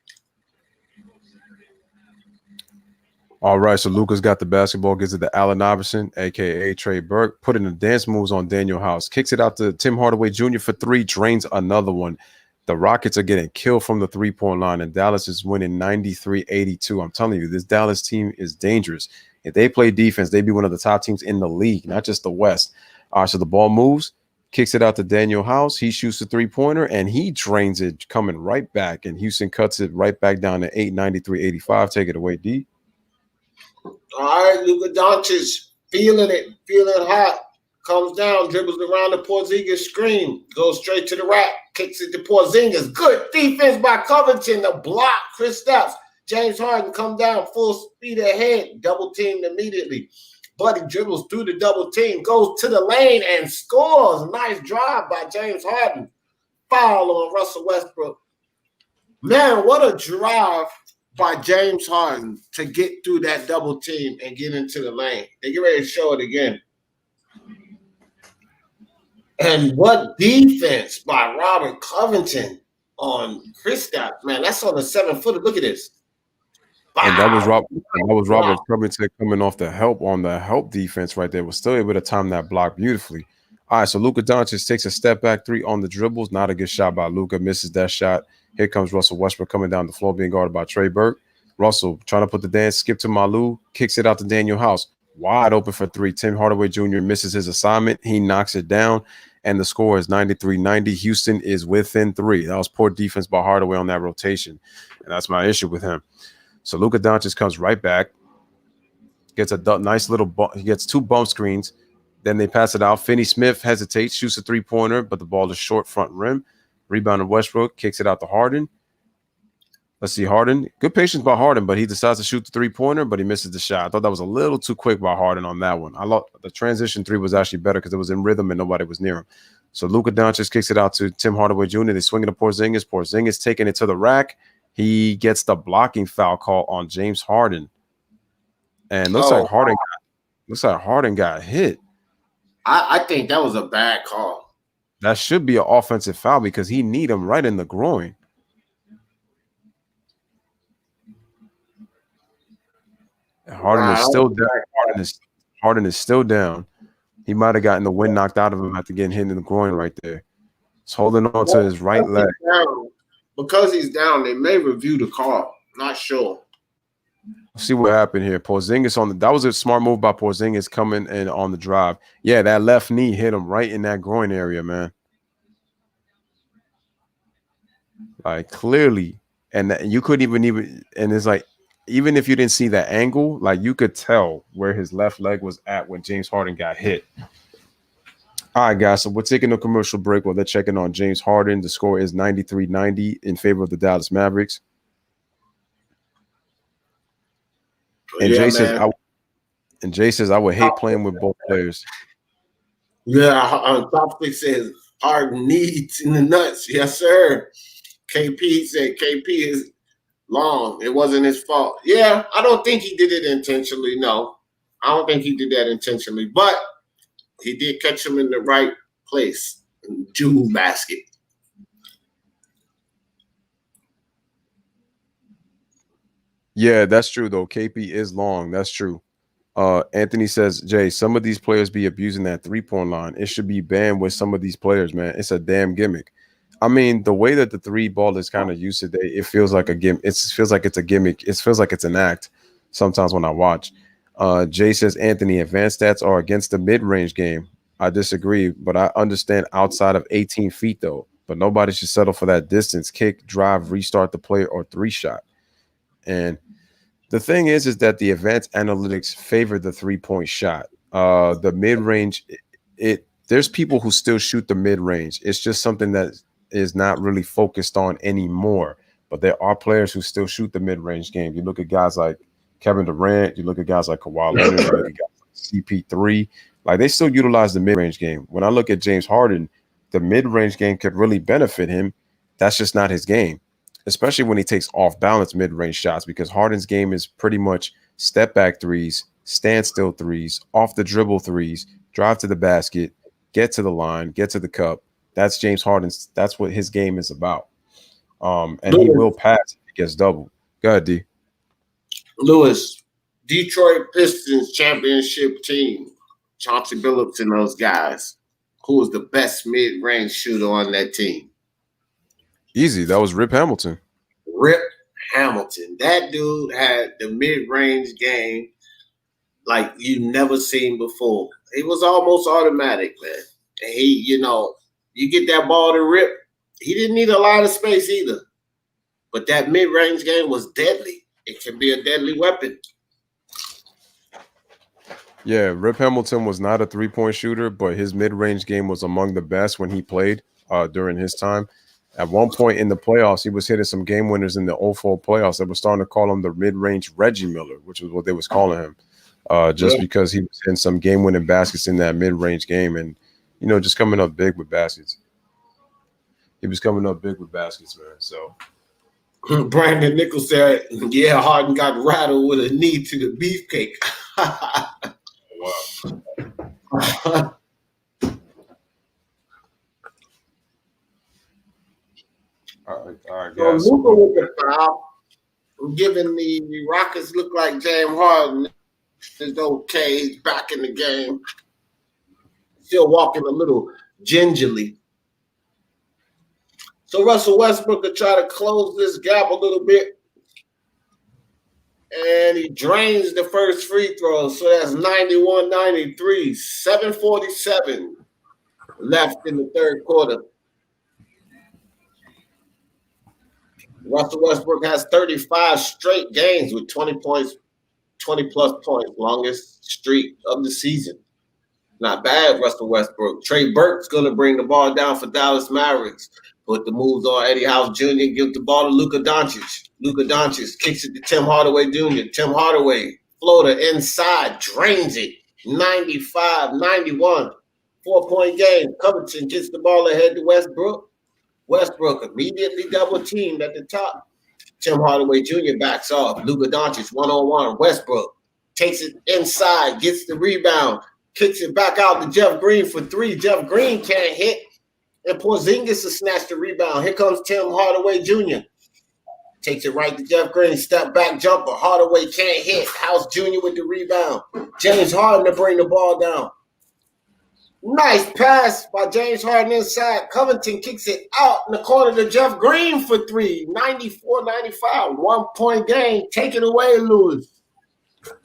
All right, so Luka's got the basketball, gives it to Allen Iverson, a.k.a. Trey Burke, putting the dance moves on Daniel House, kicks it out to Tim Hardaway Jr. for 3, drains another one. The Rockets are getting killed from the 3-point line, and Dallas is winning 93-82. I'm telling you, this Dallas team is dangerous. If they play defense, they'd be one of the top teams in the league, not just the West. All right, so the ball moves, kicks it out to Daniel House. He shoots the 3-pointer, and he drains it, coming right back, and Houston cuts it right back down to 8, 93-85. Take it away, D. All right, Luka Doncic feeling it, feeling hot. Comes down, dribbles around the Porzingis screen, goes straight to the rack, kicks it to Porzingis. Good defense by Covington, the block, Kristaps. James Harden come down full speed ahead, double teamed immediately. Buddy dribbles through the double team, goes to the lane and scores. Nice drive by James Harden. Foul on Russell Westbrook. Man, what a drive by James Harden to get through that double team and get into the lane. They get ready to show it again. And what defense by Robert Covington on Kristaps, man. That's on the 7-footer. Look at this. Wow. And that was Robert Covington coming off the help on the help defense right there. Was still able to time that block beautifully. All right, so Luka Doncic takes a step back three on the dribbles. Not a good shot by Luka. Misses that shot. Here comes Russell Westbrook coming down the floor, being guarded by Trey Burke. Russell trying to put the dance, skip to Malu, kicks it out to Daniel House. Wide open for three. Tim Hardaway Jr. misses his assignment. He knocks it down, and the score is 93-90. Houston is within three. That was poor defense by Hardaway on that rotation, and that's my issue with him. So Luka Doncic comes right back, gets a nice little bump. He gets two bump screens. Then they pass it out. Finney Smith hesitates, shoots a three-pointer, but the ball is short front rim. Rebound to Westbrook, kicks it out to Harden. Let's see, Harden. Good patience by Harden, but he decides to shoot the three-pointer, but he misses the shot. I thought that was a little too quick by Harden on that one. I thought the transition three was actually better because it was in rhythm and nobody was near him. So Luka Doncic kicks it out to Tim Hardaway Jr. They swing it to Porzingis. Porzingis taking it to the rack. He gets the blocking foul call on James Harden. And looks like Harden got hit. I think that was a bad call. That should be an offensive foul because he need him right in the groin. Harden is still down. Harden is still down. He might have gotten the wind knocked out of him after getting hit in the groin right there. He's holding on to his right leg. Because he's down, they may review the call. Not sure. Let's see what happened here. Porzingis that was a smart move by Porzingis coming in on the drive. Yeah, that left knee hit him right in that groin area, man. Like clearly, and you couldn't even, and it's like, even if you didn't see that angle, like you could tell where his left leg was at when James Harden got hit. All right, guys, so we're taking a commercial break while they're checking on James Harden. The score is 93-90 in favor of the Dallas Mavericks. And Jay says, I would hate playing with both players. Yeah, Top 6 says Harden needs in the nuts. Yes, sir. KP said KP is long. It wasn't his fault. Yeah, I don't think he did it intentionally. No, I don't think he did that intentionally. But he did catch him in the right place. Jewel basket. Yeah, that's true, though. KP is long. That's true. Anthony says, Jay, some of these players be abusing that three-point line. It should be banned with some of these players, man. It's a damn gimmick. I mean, the way that the three ball is kind of used today, it feels like a gimmick. It feels like it's a gimmick. It feels like it's an act sometimes when I watch. Jay says, Anthony, advanced stats are against the mid-range game. I disagree, but I understand outside of 18 feet, though. But nobody should settle for that distance. Kick, drive, restart the play, or three-shot. And the thing is that the advanced analytics favor the three-point shot. The mid-range, there's people who still shoot the mid-range. It's just something that is not really focused on anymore. But there are players who still shoot the mid-range game. You look at guys like Kevin Durant. You look at guys like Kawhi Leonard. You look at guys like CP3. Like, they still utilize the mid-range game. When I look at James Harden, the mid-range game could really benefit him. That's just not his game, especially when he takes off-balance mid-range shots, because Harden's game is pretty much step-back threes, standstill threes, off-the-dribble threes, drive to the basket, get to the line, get to the cup. That's James Harden's. That's what his game is about. And he will pass if he gets doubled. Go ahead, D. Lewis, Detroit Pistons championship team, Chauncey Billups and those guys. Who was the best mid-range shooter on that team? Easy. That was Rip Hamilton. Rip Hamilton. That dude had the mid-range game like you never seen before. It was almost automatic, man. And he, you get that ball to Rip. He didn't need a lot of space either. But that mid-range game was deadly. It can be a deadly weapon. Yeah, Rip Hamilton was not a three-point shooter, but his mid-range game was among the best when he played during his time. At one point in the playoffs, he was hitting some game winners in the 04 playoffs. They were starting to call him the mid-range Reggie Miller, which was what they was calling him, because he was hitting some game-winning baskets in that mid-range game and, just coming up big with baskets. He was coming up big with baskets, man. So Brandon Nichols said, yeah, Harden got rattled with a knee to the beefcake. Wow. All right, guys. So Luka with the foul, giving the Rockets look like James Harden is okay. He's back in the game. still walking a little gingerly. So Russell Westbrook will try to close this gap a little bit. And he drains the first free throw. So that's 91-93, 7:47 left in the third quarter. Russell Westbrook has 35 straight games with 20 points, 20-plus points, longest streak of the season. Not bad, Russell Westbrook. Trey Burke's going to bring the ball down for Dallas Mavericks. Put the moves on Eddie House Jr., give the ball to Luka Doncic. Luka Doncic kicks it to Tim Hardaway Jr. Tim Hardaway, floater inside, drains it. 95-91, 4-point game. Covington gets the ball ahead to Westbrook. Westbrook immediately double-teamed at the top. Tim Hardaway Jr. backs off. Luka Doncic one-on-one. Westbrook takes it inside, gets the rebound, kicks it back out to Jeff Green for three. Jeff Green can't hit. And Porzingis will snatch the rebound. Here comes Tim Hardaway Jr. Takes it right to Jeff Green. Step back jumper. Hardaway can't hit. House Jr. with the rebound. James Harden to bring the ball down. Nice pass by James Harden inside. Covington kicks it out in the corner to Jeff Green for three. 94-95. 1-point game. Take it away, Lewis.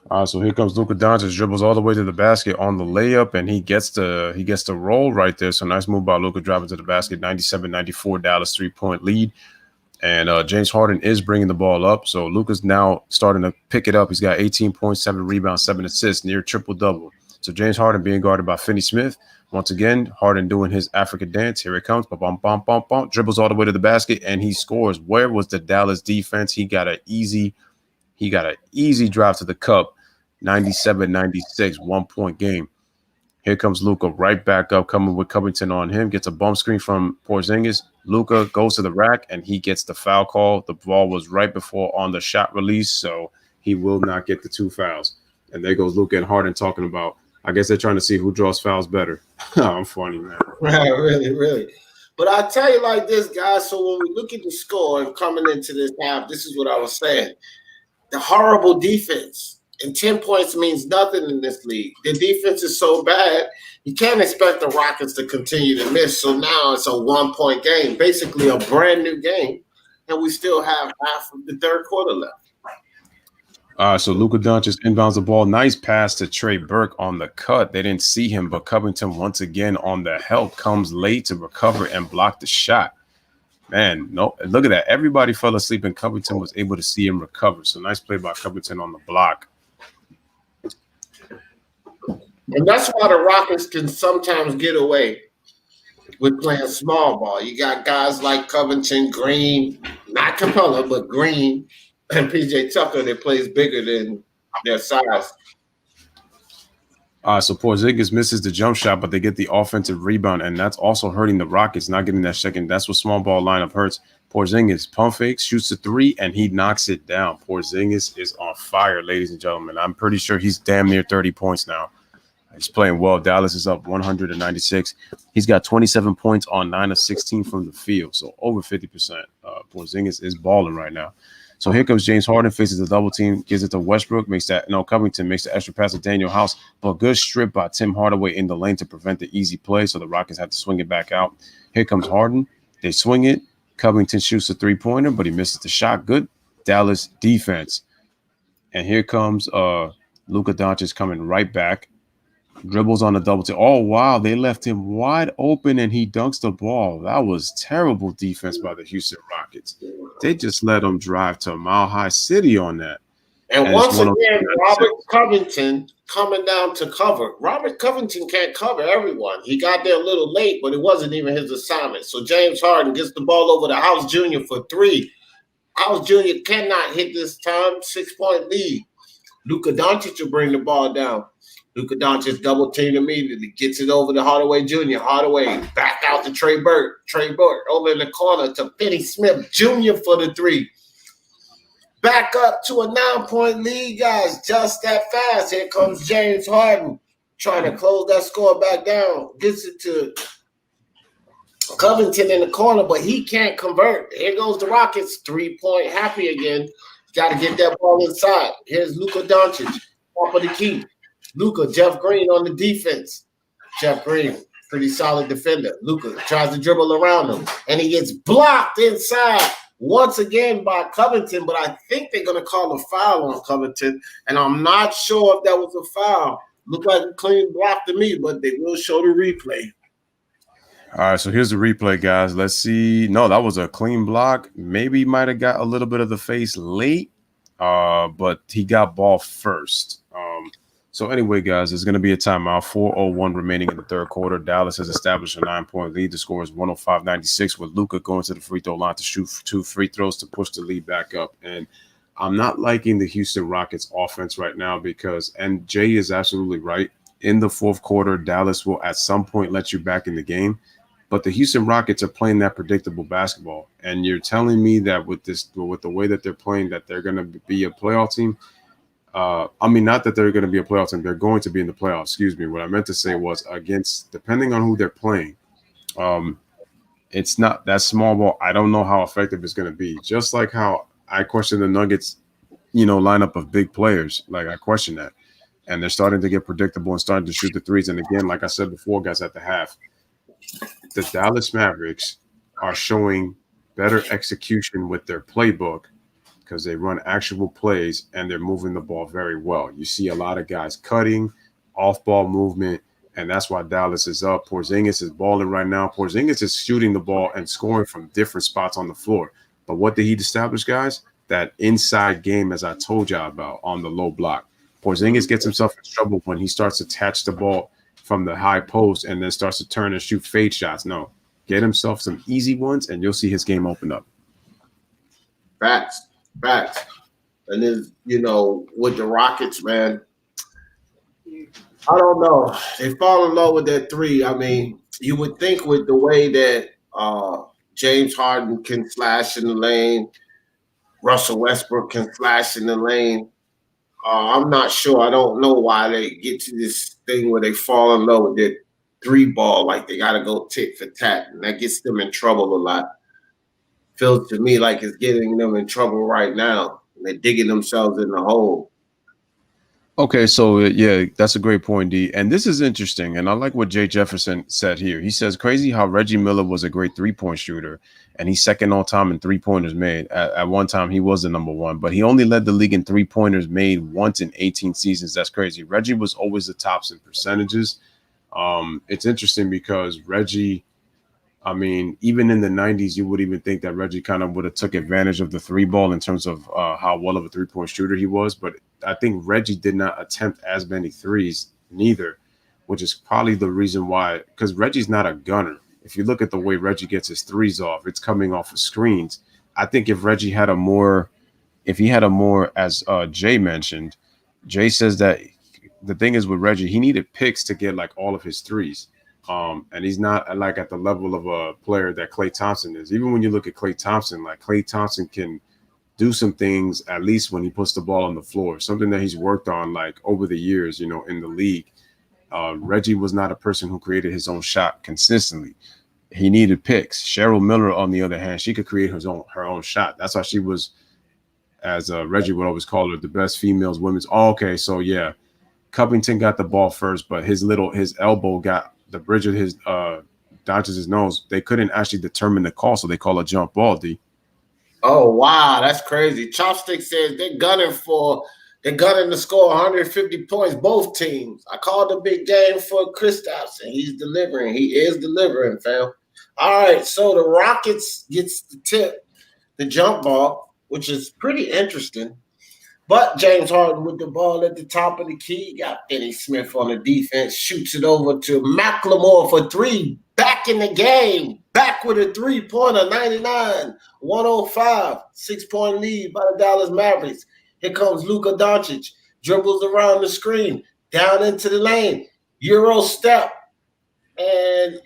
All right, so here comes Luka Doncic, dribbles all the way to the basket on the layup, and he gets the roll right there. So nice move by Luka, driving to the basket. 97-94, Dallas 3-point lead. And James Harden is bringing the ball up. So Luka's now starting to pick it up. He's got 18 points, 7 rebounds, 7 assists, near triple-double. So James Harden being guarded by Finney Smith. Once again, Harden doing his African dance. Here it comes. Bum, bum, bum, bum. Dribbles all the way to the basket, and he scores. Where was the Dallas defense? He got an easy drive to the cup. 97-96, 1-point game. Here comes Luka right back up, coming with Covington on him. Gets a bump screen from Porzingis. Luka goes to the rack, and he gets the foul call. The ball was right before on the shot release, so he will not get the 2 fouls. And there goes Luka and Harden talking about, I guess they're trying to see who draws fouls better. I'm funny, man. Really. But I tell you like this, guys, so when we look at the score and coming into this half, this is what I was saying. The horrible defense. And 10 points means nothing in this league. The defense is so bad, you can't expect the Rockets to continue to miss. So now it's a 1-point game, basically a brand new game, and we still have half of the third quarter left. So Luka Doncic inbounds the ball. Nice pass to Trey Burke on the cut. They didn't see him, but Covington once again on the help comes late to recover and block the shot. Man, no, look at that. Everybody fell asleep, and Covington was able to see him recover. So nice play by Covington on the block. And that's why the Rockets can sometimes get away with playing small ball. You got guys like Covington, Green, not Capella, but Green, and PJ Tucker that plays bigger than their size. So Porzingis misses the jump shot, but they get the offensive rebound, and that's also hurting the Rockets, not getting that second. That's what small ball lineup hurts. Porzingis pump fakes, shoots a 3, and he knocks it down. Porzingis is on fire, ladies and gentlemen. I'm pretty sure he's damn near 30 points now. He's playing well. Dallas is up 196. He's got 27 points on 9 of 16 from the field, so over 50%. Porzingis is balling right now. So here comes James Harden, faces the double team, gives it to Westbrook, Covington makes the extra pass to Daniel House, but good strip by Tim Hardaway in the lane to prevent the easy play, so the Rockets have to swing it back out. Here comes Harden. They swing it. Covington shoots a 3-pointer, but he misses the shot. Good Dallas defense. And here comes Luka Doncic coming right back. Dribbles on the double team. Oh, wow. They left him wide open, and he dunks the ball. That was terrible defense by the Houston Rockets. They just let him drive to Mile High City on that. And once again, Robert Covington coming down to cover. Robert Covington can't cover everyone. He got there a little late, but it wasn't even his assignment. So James Harden gets the ball over to House Jr. for 3. House Jr. cannot hit this time. 6-point lead. Luka Doncic will bring the ball down. Luka Doncic double team immediately, gets it over to Hardaway Jr. Hardaway back out to Trey Burke. Trey Burke over in the corner to Finney Smith Jr. for the 3. Back up to a 9-point lead, guys. Just that fast. Here comes James Harden trying to close that score back down. Gets it to Covington in the corner, but he can't convert. Here goes the Rockets. 3-point happy again. Got to get that ball inside. Here's Luka Doncic, top of the key. Luka, Jeff Green on the defense. Jeff Green, pretty solid defender. Luka tries to dribble around him, and he gets blocked inside once again by Covington, but I think they're going to call a foul on Covington, and I'm not sure if that was a foul. Looked like a clean block to me, but they will show the replay. All right, so here's the replay, guys. Let's see. No, that was a clean block. Maybe he might have got a little bit of the face late, but he got ball first. So anyway, guys, there's going to be a timeout. 4:01 remaining in the third quarter. Dallas has established a 9-point lead. The score is 105-96 with Luka going to the free throw line to shoot 2 free throws to push the lead back up. And I'm not liking the Houston Rockets offense right now and Jay is absolutely right. In the fourth quarter, Dallas will at some point let you back in the game. But the Houston Rockets are playing that predictable basketball. And you're telling me that with the way that they're playing, that they're going to be a playoff team. Not that they're going to be a playoff team. They're going to be in the playoffs. Excuse me. What I meant to say was depending on who they're playing, it's not that small ball. I don't know how effective it's going to be. Just like how I question the Nuggets, lineup of big players. Like I question that. And they're starting to get predictable and starting to shoot the threes. And again, like I said before, guys, at the half, the Dallas Mavericks are showing better execution with their playbook because they run actual plays and they're moving the ball very well. You see a lot of guys cutting, off-ball movement, and that's why Dallas is up. Porzingis is balling right now. Porzingis is shooting the ball and scoring from different spots on the floor. But what did he establish, guys? That inside game, as I told y'all about, on the low block. Porzingis gets himself in trouble when he starts to attach the ball from the high post and then starts to turn and shoot fade shots. No, get himself some easy ones and you'll see his game open up. Facts. And then, with the Rockets, man, I don't know. They fall in love with that three. I mean, you would think with the way that James Harden can slash in the lane, Russell Westbrook can slash in the lane. I'm not sure. I don't know why they get to this thing where they fall in love with their 3-ball, like they got to go tit for tat, and that gets them in trouble a lot. Feels to me like it's getting them in trouble right now. They're digging themselves in the hole. Okay, so yeah, that's a great point, D. And this is interesting, and I like what Jay Jefferson said here. He says, crazy how Reggie Miller was a great 3-point shooter, and he's second all time in 3-pointers made. At one time, he was the number 1, but he only led the league in 3-pointers made once in 18 seasons. That's crazy. Reggie was always the tops in percentages. It's interesting because Reggie, even in the 90s, you would even think that Reggie kind of would have took advantage of the 3-ball in terms of how well of a 3-point shooter he was. But I think Reggie did not attempt as many threes neither, which is probably the reason why, because Reggie's not a gunner. If you look at the way Reggie gets his threes off, it's coming off of screens. I think if Reggie had a more, as Jay mentioned, Jay says that the thing is with Reggie, he needed picks to get like all of his threes. And he's not like at the level of a player that Klay Thompson is. Even when you look at Klay Thompson, like Klay Thompson can do some things, at least when he puts the ball on the floor, something that he's worked on like over the years, in the league. Reggie was not a person who created his own shot consistently. He needed picks. Cheryl Miller, on the other hand, she could create her own shot. That's why she was, as Reggie would always call her, the best females, women's. Oh, okay, so yeah, Covington got the ball first, but his elbow got the bridge of his Doncic's nose. They couldn't actually determine the call, so they call a jump ball, D. Oh, wow, that's crazy. Chopstick says they're gunning to score 150 points, both teams. I called the big game for Kristaps, and he's delivering. He is delivering, fam. All right, so the Rockets gets the tip, the jump ball, which is pretty interesting. But James Harden with the ball at the top of the key, got Finney Smith on the defense, shoots it over to McLemore for 3, back in the game, back with a 3-pointer, 99-105, 6-point lead by the Dallas Mavericks. Here comes Luka Doncic, dribbles around the screen, down into the lane, Euro step, and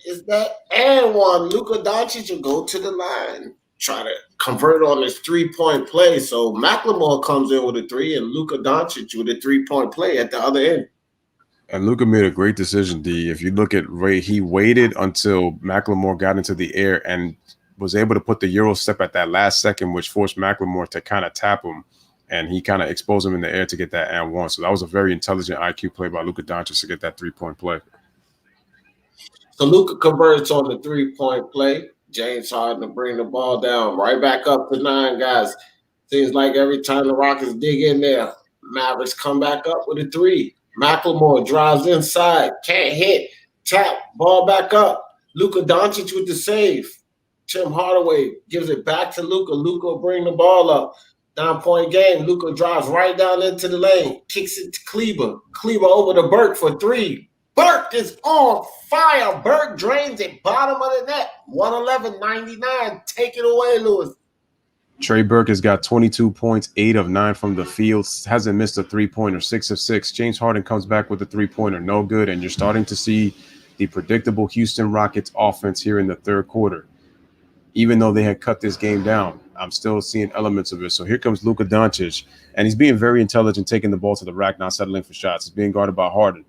one. Luka Doncic will go to the line, try to convert on this 3-point play. So McLemore comes in with a 3 and Luka Doncic with a 3-point play at the other end. And Luka made a great decision, D. If you look at Ray, he waited until McLemore got into the air and was able to put the Euro step at that last second, which forced McLemore to kind of tap him. And he kind of exposed him in the air to get that and one. So that was a very intelligent IQ play by Luka Doncic to get that 3-point play. So Luka converts on the 3-point play. James Harden to bring the ball down right back up to 9 guys. Seems like every time the Rockets dig in there, Mavericks come back up with a 3. McLemore drives inside, can't hit, tap, ball back up. Luka Doncic with the save. Tim Hardaway gives it back to Luka. Luka will bring the ball up. 9-point game. Luka drives right down into the lane, kicks it to Kleber. Kleber over to Burke for 3. Burke is on fire. Burke drains it, bottom of the net. 111.99. Take it away, Lewis. Trey Burke has got 22 points, 8 of 9 from the field, hasn't missed a 3-pointer, 6 of 6. James Harden comes back with a 3-pointer, no good, and you're starting to see the predictable Houston Rockets offense here in the third quarter. Even though they had cut this game down, I'm still seeing elements of it. So here comes Luka Doncic, and he's being very intelligent, taking the ball to the rack, not settling for shots. He's being guarded by Harden.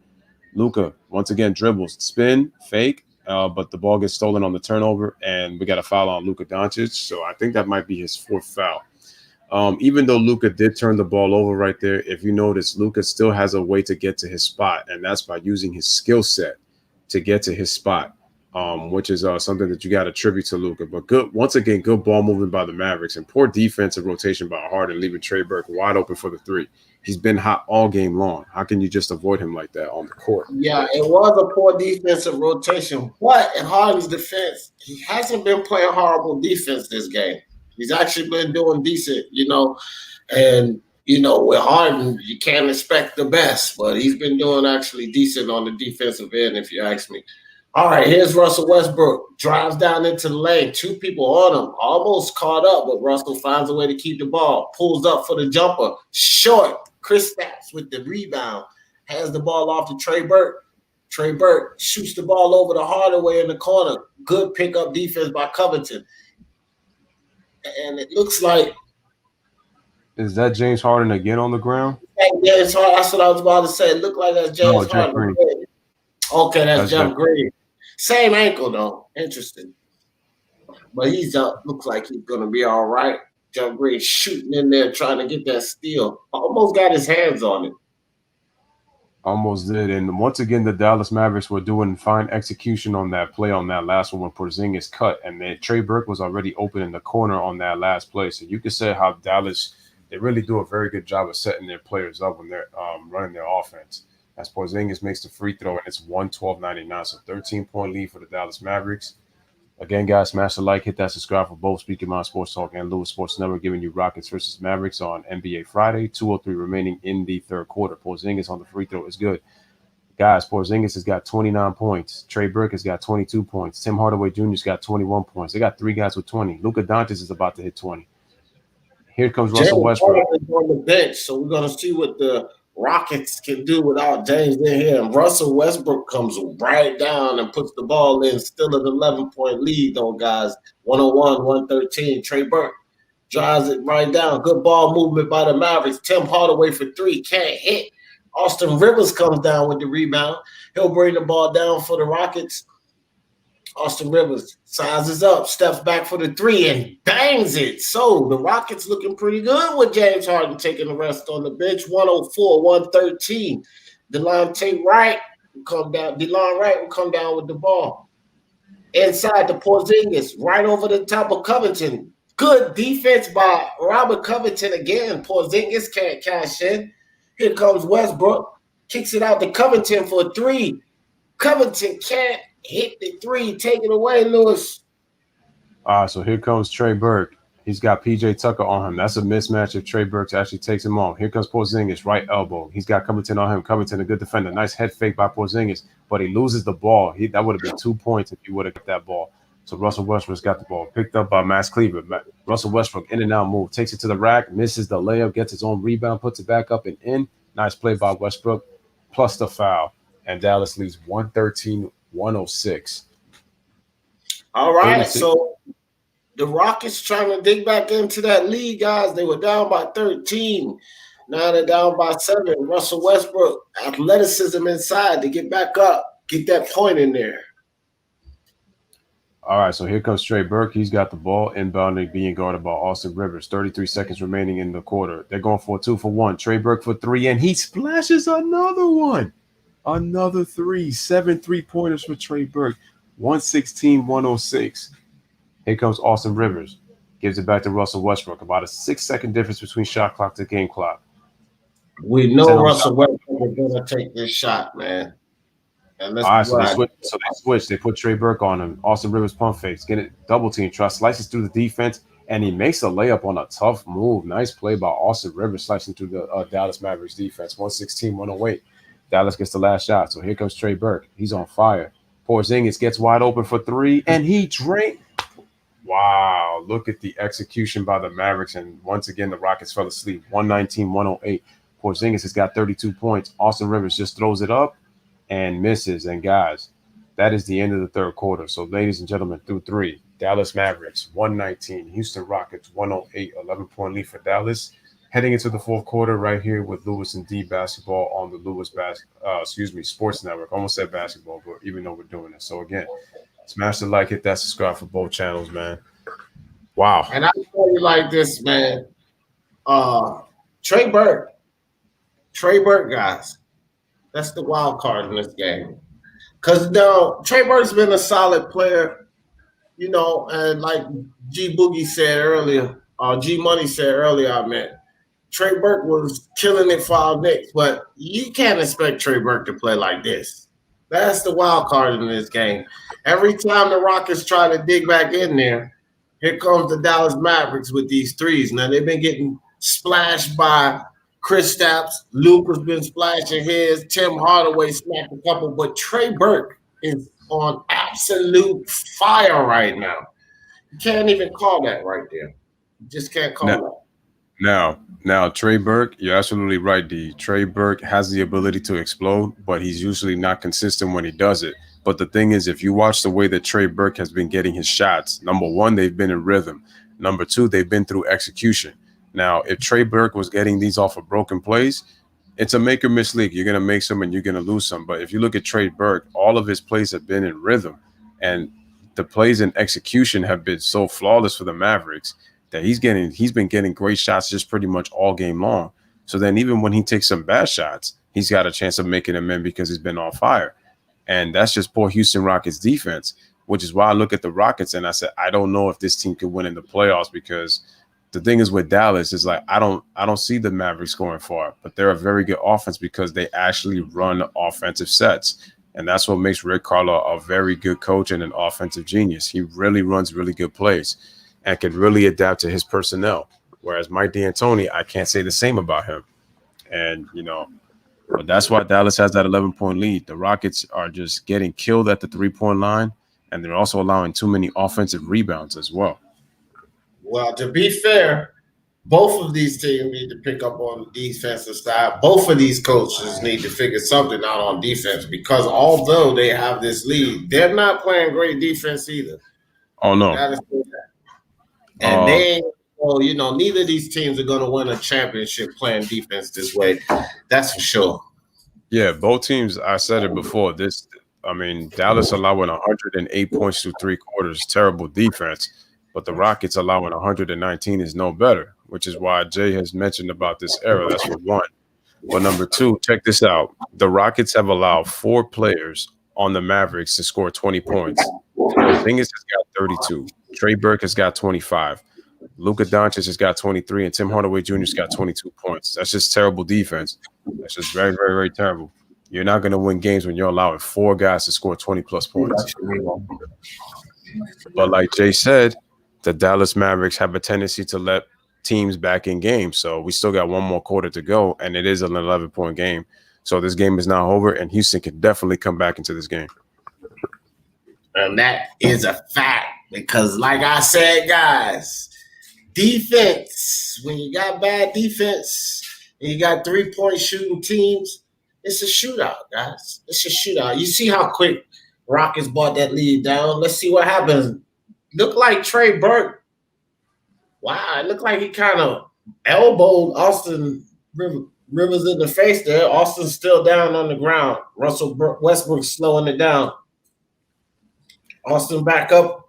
Luka, once again, dribbles, spin, fake, but the ball gets stolen on the turnover, and we got a foul on Luka Doncic. So I think that might be his 4th foul. Even though Luka did turn the ball over right there, if you notice, Luka still has a way to get to his spot, and that's by using his skill set to get to his spot, which is something that you got to attribute to Luka. But good, once again, good ball movement by the Mavericks and poor defensive rotation by Harden, leaving Trey Burke wide open for the 3. He's been hot all game long. How can you just avoid him like that on the court? Yeah, it was a poor defensive rotation. But in Harden's defense, he hasn't been playing horrible defense this game. He's actually been doing decent, And, with Harden, you can't expect the best. But he's been doing actually decent on the defensive end, if you ask me. All right, here's Russell Westbrook. Drives down into the lane. 2 people on him. Almost caught up, but Russell finds a way to keep the ball. Pulls up for the jumper. Short. Kristaps with the rebound. Hands the ball off to Trey Burke. Trey Burke shoots the ball over to Hardaway in the corner. Good pickup defense by Covington. And it looks like... Is that James Harden again on the ground? James Harden. That's what I was about to say. It looked like that's James Harden. Okay, that's Jeff Green. Same ankle, though. Interesting. But he's up. Looks like he's going to be all right. Jeff Green shooting in there, trying to get that steal. Almost got his hands on it. Almost did. And once again, the Dallas Mavericks were doing fine execution on that play on that last one when Porzingis cut. And then Trey Burke was already open in the corner on that last play. So you could say how Dallas, they really do a very good job of setting their players up when they're running their offense. As Porzingis makes the free throw, and it's 112.99. So 13-point lead for the Dallas Mavericks. Again, guys, smash the like, hit that subscribe for both Speaking Mind Sports Talk and Lewis Sports Network, giving you Rockets versus Mavericks on NBA Friday. 2:03 remaining in the third quarter. Porzingis on the free throw is good. Guys, Porzingis has got 29 points. Trey Burke has got 22 points. Tim Hardaway Jr. has got 21 points. They got 3 guys with 20. Luka Doncic is about to hit 20. Here comes Russell Westbrook. On the bench, so we're going to see what the Rockets can do without James in here. And Russell Westbrook comes right down and puts the ball in. Still an 11-point lead, though, guys. 101-113. Trey Burke drives it right down. Good ball movement by the Mavericks. Tim Hardaway for 3. Can't hit. Austin Rivers comes down with the rebound. He'll bring the ball down for the Rockets. Austin Rivers sizes up, steps back for the 3, and bangs it. So the Rockets looking pretty good with James Harden taking the rest on the bench. 104-113. DeLon Wright will come down. DeLon Wright will come down with the ball. Inside the Porzingis, right over the top of Covington. Good defense by Robert Covington again. Porzingis can't cash in. Here comes Westbrook. Kicks it out to Covington for a 3. Covington can't hit the 3. Take it away, Lewis. All right, so here comes Trey Burke. He's got P.J. Tucker on him. That's a mismatch if Trey Burke actually takes him on. Here comes Porzingis, right elbow. He's got Covington on him. Covington, a good defender. Nice head fake by Porzingis, but he loses the ball. That would have been 2 points if he would have got that ball. So Russell Westbrook's got the ball. Picked up by Max Kleber. Russell Westbrook, in and out move. Takes it to the rack, misses the layup, gets his own rebound, puts it back up and in. Nice play by Westbrook, plus the foul. And Dallas leads 113-106. All right, so the Rockets trying to dig back into that lead, guys. They were down by 13. Now they're down by 7. Russell Westbrook, athleticism inside to get back up, get that point in there. All right, so here comes Trey Burke. He's got the ball inbounding, being guarded by Austin Rivers. 33 seconds remaining in the quarter. They're going for a 2-for-1. Trey Burke for 3, and he splashes another one. Another 3. 7 3-pointers for Trey Burke. 116-106. Here comes Austin Rivers. Gives it back to Russell Westbrook. About a 6-second difference between shot clock to game clock. We know Russell Westbrook is going to take this shot, man. And All right, so they switch. They put Trey Burke on him. Austin Rivers pump fakes. Get it double team. Slices through the defense, and he makes a layup on a tough move. Nice play by Austin Rivers slicing through the Dallas Mavericks defense. 116-108. Dallas gets the last shot. So here comes Trey Burke. He's on fire. Porzingis gets wide open for three, and he drained. Wow, look at the execution by the Mavericks. And once again, the Rockets fell asleep. 119-108. Porzingis has got 32 points. Austin Rivers just throws it up and misses. And guys, that is the end of the third quarter. So ladies and gentlemen, through three, Dallas Mavericks 119, Houston Rockets 108, 11-point lead for Dallas. Heading into the fourth quarter right here with Lewis and D basketball on the Sports Network. Almost said basketball, but even though we're doing it. So again, smash the like, hit that subscribe for both channels, man. Wow. And I tell you like this, man. Trey Burke, guys. That's the wild card in this game. Because now Trey Burke's been a solid player, and like G Boogie said earlier, G Money said earlier, I meant Trey Burke was killing it for our Knicks, but you can't expect Trey Burke to play like this. That's the wild card in this game. Every time the Rockets try to dig back in there, here comes the Dallas Mavericks with these threes. Now, they've been getting splashed by Kristaps. Luke has been splashing his. Tim Hardaway snapped a couple, but Trey Burke is on absolute fire right now. You can't even call that right there. You just can't call that. Now, Trey Burke, you're absolutely right, D. Trey Burke has the ability to explode, but he's usually not consistent when he does it. But the thing is, if you watch the way that Trey Burke has been getting his shots, number one, they've been in rhythm. Number two, they've been through execution. Now, if Trey Burke was getting these off of broken plays, it's a make or miss league. You're going to make some and you're going to lose some. But if you look at Trey Burke, all of his plays have been in rhythm. And the plays in execution have been so flawless for the Mavericks that he's been getting great shots just pretty much all game long. So then even when he takes some bad shots, he's got a chance of making them in because he's been on fire. And that's just poor Houston Rockets defense, which is why I look at the Rockets and I said, I don't know if this team could win in the playoffs, because the thing is with Dallas is like, I don't see the Mavericks going far, but they're a very good offense because they actually run offensive sets. And that's what makes Rick Carlisle a very good coach and an offensive genius. He really runs really good plays and can really adapt to his personnel. Whereas Mike D'Antoni, I can't say the same about him. And, but that's why Dallas has that 11-point lead. The Rockets are just getting killed at the three-point line, and they're also allowing too many offensive rebounds as well. Well, to be fair, both of these teams need to pick up on the defensive side. Both of these coaches need to figure something out on defense, because although they have this lead, they're not playing great defense either. Oh, no. And neither of these teams are going to win a championship playing defense this way. That's for sure. Yeah, both teams, I said it before, Dallas allowing 108 points through three quarters, terrible defense. But the Rockets allowing 119 is no better, which is why Jay has mentioned about this era. That's for one. But number two, check this out. The Rockets have allowed 4 players on the Mavericks to score 20 points. Porzingis has got 32. Trey Burke has got 25. Luka Doncic has got 23, and Tim Hardaway Jr. has got 22 points. That's just terrible defense. That's just very, very, very terrible. You're not going to win games when you're allowing 4 guys to score 20-plus points. But like Jay said, the Dallas Mavericks have a tendency to let teams back in games. So we still got one more quarter to go, and it is an 11-point game. So this game is now over, and Houston can definitely come back into this game. And that is a fact, because like I said, guys, defense, when you got bad defense and you got 3-point shooting teams, it's a shootout, guys. It's a shootout. You see how quick Rockets brought that lead down. Let's see what happens. Look like Trey Burke. Wow, it looked like he kind of elbowed Austin Rivers in the face there. Austin's still down on the ground. Russell Westbrook slowing it down. Austin back up.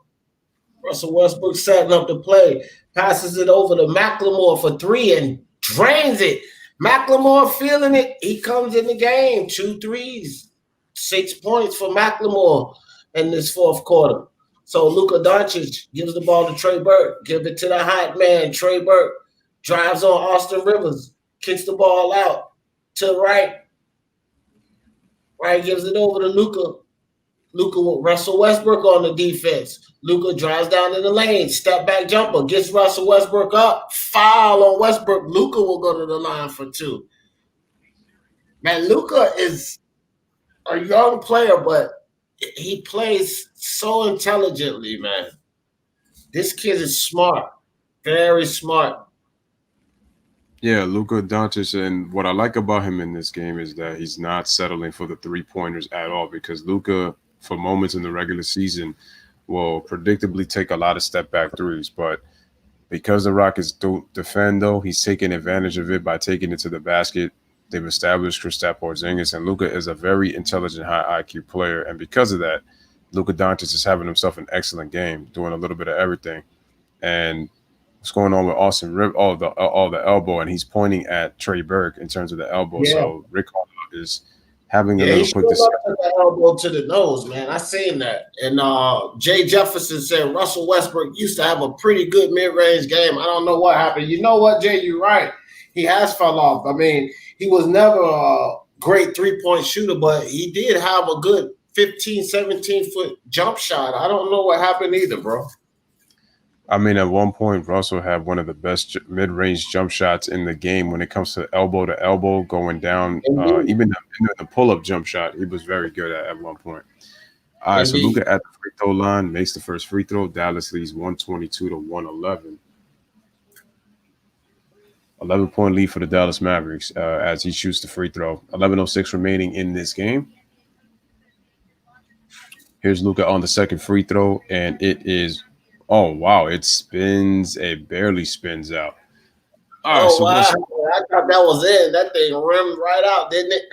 Russell Westbrook setting up the play. Passes it over to McLemore for 3 and drains it. McLemore feeling it. He comes in the game. 2 threes. 6 points for McLemore. in this fourth quarter. So Luka Doncic gives the ball to Trey Burke, give it to the hot man. Trey Burke drives on Austin Rivers, kicks the ball out to the right. Right, gives it over to Luka. Luka with Russell Westbrook on the defense. Luka drives down in the lane, step back jumper, gets Russell Westbrook up, foul on Westbrook. Luka will go to the line for 2. Man, Luka is a young player, but he plays so intelligently, man. This kid is smart, very smart. Yeah, Luka Doncic, and what I like about him in this game is that he's not settling for the 3-pointers at all, because Luka, for moments in the regular season, will predictably take a lot of step-back threes, but because the Rockets don't defend, though, he's taking advantage of it by taking it to the basket. They've established Kristaps Porzingis, and Luka is a very intelligent, high IQ player, and because of that, Luka Doncic is having himself an excellent game, doing a little bit of everything. And what's going on with Austin Rivers? All the elbow, and he's pointing at Trey Burke in terms of the elbow. Yeah. So Rick is having a he little quick showed decision. up to the elbow to the nose, man. I seen that. And Jay Jefferson said Russell Westbrook used to have a pretty good mid-range game. I don't know what happened. You know what, Jay? You're right. He has fell off. I mean, he was never a great three-point shooter, but he did have a good 15, 17-foot jump shot. I don't know what happened either, bro. I mean, at one point, Russell had one of the best mid-range jump shots in the game when it comes to elbow going down. Even the pull-up jump shot, he was very good at one point. All right, so Luka at the free throw line makes the first free throw. Dallas leads 122-111. 11-point lead for the Dallas Mavericks as he shoots the free throw. 11:06 remaining in this game. Here's Luka on the second free throw, and it is – oh, wow. It spins. It barely spins out. All right, wow. I thought that was it. That thing rimmed right out, didn't it?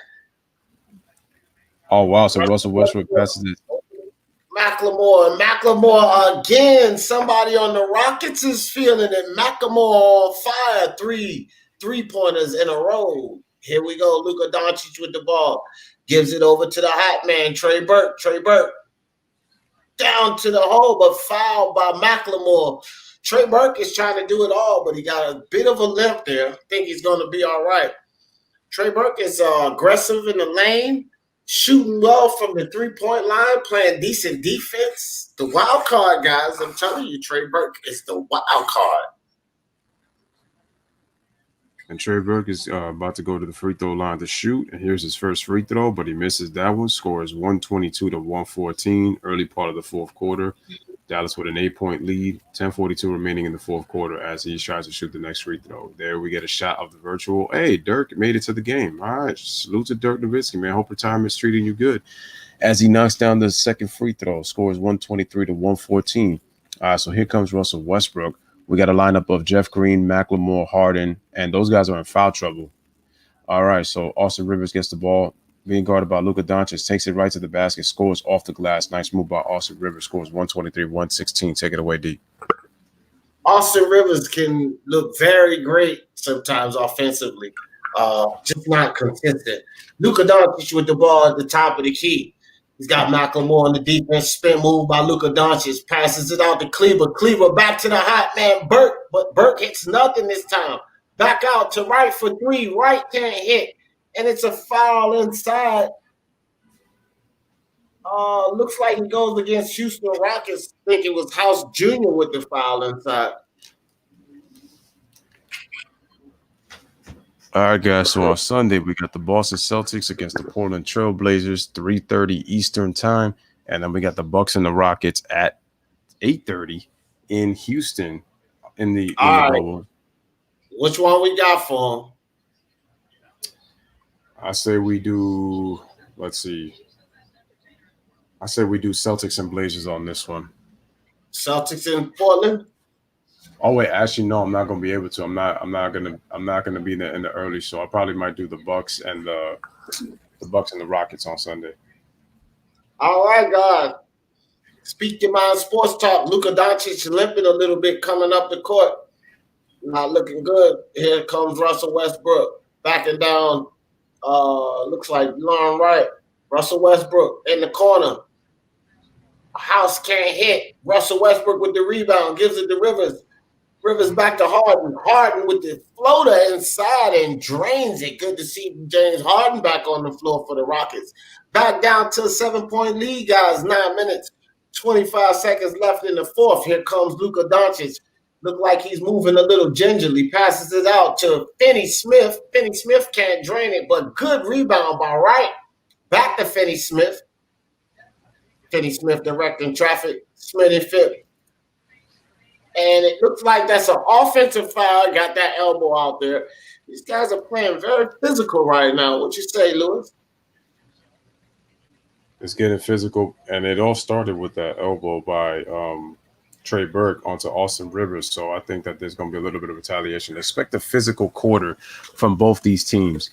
Oh, wow. So Russell Westbrook passes it. McLemore again. Somebody on the Rockets is feeling it. McLemore on fire. Three-pointers in a row. Here we go. Luka Doncic with the ball. Gives it over to the hot man, Trey Burke. Down to the hole, but fouled by McLemore. Trey Burke is trying to do it all, but he got a bit of a limp there. I think he's going to be all right. Trey Burke is aggressive in the lane, shooting well from the three-point line, playing decent defense. The wild card, guys. I'm telling you, Trey Burke is the wild card. And Trey Burke is about to go to the free throw line to shoot. And here's his first free throw, but he misses that one. Scores 122-114, early part of the fourth quarter. Dallas with an 8-point lead, 10:42 remaining in the fourth quarter as he tries to shoot the next free throw. There we get a shot of the virtual. Hey, Dirk made it to the game. All right, salute to Dirk Nowitzki, man. Hope retirement's treating you good. As he knocks down the second free throw, scores 123-114. All right, so here comes Russell Westbrook. We got a lineup of Jeff Green, McLemore, Harden, and those guys are in foul trouble. All right, so Austin Rivers gets the ball, being guarded by Luka Doncic, takes it right to the basket, scores off the glass. Nice move by Austin Rivers, scores 123-116. Take it away, D. Austin Rivers can look very great sometimes offensively, just not consistent. Luka Doncic with the ball at the top of the key. He's got McLemore on the defense. Spin move by Luka Doncic. Passes it out to Kleber. Kleber back to the hot man, Burke. But Burke hits nothing this time. Back out to right for three. Right can't hit. And it's a foul inside. Looks like he goes against Houston Rockets. I think it was House Jr. with the foul inside. All right, guys. So on Sunday, we got the Boston Celtics against the Portland Trail Blazers, 3:30 Eastern time. And then we got the Bucks and the Rockets at 8:30 in Houston. Right. Which one we got for them? I say we do, let's see. I say we do Celtics and Blazers on this one. Celtics in Portland? Oh wait, actually no, I'm not gonna be able to. I'm not gonna be there in the early show. I probably might do the Bucks and the Bucks and the Rockets on Sunday. All right, God. Speak your mind, sports talk. Luka Doncic limping a little bit coming up the court. Not looking good. Here comes Russell Westbrook backing down. Looks like Lauren Wright. Russell Westbrook in the corner. House can't hit. Russell Westbrook with the rebound, gives it to Rivers. Rivers back to Harden. Harden with the floater inside and drains it. Good to see James Harden back on the floor for the Rockets. Back down to a 7-point lead, guys. 9 minutes, 25 seconds left in the fourth. Here comes Luka Doncic. Look like he's moving a little gingerly. Passes it out to Finney Smith. Finney Smith can't drain it, but good rebound by Wright. Back to Finney Smith. Finney Smith directing traffic. Smith and Phip. And it looks like that's an offensive foul. Got that elbow out there. These guys are playing very physical right now. What you say, Lewis? It's getting physical, and it all started with that elbow by Trey Burke onto Austin Rivers. So I think that there's going to be a little bit of retaliation. Expect a physical quarter from both these teams.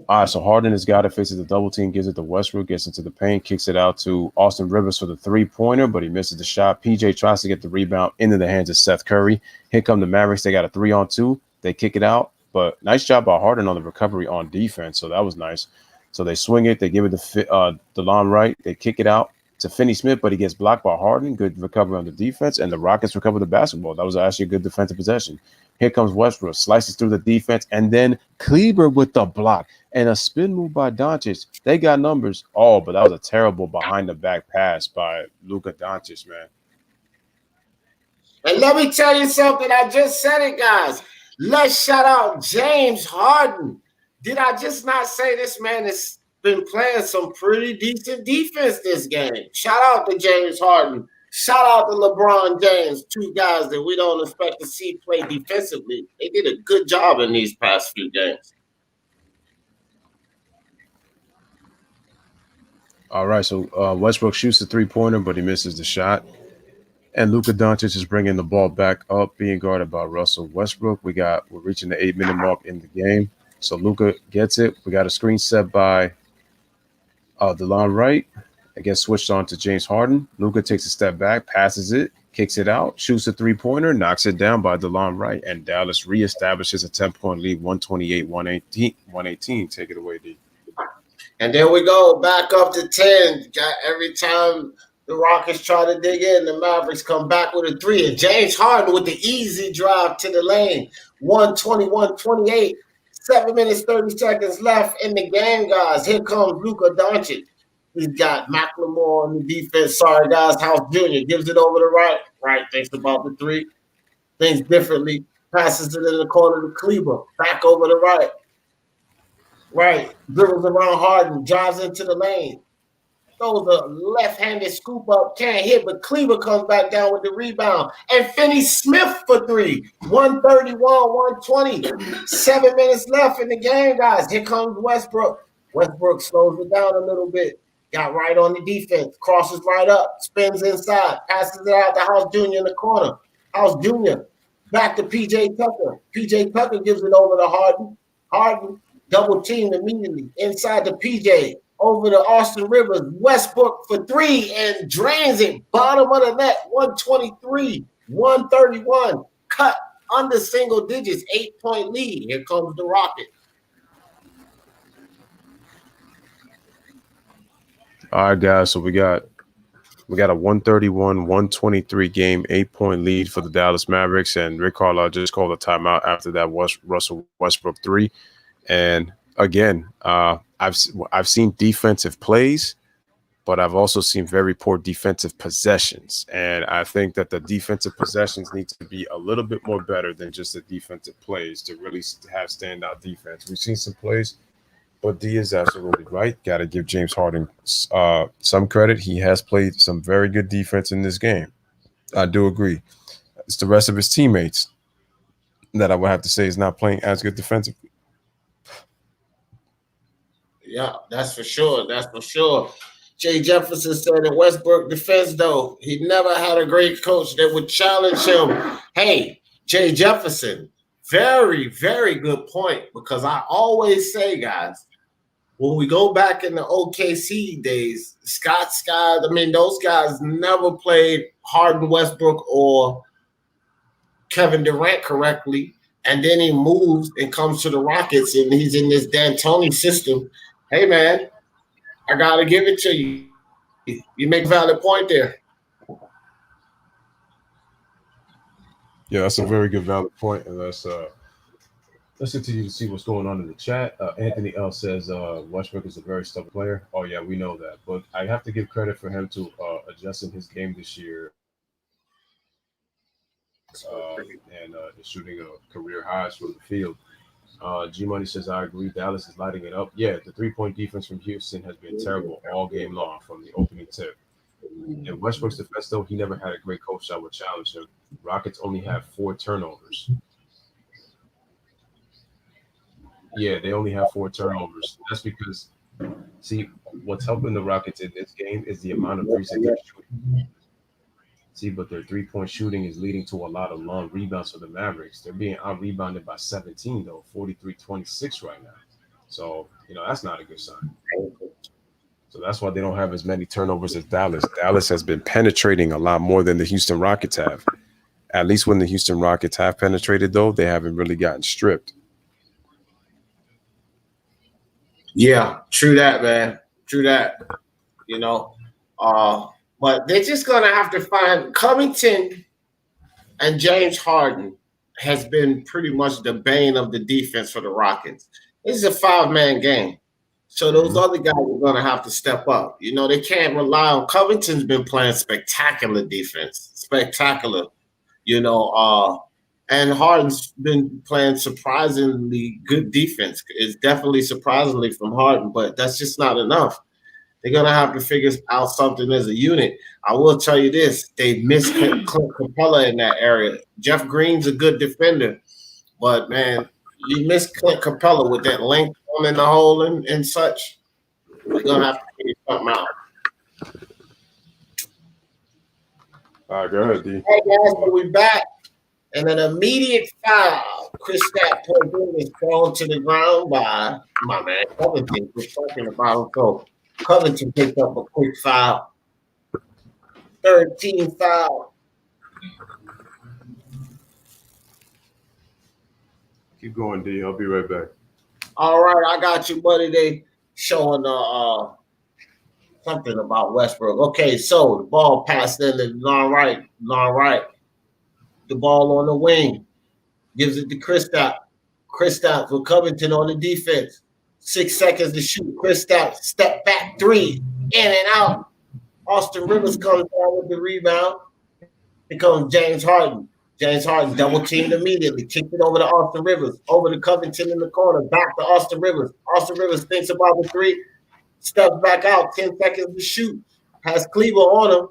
All right, so Harden has got it, faces the double team, gives it to Westbrook, gets into the paint, kicks it out to Austin Rivers for the three-pointer, but he misses the shot. PJ tries to get the rebound into the hands of Seth Curry. Here come the Mavericks. They got a 3-on-2. They kick it out, but nice job by Harden on the recovery on defense, so that was nice. So they swing it. They give it to DeLon Wright. They kick it out to Finney Smith, but he gets blocked by Harden. Good recovery on the defense, and the Rockets recover the basketball. That was actually a good defensive possession. Here comes Westbrook, slices through the defense, and then Kleber with the block and a spin move by Doncic. They got numbers. Oh, but that was a terrible behind-the-back pass by Luka Doncic, man. And let me tell you something. I just said it, guys. Let's shout out James Harden. Did I just not say this man has been playing some pretty decent defense this game? Shout out to James Harden. Shout out to LeBron James, two guys that we don't expect to see play defensively. They did a good job in these past few games. All right, so Westbrook shoots the three-pointer, but he misses the shot. And Luka Doncic is bringing the ball back up, being guarded by Russell Westbrook. We're reaching the 8-minute mark in the game. So Luka gets it. We got a screen set by DeLon Wright. It gets switched on to James Harden. Luka takes a step back, passes it, kicks it out, shoots a three-pointer, knocks it down by DeLon Wright, and Dallas reestablishes a 10-point lead, 128-118. Take it away, D. And there we go, back up to 10. Every time the Rockets try to dig in, the Mavericks come back with a three. And James Harden with the easy drive to the lane, 121-28. 7 minutes, 30 seconds left in the game, guys. Here comes Luka Doncic. He's got McLemore on the defense. Sorry, guys. House Jr. gives it over to Wright. Wright thinks about the three. Thinks differently. Passes it in the corner to Kleber. Back over to Wright. Wright dribbles around Harden. Drives into the lane. Throws a left-handed scoop up. Can't hit, but Kleber comes back down with the rebound. And Finney Smith for three. 131-120. 7 minutes left in the game, guys. Here comes Westbrook. Westbrook slows it down a little bit. Got right on the defense. Crosses right up. Spins inside. Passes it out to House Jr. in the corner. House Jr. back to P.J. Tucker. P.J. Tucker gives it over to Harden. Harden double teamed immediately. Inside to P.J. Over to Austin Rivers. Westbrook for three and drains it. Bottom of the net. 123-131. Cut under single digits. 8-point lead. Here comes the Rockets. All right, guys. So we got a 131-123 game, 8-point lead for the Dallas Mavericks, and Rick Carlisle just called a timeout after that Russell Westbrook three. And again, I've seen defensive plays, but I've also seen very poor defensive possessions, and I think that the defensive possessions need to be a little bit more better than just the defensive plays to really have standout defense. We've seen some plays. But D is absolutely right. Got to give James Harden some credit. He has played some very good defense in this game. I do agree. It's the rest of his teammates that I would have to say is not playing as good defensively. Yeah, that's for sure. That's for sure. Jay Jefferson said in Westbrook defense, though, he never had a great coach that would challenge him. Hey, Jay Jefferson, very, very good point, because I always say, guys, when we go back in the OKC days, Scott, those guys never played Harden, Westbrook, or Kevin Durant correctly. And then he moves and comes to the Rockets, and he's in this D'Antoni system. Hey, man, I got to give it to you. You make a valid point there. Yeah, that's a very good valid point, and let's continue to see what's going on in the chat. Anthony L says Westbrook is a very stubborn player. Oh yeah, we know that, but I have to give credit for him to adjusting his game this year and is shooting a career highs from the field. G Money says I agree. Dallas is lighting it up. Yeah, the 3-point defense from Houston has been terrible all game long from the opening tip. In Westbrook's defense, though, he never had a great coach that would challenge him. Rockets only have 4 turnovers. Yeah, they only have 4 turnovers. That's because, see, what's helping the Rockets in this game is the amount of threes that they're shooting. See, but their 3-point shooting is leading to a lot of long rebounds for the Mavericks. They're being out-rebounded by 17, though, 43-26 right now. So, that's not a good sign. So that's why they don't have as many turnovers as Dallas. Dallas has been penetrating a lot more than the Houston Rockets have. At least when the Houston Rockets have penetrated, though, they haven't really gotten stripped. Yeah, true that, man. True that. But they're just gonna have to find Covington and James Harden has been pretty much the bane of the defense for the Rockets. This is a 5-man game. So those other guys are going to have to step up. They can't rely on Covington's been playing spectacular defense, spectacular, and Harden's been playing surprisingly good defense. It's definitely surprisingly from Harden, but that's just not enough. They're going to have to figure out something as a unit. I will tell you this. They missed Clint Capella in that area. Jeff Green's a good defender, but, man, you miss Clint Capella with that length in the hole and such. We're going to have to figure something out. All right, go ahead, D. Hey, guys, so we're back. And an immediate foul. Kristaps Porzingis thrown to the ground by my man Covington. We're talking about him. So Covington picked up a quick foul. 13 foul. Keep going, D. I'll be right back. All right, I got you, buddy. They showing something about Westbrook. Okay, so the ball passed in the long right. The ball on the wing. Gives it to Kristaps. Kristaps with Covington on the defense. 6 seconds to shoot. Kristaps step back 3. In and out. Austin Rivers comes down with the rebound. Here comes James Harden. James Harden double teamed immediately, kicked it over to Austin Rivers, over to Covington in the corner, back to Austin Rivers. Austin Rivers thinks about the 3, steps back out, 10 seconds to shoot. Has Cleaver on him.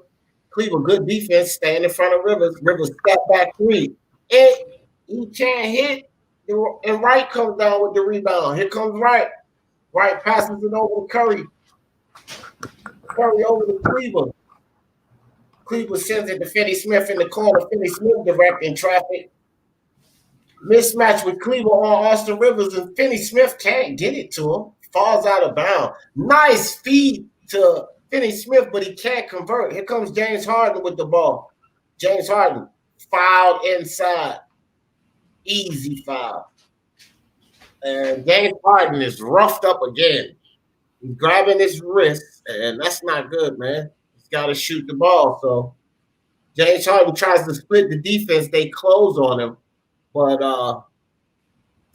Cleaver, good defense, staying in front of Rivers. Rivers step back 3. He can't hit, and Wright comes down with the rebound. Here comes Wright. Wright passes it over to Curry. Curry over to Cleaver. Cleveland sends it to Finney Smith in the corner. Finney Smith directing traffic. Mismatch with Cleveland on Austin Rivers, and Finney Smith can't get it to him. Falls out of bounds. Nice feed to Finney Smith, but he can't convert. Here comes James Harden with the ball. James Harden fouled inside. Easy foul. And James Harden is roughed up again. He's grabbing his wrist, and that's not good, man. Got to shoot the ball. So James Harden tries to split the defense. They close on him. But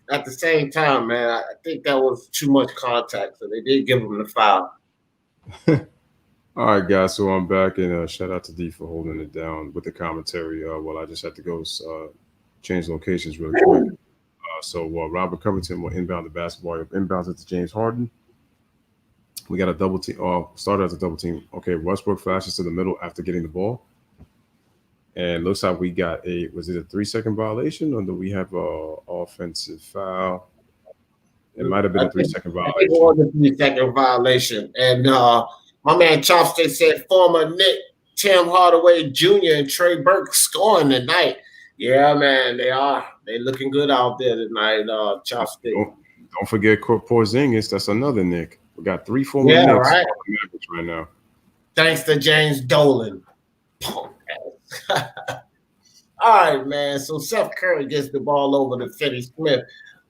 at the same time, man, I think that was too much contact. So they did give him the foul. All right, guys. So I'm back, and shout out to D for holding it down with the commentary. Well, I just had to go change locations really quick. So Robert Covington will inbound the basketball. Inbounds it to James Harden. We got a double team. Started as a double team. Okay, Westbrook flashes to the middle after getting the ball. And looks like we got was it a 3-second violation, or do we have a offensive foul? It might have been a 3-second violation. I think it was a 3-second violation. And my man Chopstick said former Nick Tim Hardaway Jr. and Trey Burke scoring tonight. Yeah, man, they are. They looking good out there tonight, Chopstick. Don't forget Porzingis. That's another Nick. We got 3 former Knicks right now. Thanks to James Dolan. All right, man. So Seth Curry gets the ball over to Finney Smith.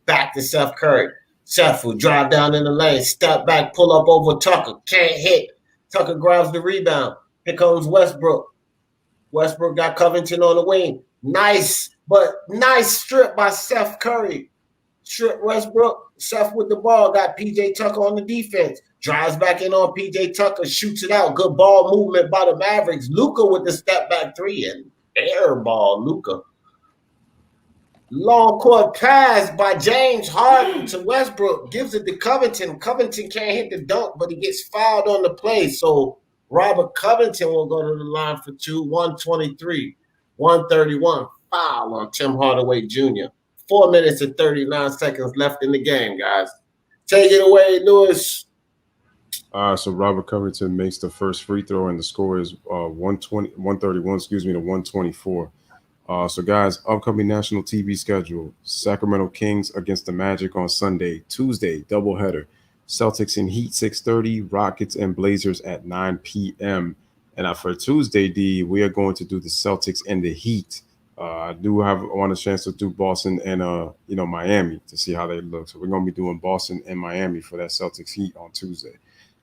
Back to Seth Curry. Seth will drive down in the lane, step back, pull up over Tucker. Can't hit. Tucker grabs the rebound. Here comes Westbrook. Westbrook got Covington on the wing. Nice But nice strip by Steph Curry. Strip Westbrook. Seth with the ball. Got PJ Tucker on the defense. Drives back in on PJ Tucker. Shoots it out. Good ball movement by the Mavericks. Luka with the step back three and air ball. Luka. Long court pass by James Harden to Westbrook. Gives it to Covington. Covington can't hit the dunk, but he gets fouled on the play. So Robert Covington will go to the line for 123, 131. Foul on Tim Hardaway Jr. 4 minutes and 39 seconds left in the game, guys. Take it away, Lewis. So Robert Covington makes the first free throw, and the score is 131, to 124. So, guys, upcoming national TV schedule: Sacramento Kings against the Magic on Sunday. Tuesday, doubleheader: Celtics and Heat 6:30, Rockets and Blazers at 9 p.m. And for Tuesday, D, we are going to do the Celtics and the Heat. I want a chance to do Boston and Miami to see how they look. So we're going to be doing Boston and Miami for that Celtics Heat on Tuesday.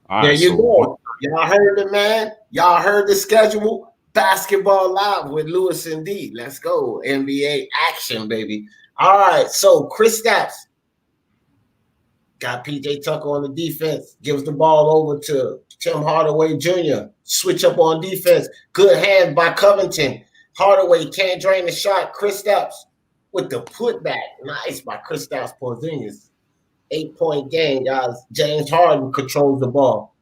There you go. Y'all heard it, man. Y'all heard the schedule. Basketball Live with Lewis and D. Let's go. NBA action, baby. All right. So Kristaps got PJ Tucker on the defense. Gives the ball over to Tim Hardaway Jr. Switch up on defense. Good hand by Covington. Hardaway can't drain the shot. Kristaps with the putback. Nice by Kristaps Porzingis. 8-point game, guys. James Harden controls the ball.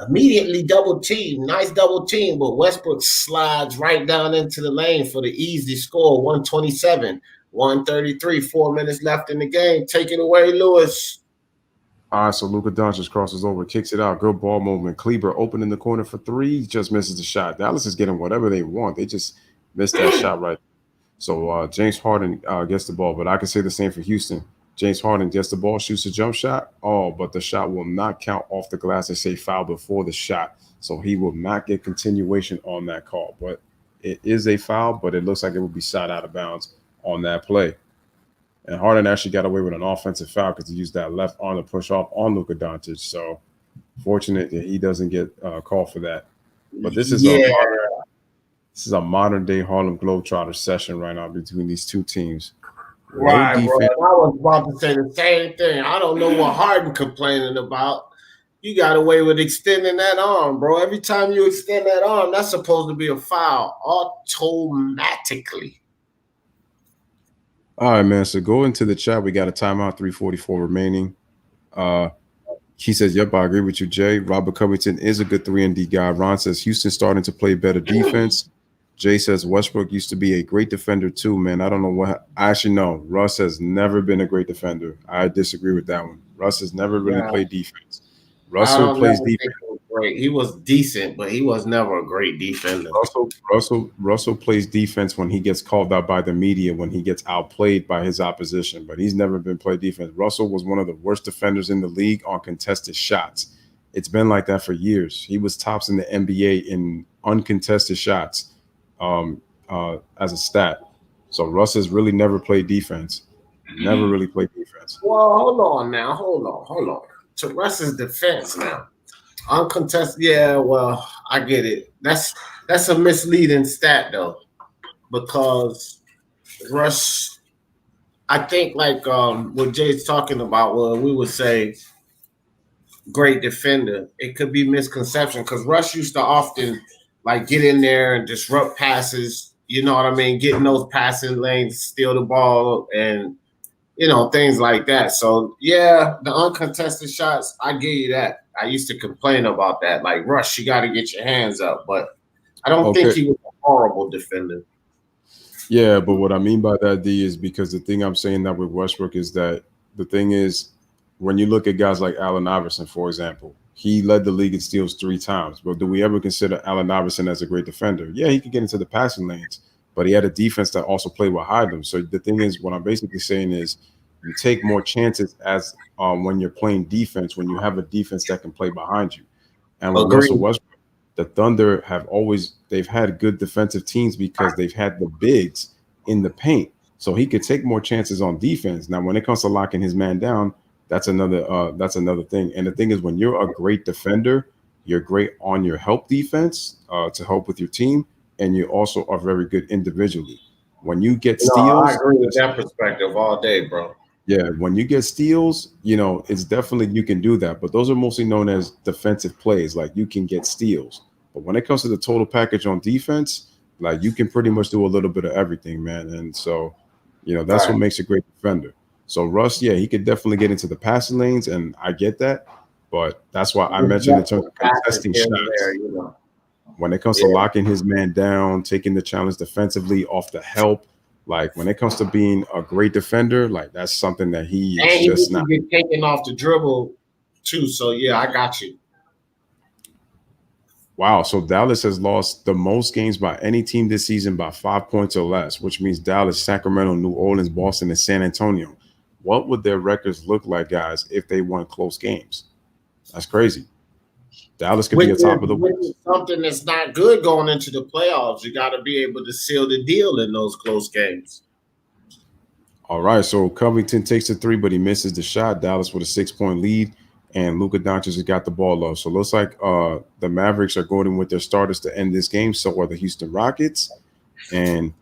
Immediately double team. Nice double team, but Westbrook slides right down into the lane for the easy score. 127, 133. 4 minutes left in the game. Take it away, Lewis. All right, so Luka Doncic crosses over, kicks it out. Good ball movement. Kleber open in the corner for three. Just misses the shot. Dallas is getting whatever they want. They just missed that shot right. So James Harden gets the ball, but I can say the same for Houston. James Harden gets the ball, shoots a jump shot. Oh, but the shot will not count off the glass. They say foul before the shot. So he will not get continuation on that call. But it is a foul, but it looks like it will be shot out of bounds on that play. And Harden actually got away with an offensive foul because he used that left arm to push off on Luka Doncic. So fortunate that he doesn't get called for that. But this is a modern day Harlem Globetrotters session right now between these two teams. Right, bro. I was about to say the same thing. I don't know what Harden complaining about. You got away with extending that arm, bro. Every time you extend that arm, that's supposed to be a foul automatically. All right, man. So go into the chat. We got a timeout, 3:44 remaining. He says, yep, I agree with you, Jay. Robert Covington is a good 3-and-D guy. Ron says Houston starting to play better defense. Jay says Westbrook used to be a great defender too, man. I don't know what – I actually know. Russ has never been a great defender. I disagree with that one. Russ has never really played defense. Russell plays defense. He was decent, but he was never a great defender. Russell plays defense when he gets called out by the media, when he gets outplayed by his opposition, but he's never been played defense. Russell was one of the worst defenders in the league on contested shots. It's been like that for years. He was tops in the NBA in uncontested shots. As a stat. So Russ has really never played defense. Never really played defense. Well, hold on. To Russ's defense now. Uncontested, yeah, well, I get it. That's a misleading stat though. Because Russ, I think like what Jay's talking about, well, we would say great defender. It could be misconception because Russ used to often like get in there and disrupt passes, you know what I mean? Get in those passing lanes, steal the ball, and things like that. So yeah, the uncontested shots, I give you that. I used to complain about that. Like Rush, you got to get your hands up, but I don't think he was a horrible defender. Yeah, but what I mean by that, D, is because the thing I'm saying that with Westbrook is that the thing is when you look at guys like Allen Iverson, for example. He led the league in steals 3 times. But do we ever consider Allen Iverson as a great defender? Yeah, he could get into the passing lanes, but he had a defense that also played behind him. So the thing is, what I'm basically saying is you take more chances as when you're playing defense, when you have a defense that can play behind you. And with Russell Westbrook, the Thunder they've had good defensive teams because they've had the bigs in the paint. So he could take more chances on defense. Now, when it comes to locking his man down, that's another thing. And the thing is, when you're a great defender, you're great on your help defense to help with your team, and you also are very good individually. When you get No, I steals, agree with that perspective all day, bro. yeah, when you get steals, it's definitely you can do that. But those are mostly known as defensive plays. Like you can get steals. But when it comes to the total package on defense, like you can pretty much do a little bit of everything, man. And so, that's Right. what makes a great defender. So Russ, yeah, he could definitely get into the passing lanes, and I get that. But that's why I mentioned in terms of contesting Here and shots. there. When it comes to locking his man down, taking the challenge defensively off the help, like when it comes to being a great defender, like that's something that he And is he just needs to not. get taken off the dribble too. So yeah, I got you. Wow. So Dallas has lost the most games by any team this season by 5 points or less, which means Dallas, Sacramento, New Orleans, Boston, and San Antonio. What would their records look like, guys, if they won close games? That's crazy. Dallas could be atop of the Which West. is something that's not good going into the playoffs. You got to be able to seal the deal in those close games. All right. So Covington takes the three, but he misses the shot. Dallas with a 6-point lead. And Luka Doncic has got the ball low. So it looks like the Mavericks are going in with their starters to end this game. So are the Houston Rockets. And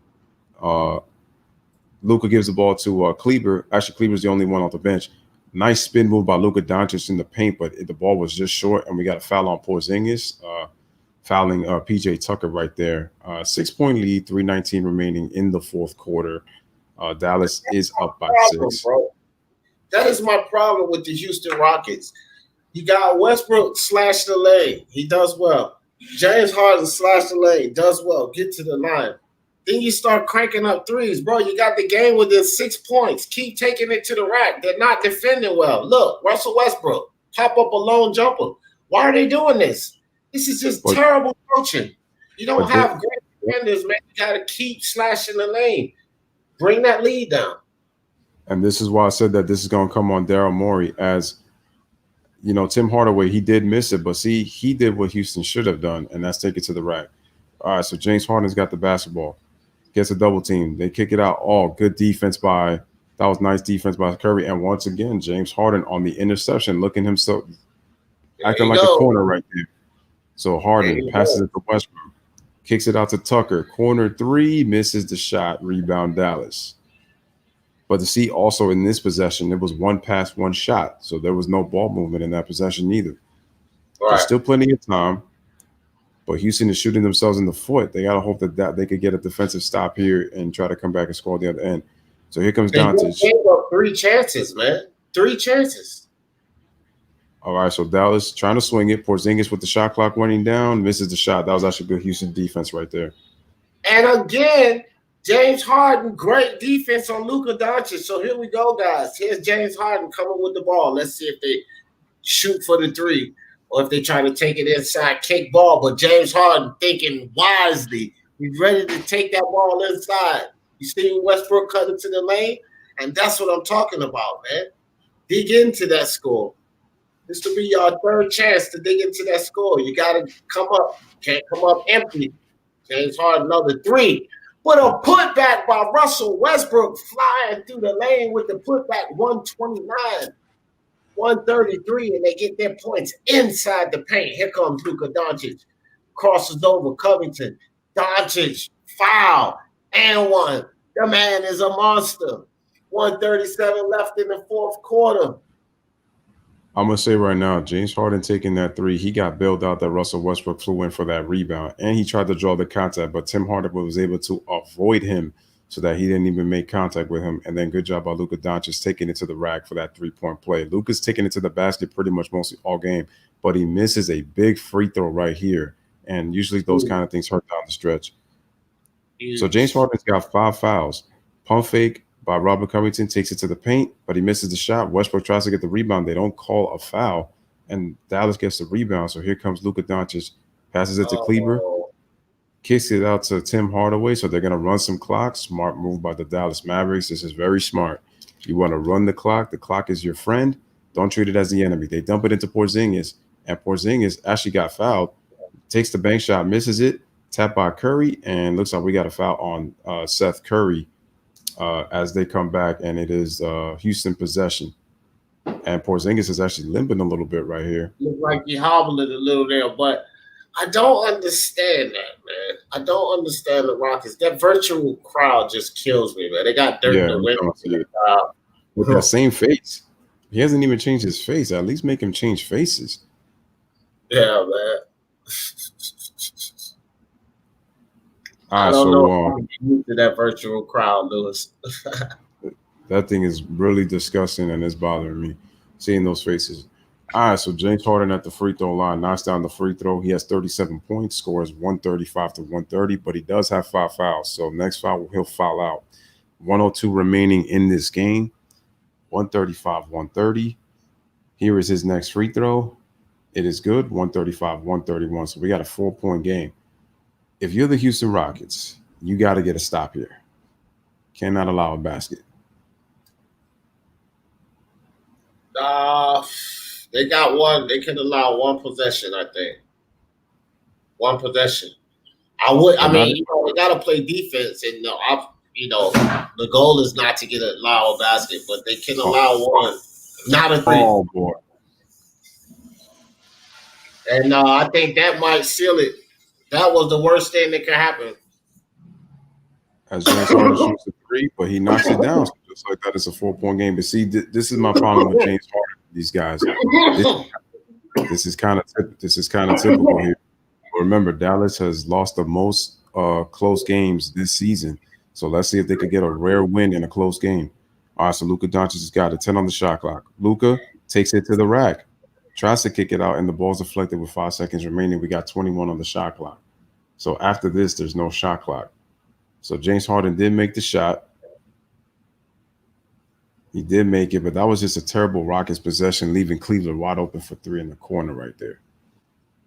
Luka gives the ball to Kleber. Actually, Kleber's the only one off the bench. Nice spin move by Luka Doncic in the paint, but the ball was just short, and we got a foul on Porzingis, fouling PJ Tucker right there. 6-point lead, 3:19 remaining in the fourth quarter. Dallas is up by 6. Bro. That is my problem with the Houston Rockets. You got Westbrook slash the lane. He does well. James Harden slash the lane. Does well. Get to the line. Then you start cranking up threes. Bro, you got the game within 6 points. Keep taking it to the rack. They're not defending well. Look, Russell Westbrook, pop up a lone jumper. Why are they doing this? This is just terrible coaching. You don't have great defenders, man. You got to keep slashing the lane. Bring that lead down. And this is why I said that this is going to come on Daryl Morey. As Tim Hardaway, he did miss it, but see, he did what Houston should have done, and that's take it to the rack. All right, so James Harden's got the basketball. Gets a double team. They kick it out. Oh, good defense that was nice defense by Curry. And once again, James Harden on the interception, looking himself, acting like a corner right there. So Harden passes it to Westbrook, kicks it out to Tucker. Corner 3, misses the shot. Rebound Dallas. But to see also in this possession, it was one pass, one shot. So there was no ball movement in that possession either. Right. There's still plenty of time. But Houston is shooting themselves in the foot. They got to hope that they could get a defensive stop here and try to come back and score the other end. So here comes Doncic. They gave up 3 chances, man. 3 chances. All right, so Dallas trying to swing it. Porzingis with the shot clock running down, misses the shot. That was actually good Houston defense right there. And again, James Harden, great defense on Luka Doncic. So here we go, guys. Here's James Harden coming with the ball. Let's see if they shoot for the 3. Or if they try to take it inside, kick ball. But James Harden thinking wisely. He's ready to take that ball inside. You see Westbrook cutting to the lane? And that's what I'm talking about, man. Dig into that score. This will be your 3rd chance to dig into that score. You got to come up. Can't come up empty. James Harden, another 3. But a putback by Russell Westbrook flying through the lane with the putback 129. 133, and they get their points inside the paint. Here comes Luka Doncic. Crosses over Covington. Doncic, foul, and 1. The man is a monster. 137 left in the fourth quarter. I'm going to say right now, James Harden taking that 3, he got bailed out that Russell Westbrook flew in for that rebound, and he tried to draw the contact, but Tim Hardaway was able to avoid him so that he didn't even make contact with him. And then good job by Luka Doncic taking it to the rack for that 3-point play. Luka's taking it to the basket pretty much mostly all game, but he misses a big free throw right here. And usually those kind of things hurt down the stretch. So James Harden's got 5 fouls. Pump fake by Robert Covington takes it to the paint, but he misses the shot. Westbrook tries to get the rebound. They don't call a foul, and Dallas gets the rebound. So here comes Luka Doncic, passes it to Kleber. Kicks it out to Tim Hardaway, so they're going to run some clock. Smart move by the Dallas Mavericks. This is very smart. You want to run the clock. The clock is your friend. Don't treat it as the enemy. They dump it into Porzingis, and Porzingis actually got fouled. Takes the bank shot, misses it. Tap by Curry, and looks like we got a foul on Seth Curry as they come back, and it is Houston possession. And Porzingis is actually limping a little bit right here. Looks like he hobbled a little there, but I don't understand that, man. I don't understand the Rockets. That virtual crowd just kills me, man. They got Dirk Yeah, the every time I see it. winner. With that same face. He hasn't even changed his face. At least make him change faces. Yeah, man. I don't know if I'm used to that virtual crowd, Lewis. That thing is really disgusting and it's bothering me seeing those faces. All right, so James Harden at the free throw line knocks down the free throw. He has 37 points, scores 135 to 130, but he does have 5 fouls. So next foul, he'll foul out. 102 remaining in this game. 135, 130. Here is his next free throw. It is good. 135, 131. So we got a 4-point game. If you're the Houston Rockets, you got to get a stop here. Cannot allow a basket. They got one. They can allow one possession, I think. One possession. I mean, they got to play defense, and the goal is not to allow a basket, but they can allow one, not a 3. Oh boy! And I think that might seal it. That was the worst thing that could happen. As James Harden shoots a 3, but he knocks it down. So just like that, it's a 4-point game. But see, this is my problem with James Harden. These guys, this is kind of typical here. Remember, Dallas has lost the most close games this season. So let's see if they could get a rare win in a close game. All right, so Luka Doncic has got a 10 on the shot clock. Luka takes it to the rack, tries to kick it out, and the ball's deflected with 5 seconds remaining. We got 21 on the shot clock. So after this, there's no shot clock. So James Harden did make the shot. He did make it, but that was just a terrible Rockets possession, leaving Cleveland wide open for 3 in the corner right there.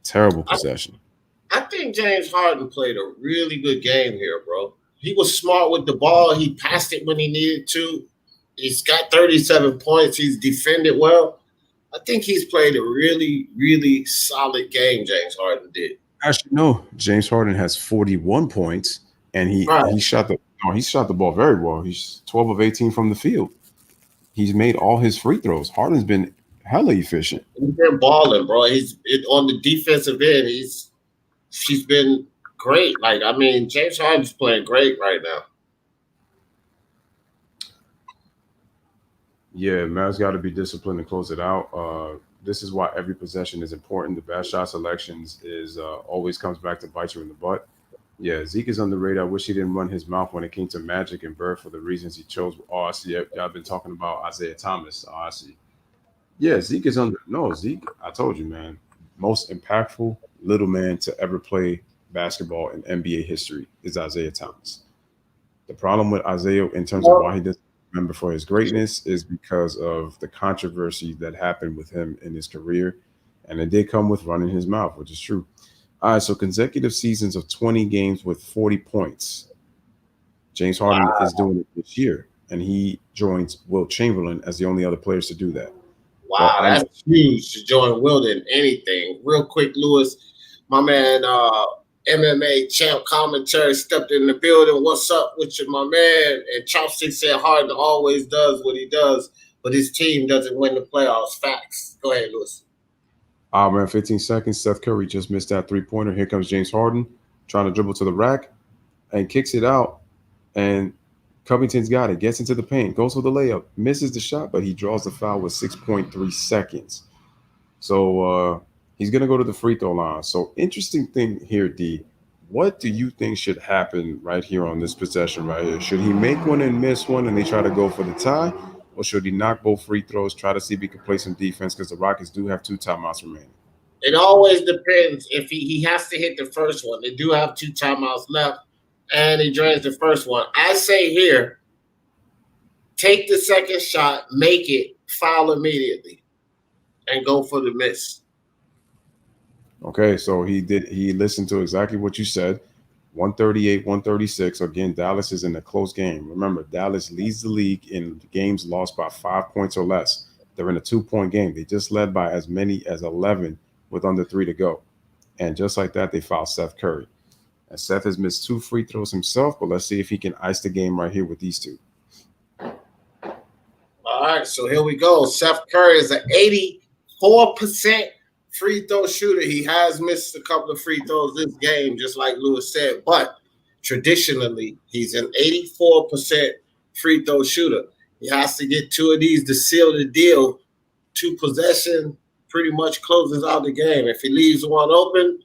Terrible possession. I think James Harden played a really good game here, bro. He was smart with the ball. He passed it when he needed to. He's got 37 points. He's defended well. I think he's played a really, really solid game, James Harden did. Actually, no. James Harden has 41 points, and he shot the ball very well. He's 12 of 18 from the field. He's made all his free throws. Harden's been hella efficient. He's been balling, bro. On the defensive end. She's been great. Like, I mean, James Harden's playing great right now. Yeah, Mavs got to be disciplined and close it out. This is why every possession is important. The bad shot selections is always comes back to bite you in the butt. Yeah, Zeke is underrated. I wish he didn't run his mouth when it came to Magic and Bird for the reasons he chose. Oh, I see. Y'all been talking about Isaiah Thomas. Oh, I see. Yeah, Zeke is Zeke, I told you, man. Most impactful little man to ever play basketball in NBA history is Isaiah Thomas. The problem with Isaiah in terms of why he doesn't remember for his greatness is because of the controversy that happened with him in his career. And it did come with running his mouth, which is true. All right, so consecutive seasons of 20 games with 40 points. James Harden is doing it this year, and he joins Wilt Chamberlain as the only other players to do that. Wow, that's huge to join Wilt in anything. Real quick, Lewis, my man, MMA champ commentary stepped in the building. What's up with you, my man? And Chopstick said Harden always does what he does, but his team doesn't win the playoffs. Facts. Go ahead, Lewis. Man, 15 seconds. Steph Curry just missed that 3-pointer. Here comes James Harden trying to dribble to the rack and kicks it out. And Covington's got it, gets into the paint, goes for the layup, misses the shot, but he draws the foul with 6.3 seconds. So he's going to go to the free throw line. So interesting thing here, D. What do you think should happen right here on this possession right here? Should he make one and miss one and they try to go for the tie? Or should he knock both free throws, try to see if he can play some defense because the Rockets do have 2 timeouts remaining? It always depends. If he has to hit the first one, they do have 2 timeouts left, and he drains the first one. I say here, take the second shot, make it, foul immediately, and go for the miss. Okay, so he listened to exactly what you said. 138, 136. Again, Dallas is in a close game. Remember, Dallas leads the league in games lost by 5 points or less. They're in a 2-point game. They just led by as many as 11 with under 3 to go. And just like that, they fouled Seth Curry. And Seth has missed 2 free throws himself, but let's see if he can ice the game right here with these 2. All right, so here we go. Seth Curry is an 84% free throw shooter. He has missed a couple of free throws this game, just like Lewis said. But traditionally, he's an 84% free throw shooter. He has to get 2 of these to seal the deal. 2 possession pretty much closes out the game. If he leaves one open,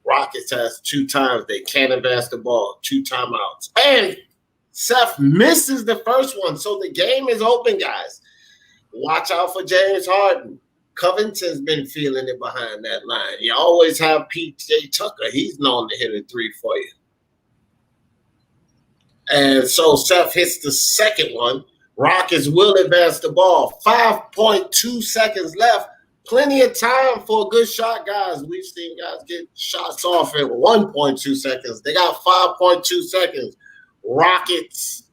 Rockets has 2 times they can't advance the ball, 2 timeouts. And Seth misses the first one, so the game is open, guys. Watch out for James Harden. Covington's been feeling it behind that line. You always have P.J. Tucker. He's known to hit a 3 for you. And so Seth hits the second one. Rockets will advance the ball. 5.2 seconds left. Plenty of time for a good shot, guys. We've seen guys get shots off in 1.2 seconds. They got 5.2 seconds. Rockets,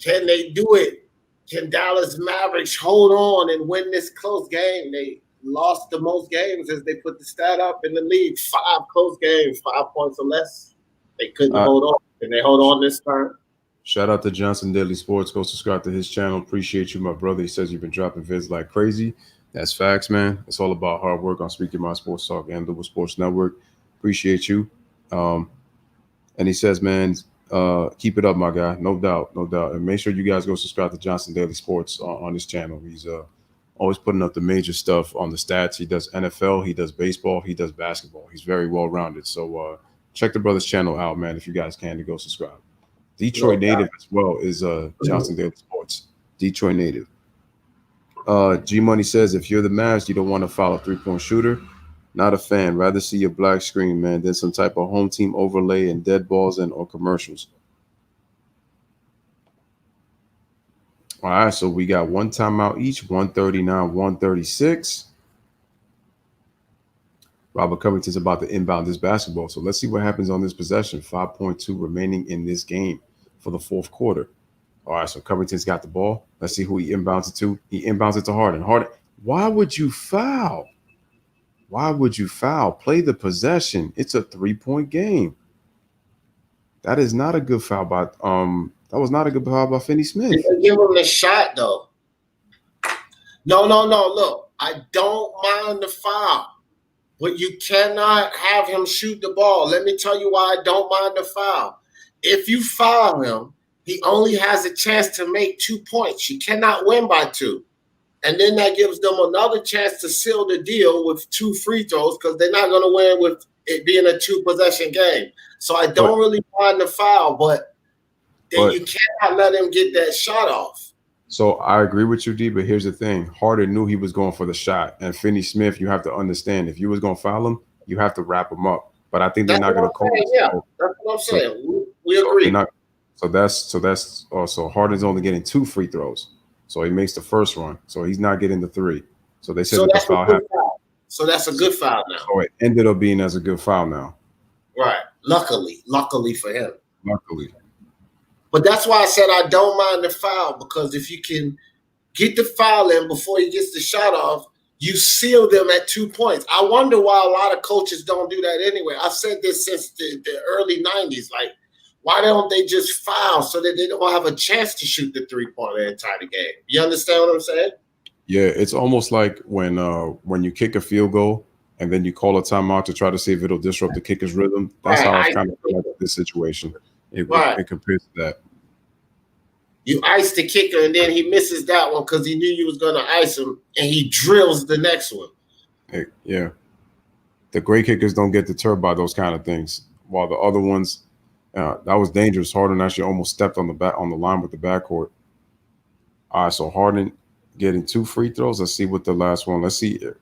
can they do it? Can Dallas Mavericks hold on and win this close game? They lost the most games as they put the stat up in the league. 5 close games, 5 points or less. They couldn't hold on. Can they hold on this time? Shout out to Johnson Daily Sports. Go subscribe to his channel. Appreciate you, my brother. He says you've been dropping vids like crazy. That's facts, man. It's all about hard work on Speaking My Sports Talk and Louisville Sports Network. Appreciate you. And he says, man, keep it up, my guy. No doubt, no doubt. And make sure you guys go subscribe to Johnson Daily Sports on his channel. He's always putting up the major stuff on the stats. He does NFL, he does baseball, he does basketball. He's very well-rounded. So check the brother's channel out, man, if you guys can, to go subscribe. Detroit native as well is Johnson Daily Sports. Detroit native. G Money says, if you're the Mavs, you don't want to foul a 3-point shooter. Not a fan. Rather see a black screen, man, than some type of home team overlay and dead balls and or commercials. All right, so we got 1 timeout each, 139, 136. Robert Covington's about to inbound this basketball. So let's see what happens on this possession. 5.2 remaining in this game for the 4th quarter. All right, so Covington's got the ball. Let's see who he inbounds it to. He inbounds it to Harden. Harden, why would you foul? Why would you foul? Play the possession. It's a 3-point game. That is not a good foul by that was not a good foul by Finney Smith. Give him the shot though. No. Look, I don't mind the foul, but you cannot have him shoot the ball. Let me tell you why I don't mind the foul. If you foul him, he only has a chance to make 2 points. You cannot win by 2. And then that gives them another chance to seal the deal with 2 free throws because they're not going to win with it being a 2-possession game. So I don't really mind the foul, but you cannot let him get that shot off. So I agree with you, D, but here's the thing. Harden knew he was going for the shot. And Finney Smith, you have to understand, if you was going to foul him, you have to wrap him up. But I think they're not going to call it. Yeah, that's what I'm saying. We agree. So Harden's only getting 2 free throws. So he makes the first one. So he's not getting the 3. So they said that's a good foul. So that's a good foul now. So it ended up being as a good foul now. Right. Luckily for him. Luckily. But that's why I said I don't mind the foul, because if you can get the foul in before he gets the shot off, you seal them at 2 points. I wonder why a lot of coaches don't do that anyway. I've said this since the early 90s. Like, why don't they just foul so that they don't have a chance to shoot the 3-pointer and tie the game? You understand what I'm saying? Yeah, it's almost like when you kick a field goal and then you call a timeout to try to see if it'll disrupt the kicker's rhythm. That's how I kind of feel like this situation. It compares to that. You ice the kicker, and then he misses that one because he knew you was going to ice him, and he drills the next one. Yeah. The great kickers don't get deterred by those kind of things, while the other ones, that was dangerous. Harden actually almost stepped on the line with the backcourt. All right, so Harden getting 2 free throws. Let's see what the last one. Let's see here.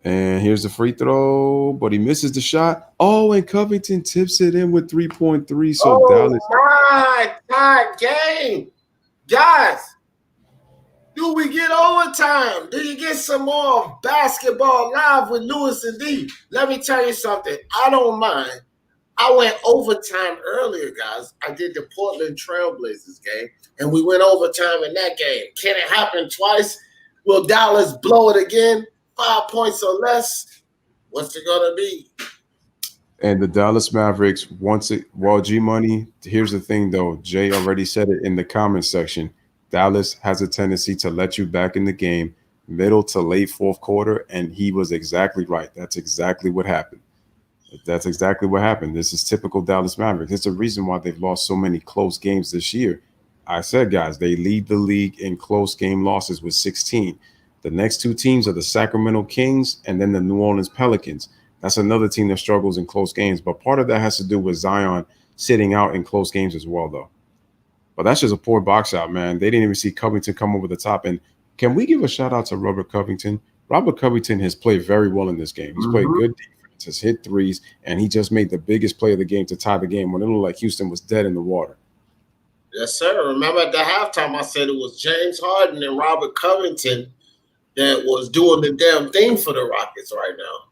And here's the free throw, but he misses the shot. Oh, and Covington tips it in with 3.3. So Dallas. My God, game. Guys, do we get overtime? Do you get some more basketball live with Lewis and D? Let me tell you something. I don't mind. I went overtime earlier, guys. I did the Portland Trailblazers game, and we went overtime in that game. Can it happen twice? Will Dallas blow it again? 5 points or less? What's it going to be? And the Dallas Mavericks, G Money, here's the thing, though. Jay already said it in the comments section. Dallas has a tendency to let you back in the game, middle to late fourth quarter, and he was exactly right. That's exactly what happened. That's exactly what happened. This is typical Dallas Mavericks. It's the reason why they've lost so many close games this year. I said, guys, they lead the league in close game losses with 16. The next two teams are the Sacramento Kings and then the New Orleans Pelicans. That's another team that struggles in close games. But part of that has to do with Zion sitting out in close games as well, though. But that's just a poor box out, man. They didn't even see Covington come over the top. And can we give a shout out to Robert Covington? Robert Covington has played very well in this game. He's played good defense, has hit threes, and he just made the biggest play of the game to tie the game when it looked like Houston was dead in the water. Yes, sir. Remember at the halftime, I said it was James Harden and Robert Covington that was doing the damn thing for the Rockets right now.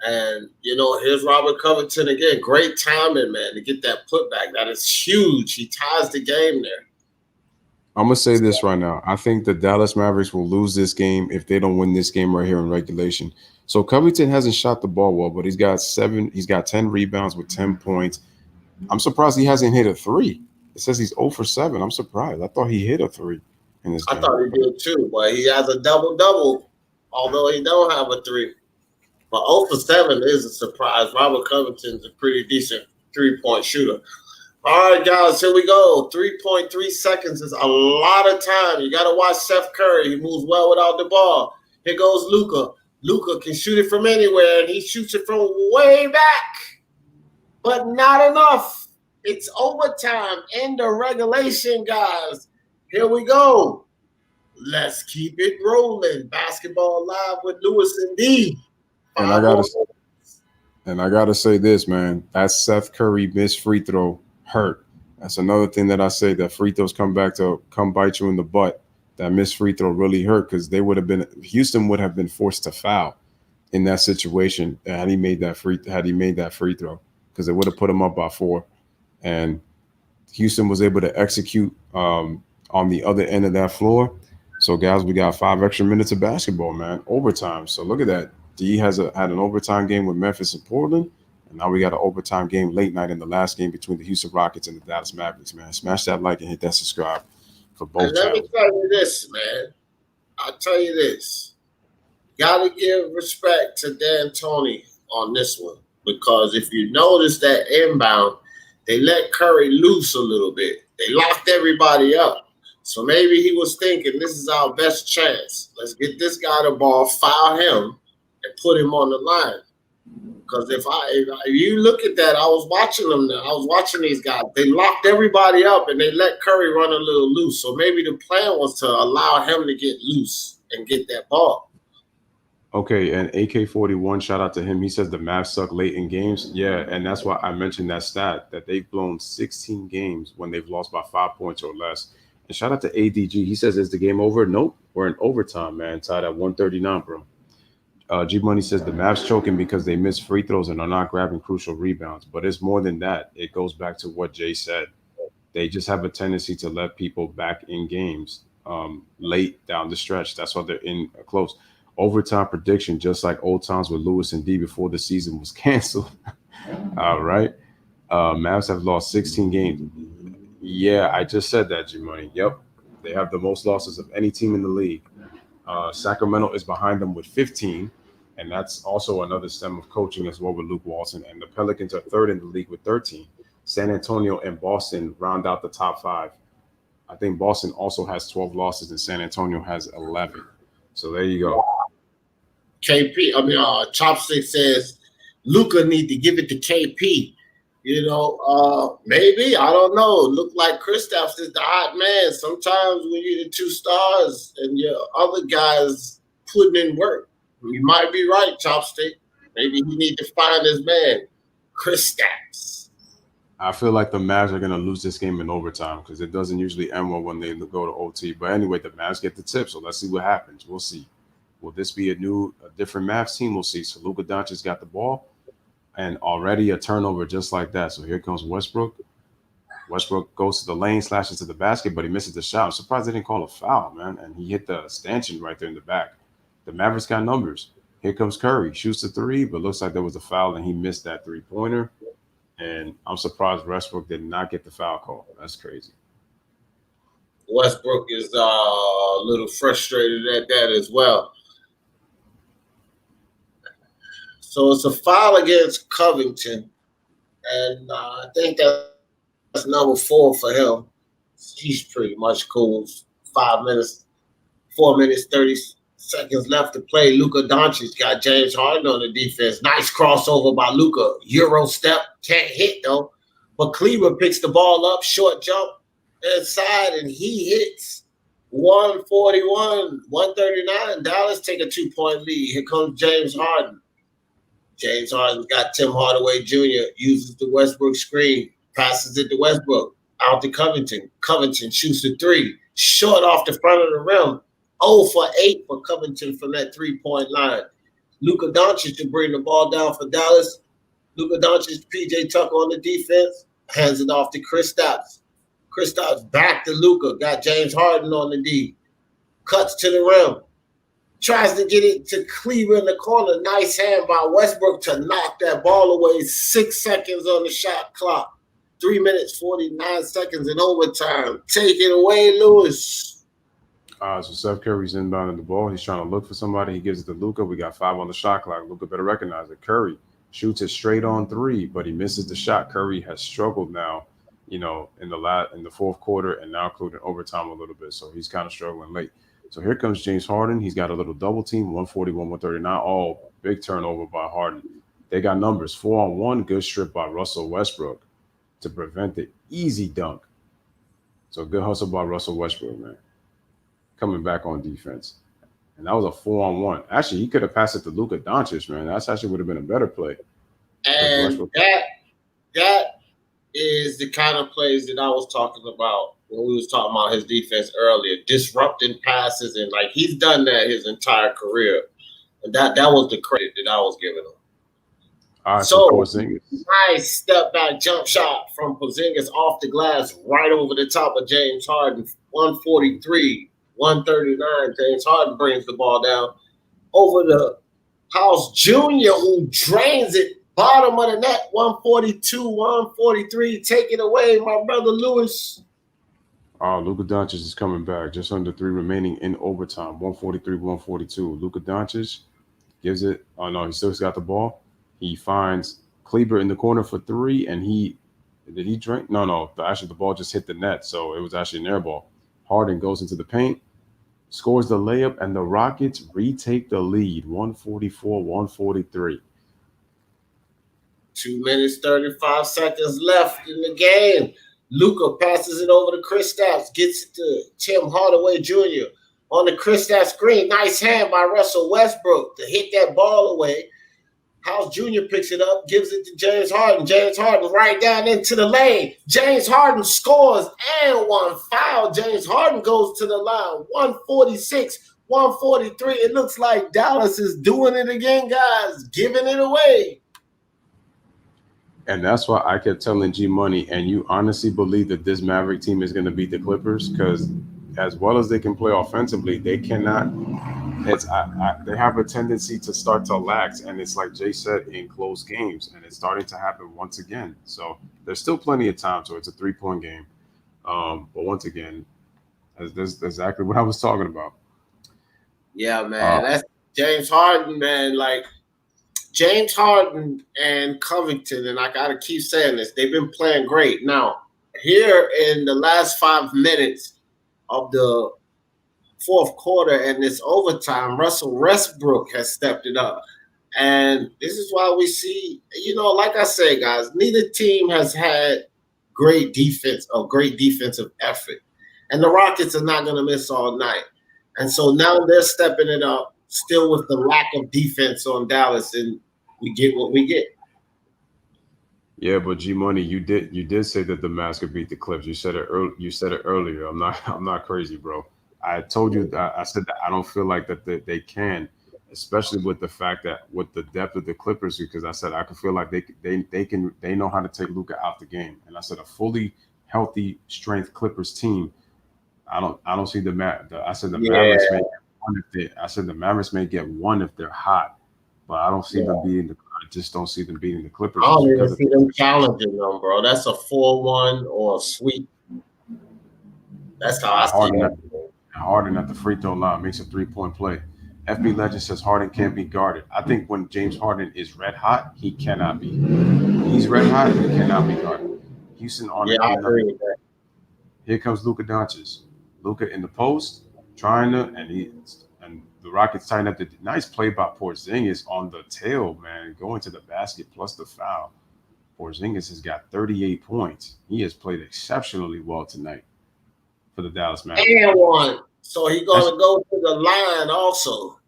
And, here's Robert Covington again. Great timing, man, to get that putback. That is huge. He ties the game there. I'm going to say this right now. I think the Dallas Mavericks will lose this game if they don't win this game right here in regulation. So Covington hasn't shot the ball well, but he's got 10 rebounds with 10 points. I'm surprised he hasn't hit a three. It says he's 0 for 7. I'm surprised. I thought he hit a three in this game. I thought he did too, but he has a double-double, although he don't have a three. But 0 for 7 is a surprise. Robert Covington's a pretty decent three-point shooter. All right, guys, here we go. 3.3 seconds is a lot of time. You got to watch Seth Curry. He moves well without the ball. Here goes Luka. Luka can shoot it from anywhere, and he shoots it from way back, but not enough. It's overtime. End of regulation, guys. Here we go. Let's keep it rolling. Basketball Live with Lewis and D. And I gotta say this, man. That Seth Curry missed free throw hurt. That's another thing that I say, that free throws come bite you in the butt. That missed free throw really hurt because Houston would have been forced to foul in that situation had he made that free throw, because it would have put him up by 4. And Houston was able to execute on the other end of that floor. So, guys, we got 5 extra minutes of basketball, man. Overtime. So look at that. D had an overtime game with Memphis and Portland, and now we got an overtime game late night in the last game between the Houston Rockets and the Dallas Mavericks, man. Smash that like and hit that subscribe for both. And let me tell you this, man. I'll tell you this. Got to give respect to D'Antoni on this one, because if you notice that inbound, they let Curry loose a little bit. They locked everybody up. So maybe he was thinking, this is our best chance. Let's get this guy the ball, foul him, and put him on the line. Because if you look at that, I was watching them now. I was watching these guys. They locked everybody up, and they let Curry run a little loose. So maybe the plan was to allow him to get loose and get that ball. Okay, and AK41, shout out to him. He says the Mavs suck late in games. Yeah, and that's why I mentioned that stat, that they've blown 16 games when they've lost by 5 points or less. And shout out to ADG. He says, is the game over? Nope. We're in overtime, man. Tied at 139, bro. G Money says the Mavs choking because they miss free throws and are not grabbing crucial rebounds. But it's more than that. It goes back to what Jay said. They just have a tendency to let people back in games late down the stretch. That's why they're in close. Overtime prediction, just like old times with Lewis and D before the season was canceled. All right. Mavs have lost 16 games. Yeah, I just said that, G Money. Yep. They have the most losses of any team in the league. Sacramento is behind them with 15. And that's also another stem of coaching as well with Luke Walton. And the Pelicans are third in the league with 13. San Antonio and Boston round out the top 5. I think Boston also has 12 losses and San Antonio has 11. So there you go. Chopstick says Luka need to give it to KP. Maybe, I don't know. Look like Kristaps is the hot man. Sometimes when you're the 2 stars and your other guys putting in work, you might be right, Chopstick. Maybe he need to find his man, Kristaps. I feel like the Mavs are going to lose this game in overtime because it doesn't usually end well when they go to OT. But anyway, the Mavs get the tip, so let's see what happens. We'll see. Will this be a different Mavs team? We'll see. So Luka Doncic's got the ball, and already a turnover just like that. So here comes Westbrook. Westbrook goes to the lane, slashes to the basket, but he misses the shot. I'm surprised they didn't call a foul, man. And he hit the stanchion right there in the back. The Mavericks got numbers. Here comes Curry. Shoots the 3, but looks like there was a foul, and he missed that 3-pointer. And I'm surprised Westbrook did not get the foul call. That's crazy. Westbrook is a little frustrated at that as well. So it's a foul against Covington, and I think that's number 4 for him. He's pretty much cool. 4 minutes, 30 seconds left to play. Luka Doncic got James Harden on the defense. Nice crossover by Luka. Euro step, can't hit though. But Cleaver picks the ball up, short jump inside, and he hits 141, 139. Dallas take a 2-point lead. Here comes James Harden. James Harden's got Tim Hardaway Jr. uses the Westbrook screen, passes it to Westbrook, out to Covington. Covington shoots the 3, short off the front of the rim. 0 for 8 for Covington from that 3-point line. Luka Doncic to bring the ball down for Dallas. Luka Doncic, PJ Tucker on the defense, hands it off to Kristaps. Kristaps back to Luka, got James Harden on the D. Cuts to the rim. Tries to get it to Cleaver in the corner. Nice hand by Westbrook to knock that ball away. 6 seconds on the shot clock. 3 minutes, 49 seconds in overtime. Take it away, Lewis. So Steph Curry's inbounding the ball. He's trying to look for somebody. He gives it to Luka. We got 5 on the shot clock. Luka better recognize it. Curry shoots it straight on 3, but he misses the shot. Curry has struggled now, in the fourth quarter and now including overtime a little bit. So he's kind of struggling late. So here comes James Harden. He's got a little double team, 141, 139. Oh, big turnover by Harden. They got numbers. 4-on-1, good strip by Russell Westbrook to prevent the easy dunk. So good hustle by Russell Westbrook, man. Coming back on defense. And that was a 4-on-1. Actually, he could have passed it to Luka Doncic, man. That's actually would have been a better play. And that is the kind of plays that I was talking about when we was talking about his defense earlier, disrupting passes, and like he's done that his entire career. And that was the credit that I was giving him. All right, so Porzingis. Nice step back jump shot from Porzingis off the glass, right over the top of James Harden. 143, 139. James Harden brings the ball down over the House Jr., who drains it. Bottom of the net, 142, 143. Take it away, my brother Lewis. Luka Doncic is coming back. Just under 3 remaining in overtime. 143, 142. Luka Doncic gives it. Oh, no, he still got the ball. He finds Kleber in the corner for 3, and did he drink? No. Actually, the ball just hit the net, so it was actually an air ball. Harden goes into the paint, scores the layup, and the Rockets retake the lead, 144, 143. 2 minutes, 35 seconds left in the game. Luka passes it over to Kristaps, gets it to Tim Hardaway Jr. on the Kristaps screen. Nice hand by Russell Westbrook to hit that ball away. House Jr. picks it up, gives it to James Harden. James Harden right down into the lane. James Harden scores and 1 foul. James Harden goes to the line. 146, 143. It looks like Dallas is doing it again, guys, giving it away. And that's why I kept telling G Money, and you honestly believe that this Maverick team is going to beat the Clippers? Because as well as they can play offensively, they cannot. They have a tendency to start to lax, and it's like Jay said, in close games, and it's starting to happen once again. So there's still plenty of time. So it's a 3-point game. But once again, that's exactly what I was talking about. Yeah, man. That's James Harden, man. Like, James Harden and Covington, and I got to keep saying this, they've been playing great. Now, here in the last 5 minutes of the fourth quarter and this overtime, Russell Westbrook has stepped it up. And this is why we see, like I say, guys, neither team has had great defense or great defensive effort. And the Rockets are not going to miss all night. And so now they're stepping it up, still with the lack of defense on Dallas, and we get what we get. Yeah, but G Money, you did say that the Mavs could beat the Clips. You said it earlier. I'm not crazy, bro. I told you that I said that I don't feel like that they can, especially with the fact that with the depth of the Clippers, because I said I could feel like they know how to take Luka out the game, and I said a fully healthy strength Clippers team. I don't see the Mavericks may get one the Mavericks may get one if they're hot, but I don't see them beating I just don't see them beating the Clippers. I don't even see them challenging them, bro. That's a 4-1 or a sweep. That's how I see it. Harden at the free throw line makes a 3-point play. FB Legend says Harden can't be guarded. I think when James Harden is red hot, he cannot be. He's red hot, he cannot be guarded. Houston on Yeah, it. I agree with that. Here comes Luka Doncic. Luka in the post, trying to, and the Rockets tighten up. The nice play by Porzingis on the tail, man, going to the basket plus the foul. Porzingis has got 38 points. He has played exceptionally well tonight for the Dallas Mavericks. And one. So he's going to go to the line also.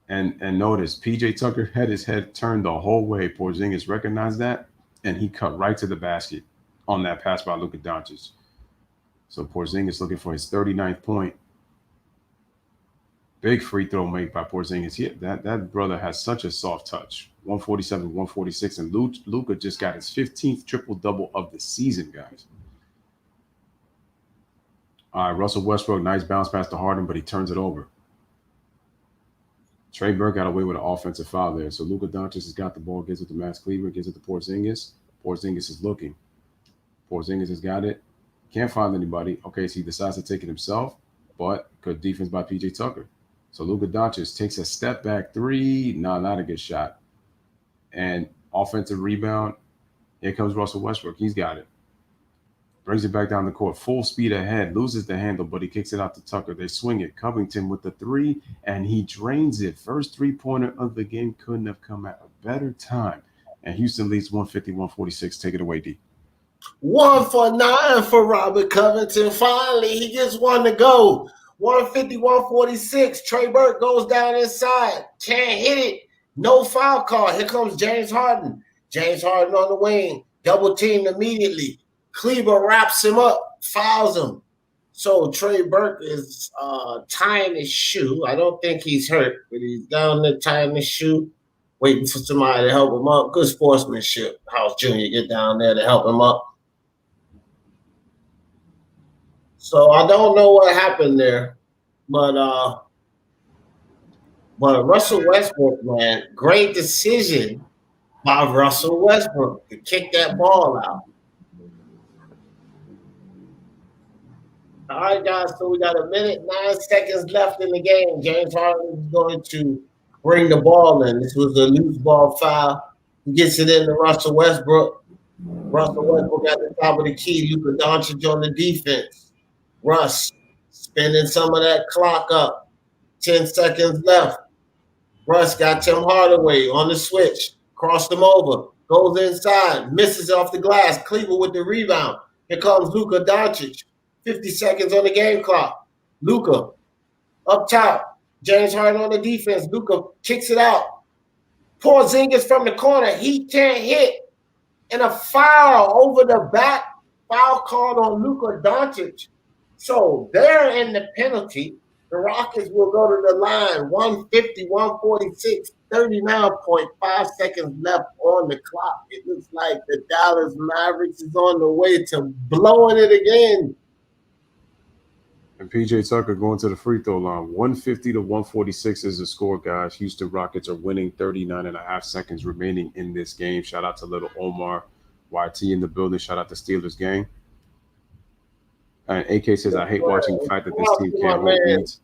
And notice, PJ Tucker had his head turned the whole way. Porzingis recognized that, and he cut right to the basket on that pass by Luka Doncic. So Porzingis looking for his 39th point. Big free throw made by Porzingis. That brother has such a soft touch. 147, 146, and Luka just got his 15th triple-double of the season, guys. All right, Russell Westbrook, nice bounce pass to Harden, but he turns it over. Trey Burke got away with an offensive foul there. So Luka Doncic has got the ball, gives it to Max Kleber, gives it to Porzingis. Porzingis is looking. Porzingis has got it. Can't find anybody. Okay, so he decides to take it himself, but good defense by PJ Tucker. So Luka Doncic takes a step back three. Not a good shot. And offensive rebound. Here comes Russell Westbrook. He's got it. Brings it back down the court. Full speed ahead. Loses the handle, but he kicks it out to Tucker. They swing it. Covington with the three, and he drains it. First three-pointer of the game. Couldn't have come at a better time. And Houston leads 150-146. Take it away, D. 1 for 9 for Robert Covington. Finally, he gets one to go. 150-146. Trey Burke goes down inside. Can't hit it. No foul call. Here comes James Harden. James Harden on the wing. Double teamed immediately. Kleber wraps him up. Fouls him. So Trey Burke is tying his shoe. I don't think he's hurt, but he's down there tying his shoe, waiting for somebody to help him up. Good sportsmanship. House Jr. get down there to help him up. So I don't know what happened there, but Russell Westbrook, man, great decision by Russell Westbrook to kick that ball out. All right, guys, so we got a minute, 9 seconds left in the game. James Harden is going to bring the ball in. This was a loose ball foul. He gets it into Russell Westbrook. Russell Westbrook at the top of the key. Luka Doncic on the defense. Russ spending some of that clock up. 10 seconds left. Russ got Tim Hardaway on the switch. Crossed him over. Goes inside. Misses off the glass. Kleber with the rebound. Here comes Luka Doncic. 50 seconds on the game clock. Luka up top. James Harden on the defense. Luka kicks it out. Porzingis from the corner. He can't hit. And a foul over the back. Foul called on Luka Doncic. So they're in the penalty. The Rockets will go to the line. 150-146. 39.5 seconds left on the clock. It looks like the Dallas Mavericks is on the way to blowing it again. And PJ Tucker going to the free throw line. 150-146 is the score, guys. Houston Rockets are winning. 39.5 seconds remaining in this game. Shout out to Little Omar. YT in the building. Shout out to Steelers gang. And AK says, I hate watching the fact that this team can't hold leads.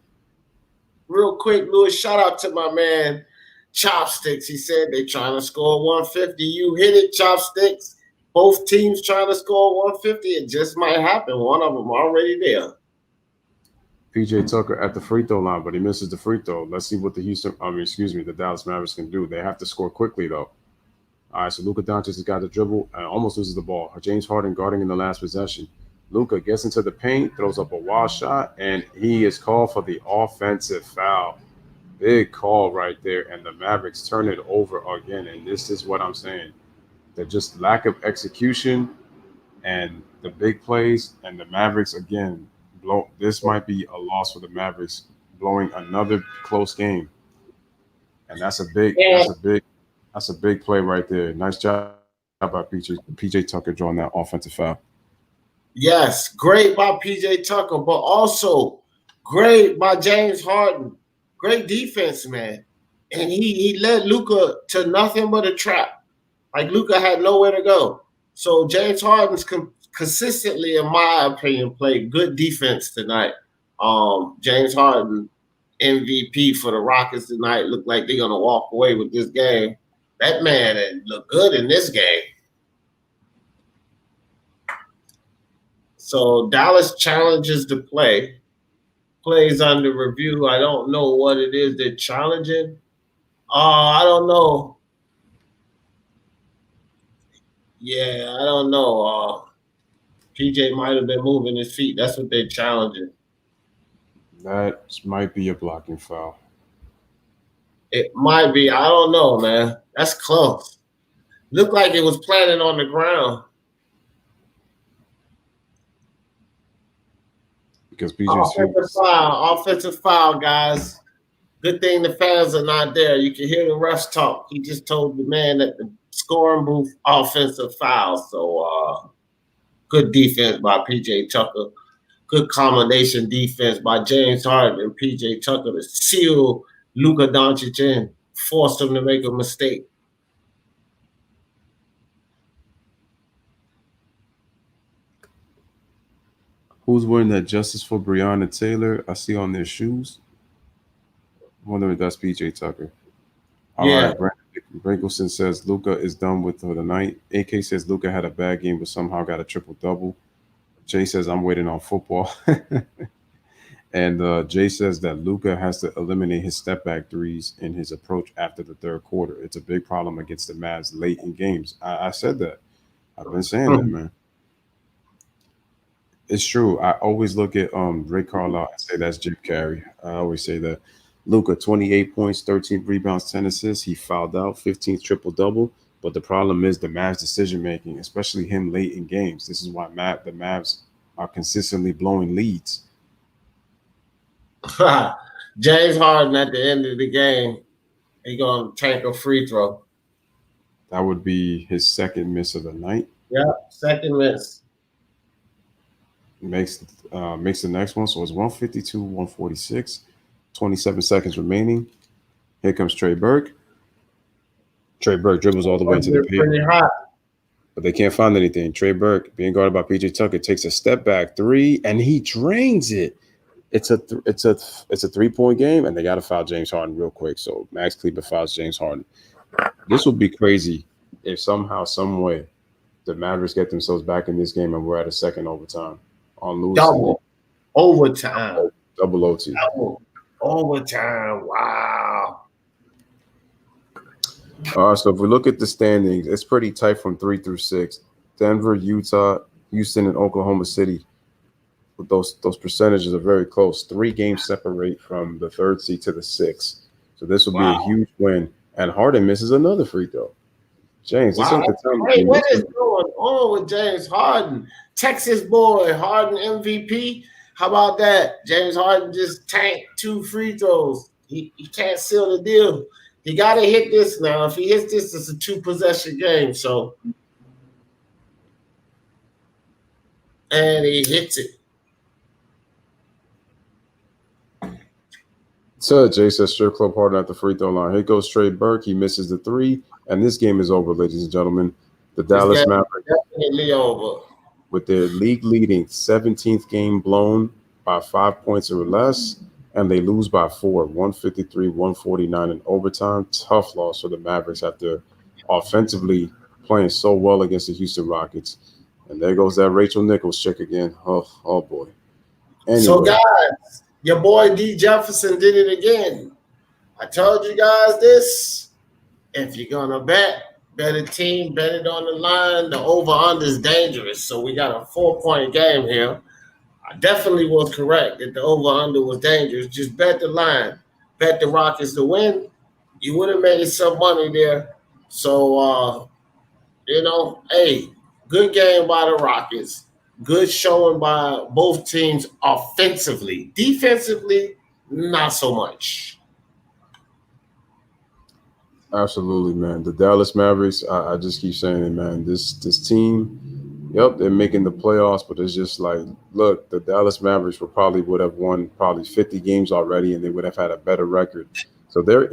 Real quick, Lewis, shout out to my man Chopsticks. He said they trying to score 150. You hit it, Chopsticks. Both teams trying to score 150. It just might happen. One of them already there. PJ Tucker at the free throw line, but he misses the free throw. Let's see what the Dallas Mavericks can do. They have to score quickly, though. All right, so Luka Doncic has got the dribble and almost loses the ball. James Harden guarding in the last possession. Luka gets into the paint, throws up a wild shot, and he is called for the offensive foul. Big call right there, and the Mavericks turn it over again. And this is what I'm saying. The just lack of execution and the big plays, and the Mavericks, again, this might be a loss for the Mavericks, blowing another close game. And that's a big play right there. Nice job by PJ Tucker drawing that offensive foul. Yes, great by PJ Tucker, but also great by James Harden. Great defense, man. And he led Luka to nothing but a trap. Like Luka had nowhere to go. So James Harden's consistently, in my opinion, played good defense tonight. James Harden, MVP for the Rockets tonight. Look like they're gonna walk away with this game. That man looked good in this game. So Dallas challenges the play. Plays under review. I don't know what it is they're challenging. I don't know. Yeah, I don't know. PJ might have been moving his feet. That's what they're challenging. That might be a blocking foul. It might be. I don't know, man. That's close. Looked like it was planted on the ground. Because PJ's offensive foul, guys. Good thing the fans are not there. You can hear the refs talk. He just told the man at the scoring booth offensive foul. So good defense by PJ Tucker. Good combination defense by James Harden and PJ Tucker to seal Luka Doncic in, forced him to make a mistake. Who's wearing that Justice for Breonna Taylor? I see on their shoes. I wonder if that's PJ Tucker. All Yeah. right, Brankelson says Luka is done with for the night. AK says Luka had a bad game but somehow got a triple-double. Jay says I'm waiting on football. And Jay says that Luka has to eliminate his step-back threes in his approach after the third quarter. It's a big problem against the Mavs late in games. I said that. I've been saying that, man. It's true. I always look at Ray Carlisle and say that's Jim Carrey. I always say that. Luka, 28 points, 13 rebounds, 10 assists. He fouled out, 15th triple-double. But the problem is the Mavs' decision-making, especially him late in games. This is why the Mavs are consistently blowing leads. James Harden at the end of the game, he's going to tank a free throw. That would be his second miss of the night. Yeah, second miss. Makes the next one. So it's 152, 146, 27 seconds remaining. Here comes Trey Burke. Trey Burke dribbles all the way to the paint. But they can't find anything. Trey Burke, being guarded by PJ Tucker, takes a step back three, and he drains it. It's a 3-point game, and they got to foul James Harden real quick. So Max Kleber fouls James Harden. This would be crazy if somehow, some way, the Mavericks get themselves back in this game and we're at a second overtime on losing. Double overtime. Double OT. Double overtime. Wow. So if we look at the standings, it's pretty tight from 3 through 6. Denver, Utah, Houston, and Oklahoma City. Those percentages are very close. 3 games separate from the 3rd seed to the 6th. So this will be a huge win. And Harden misses another free throw. James, this ain't the time. Hey, what is going on with James Harden? Texas boy, Harden MVP. How about that? James Harden just tanked 2 free throws. He can't seal the deal. He got to hit this now. If he hits this, it's a 2-possession game. So, and he hits it. So Jay says strip club Harden at the free throw line. Here goes Trey Burke. He misses the 3, and this game is over, ladies and gentlemen. The Dallas Mavericks definitely over with their league leading 17th game blown by 5 points or less, and they lose by 4, 153-149 in overtime. Tough loss for the Mavericks after offensively playing so well against the Houston Rockets. And there goes that Rachel Nichols check again. Oh boy. Anyway. So guys, your boy D. Jefferson did it again. I told you guys this. If you're gonna bet a team, bet it on the line. The over-under is dangerous. So we got a 4-point game here. I definitely was correct that the over-under was dangerous. Just bet the line. Bet the Rockets to win. You would have made some money there. So, hey, good game by the Rockets. Good showing by both teams offensively. Defensively, not so much. Absolutely, man. The Dallas Mavericks, I just keep saying it, man. This team, yep, they're making the playoffs, but it's just like, look, the Dallas Mavericks would have won probably 50 games already, and they would have had a better record. So their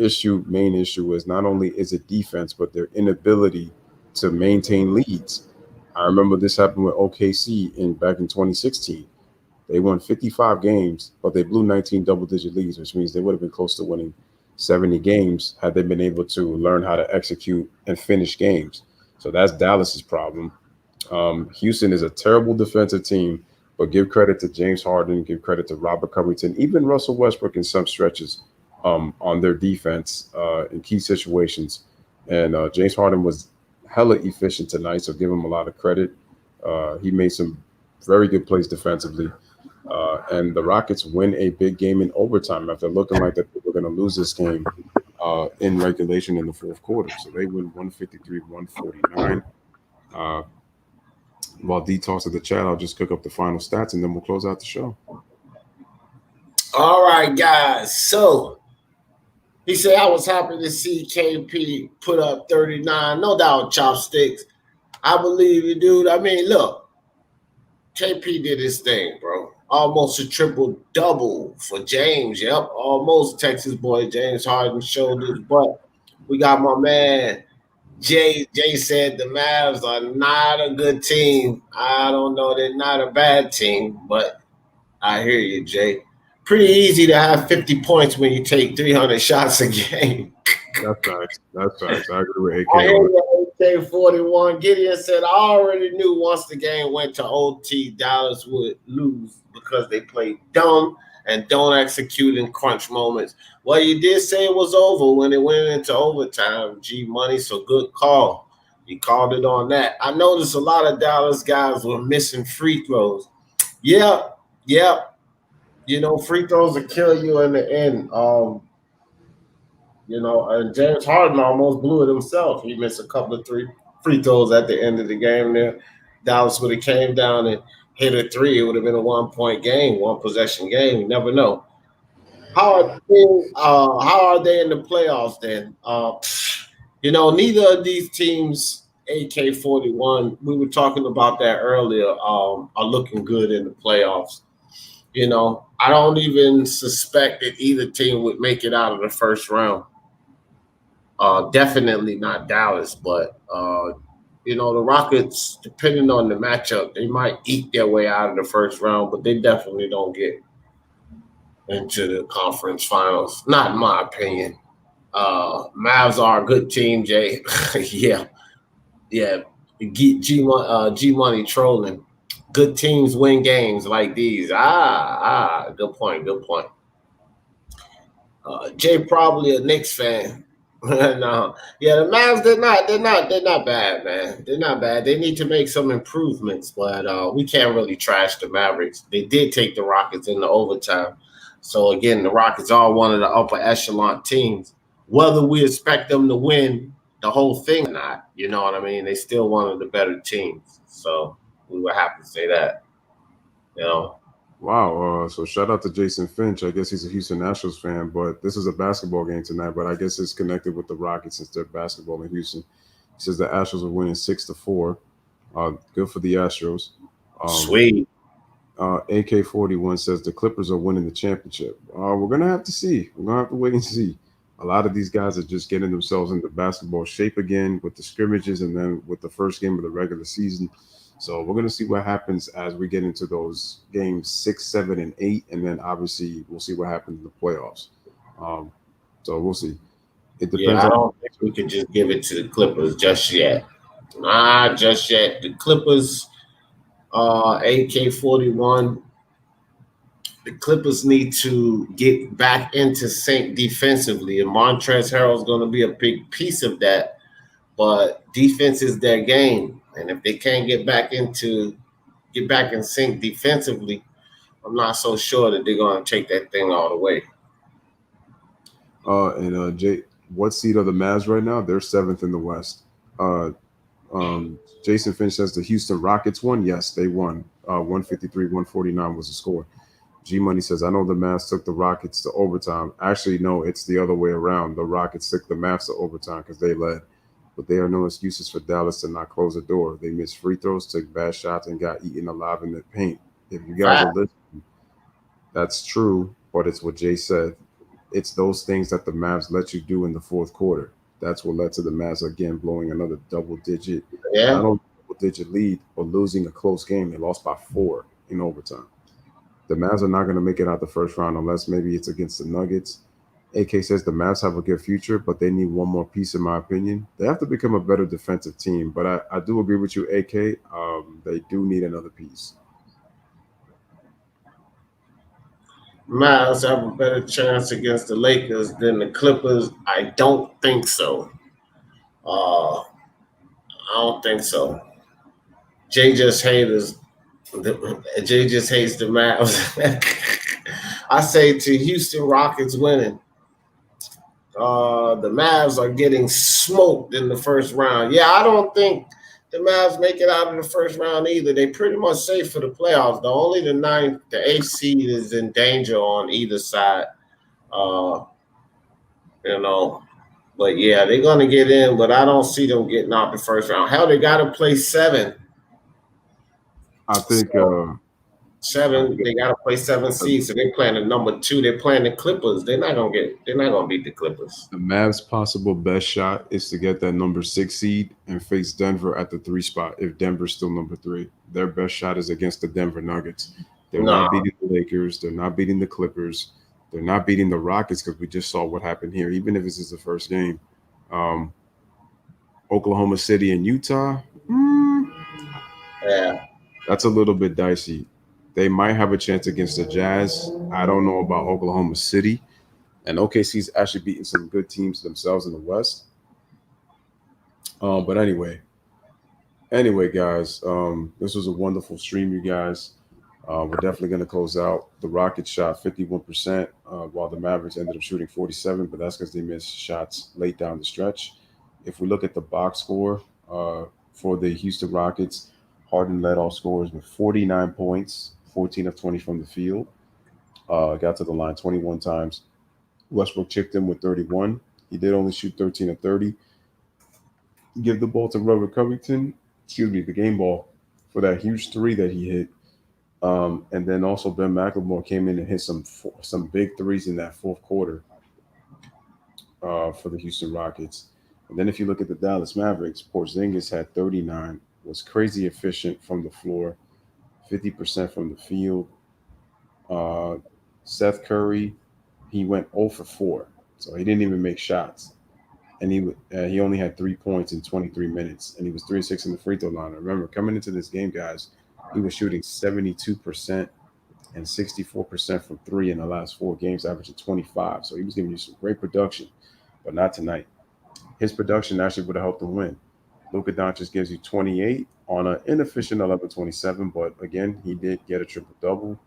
main issue is not only is it defense, but their inability to maintain leads. I remember this happened with OKC back in 2016. They won 55 games, but they blew 19 double-digit leads, which means they would have been close to winning 70 games had they been able to learn how to execute and finish games. So that's Dallas's problem. Houston is a terrible defensive team, but give credit to James Harden, give credit to Robert Covington, even Russell Westbrook in some stretches on their defense in key situations. And James Harden was hella efficient tonight, so give him a lot of credit. He made some very good plays defensively. And the Rockets win a big game in overtime after looking like that they were going to lose this game in regulation in the fourth quarter. So they win 153-149. While D talks to the chat, I'll just cook up the final stats and then we'll close out the show. All right, guys. So he said, I was happy to see KP put up 39. No doubt, chopsticks. I believe you, dude. I mean, look, KP did his thing, bro. Almost a triple-double for James. Yep, almost Texas boy James Harden showed his butt. We got my man Jay. Jay said the Mavs are not a good team. I don't know. They're not a bad team, but I hear you, Jay. Pretty easy to have 50 points when you take 300 shots a game. That's facts. That's facts. I agree with AK. I hear you, AK-41. Gideon said, I already knew once the game went to OT, Dallas would lose because they played dumb and don't execute in crunch moments. Well, you did say it was over when it went into overtime, G-Money, so good call. You called it on that. I noticed a lot of Dallas guys were missing free throws. Yeah. You know, free throws will kill you in the end. You know, and James Harden almost blew it himself. He missed a couple of free throws at the end of the game there. Dallas would have came down and hit a three. It would have been a 1-point game, 1-possession game. You never know. How are they in the playoffs then? You know, neither of these teams, AK-41, we were talking about that earlier, are looking good in the playoffs. You know, I don't even suspect that either team would make it out of the first round. Definitely not Dallas, but you know, the Rockets, depending on the matchup, they might eke their way out of the first round, but they definitely don't get into the conference finals. Not in my opinion. Mavs are a good team, Jay. yeah. G Money trolling. Good teams win games like these. Good point. Jay probably a Knicks fan. No, yeah, the Mavs they're not bad, man. They're not bad. They need to make some improvements, but we can't really trash the Mavericks. They did take the Rockets in the overtime. So again, the Rockets are one of the upper echelon teams. Whether we expect them to win the whole thing or not, you know what I mean? They still one of the better teams. So we would have to say that, you know. Wow. So shout out to Jason Finch. I guess he's a Houston Nationals fan, but this is a basketball game tonight. But I guess it's connected with the Rockets since they're basketball in Houston. He says the Astros are winning 6-4. Good for the Astros. Sweet. AK-41 says the Clippers are winning the championship. We're going to have to see. We're going to have to wait and see. A lot of these guys are just getting themselves into basketball shape again with the scrimmages and then with the first game of the regular season. So we're going to see what happens as we get into those games 6, 7, and 8. And then obviously we'll see what happens in the playoffs. So we'll see. It depends. I don't think we could just give it to the Clippers just yet. Not just yet. The Clippers, AK-41, the Clippers need to get back into sync defensively. And Montrezl Harrell's going to be a big piece of that. But defense is their game. And if they can't get back in sync defensively, I'm not so sure that they're going to take that thing all the way. Jay, what seed are the Mavs right now? They're 7th in the West. Jason Finch says the Houston Rockets won. Yes, they won. 153-149 was the score. G Money says, I know the Mavs took the Rockets to overtime. Actually, no, it's the other way around. The Rockets took the Mavs to overtime because they led. But there are no excuses for Dallas to not close the door. They missed free throws, took bad shots, and got eaten alive in the paint. If you guys are listening, that's true, but it's what Jay said. It's those things that the Mavs let you do in the fourth quarter. That's what led to the Mavs again blowing another double digit. Yeah. I don't know double-digit lead or losing a close game. They lost by 4 in overtime. The Mavs are not going to make it out the first round unless maybe it's against the Nuggets. AK says the Mavs have a good future, but they need one more piece, in my opinion. They have to become a better defensive team, but I do agree with you, AK. They do need another piece. Mavs have a better chance against the Lakers than the Clippers. I don't think so. I don't think so. Jay just hates the Mavs. I say to Houston Rockets winning. The Mavs are getting smoked in the first round. Yeah, I don't think the Mavs make it out of the first round either. They pretty much safe for the playoffs. Only the 8th seed is in danger on either side. But yeah, they're gonna get in, but I don't see them getting out the first round. Hell, they gotta play 7. I think They gotta play 7 seeds. So they're playing the number 2. They're playing the Clippers. They're not gonna beat the Clippers. the Mavs' possible best shot is to get that number 6 seed and face Denver at the 3 spot if Denver's still number 3. Their best shot is against the Denver Nuggets. They're not beating the Lakers. They're not beating the Clippers. They're not beating the Rockets because we just saw what happened here. Even if this is the first game, Oklahoma City and Utah, Yeah. that's a little bit dicey. They might have a chance against the Jazz. I don't know about Oklahoma City. And OKC's actually beaten some good teams themselves in the West. But anyway, guys, this was a wonderful stream, you guys. We're definitely going to close out. The Rockets shot 51%, while the Mavericks ended up shooting 47%, but that's because they missed shots late down the stretch. If we look at the box score for the Houston Rockets, Harden led all scorers with 49 points, 14 of 20 from the field. Got to the line 21 times. Westbrook chipped in with 31. He did only shoot 13 of 30. Give the ball to Robert Covington, the game ball, for that huge 3 that he hit. And then also Ben McLemore came in and hit some big 3s in that fourth quarter for the Houston Rockets. And then if you look at the Dallas Mavericks, Porzingis had 39, was crazy efficient from the floor, 50% from the field. Seth Curry, he went 0 for 4, so he didn't even make shots. And he only had 3 points in 23 minutes, and he was 3-6 in the free throw line. Remember, coming into this game, guys, he was shooting 72% and 64% from 3 in the last 4 games, averaging 25. So he was giving you some great production, but not tonight. His production actually would have helped him win. Luka Doncic gives you 28 on an inefficient 11-27, but again, he did get a triple-double.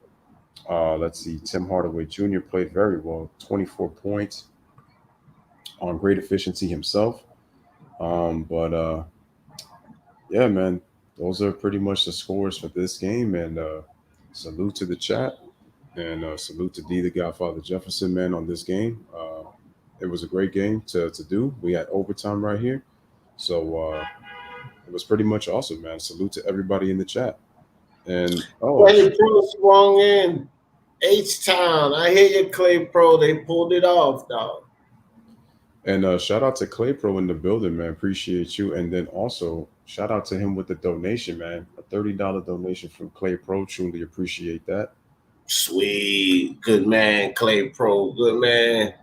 Let's see, Tim Hardaway Jr. played very well, 24 points on great efficiency himself. Yeah, man, those are pretty much the scores for this game. And salute to the chat, and salute to D, the Godfather Jefferson, man, on this game. It was a great game to do. We had overtime right here. So it was pretty much awesome, man. Salute to everybody in the chat. And Clay Pro swung in. H-Town. I hear you, Clay Pro. They pulled it off, dog. And shout out to Clay Pro in the building, man. Appreciate you. And then also shout out to him with the donation, man. A $30 donation from Clay Pro. Truly appreciate that. Sweet. Good man, Clay Pro. Good man.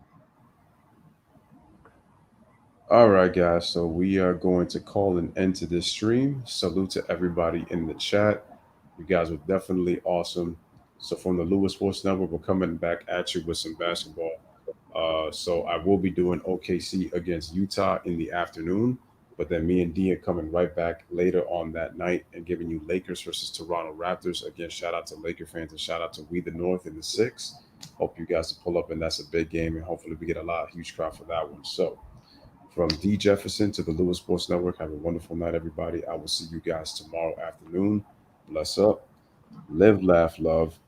All right, guys. So we are going to call an end to this stream. Salute to everybody in the chat. You guys were definitely awesome. So from the Lewis Sports Network, we're coming back at you with some basketball. So I will be doing OKC against Utah in the afternoon, but then me and D are coming right back later on that night and giving you Lakers versus Toronto Raptors. Again, shout out to Laker fans and shout out to We the North in the 6. Hope you guys pull up, and that's a big game, and hopefully we get a huge crowd for that one. So from D Jefferson to the Lewis Sports Network, have a wonderful night, everybody. I will see you guys tomorrow afternoon. Bless up. Live, laugh, love.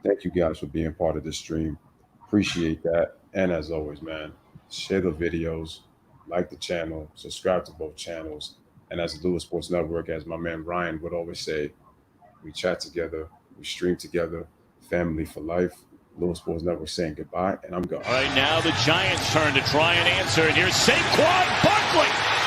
Thank you guys for being part of this stream. Appreciate that. And as always, man, share the videos, like the channel, subscribe to both channels. And as the Lewis Sports Network, as my man Ryan would always say, we chat together, we stream together, family for life. Lewis Sports Network saying goodbye, and I'm gone. All right, now the Giants' turn to try and answer. And here's Saquon Barkley.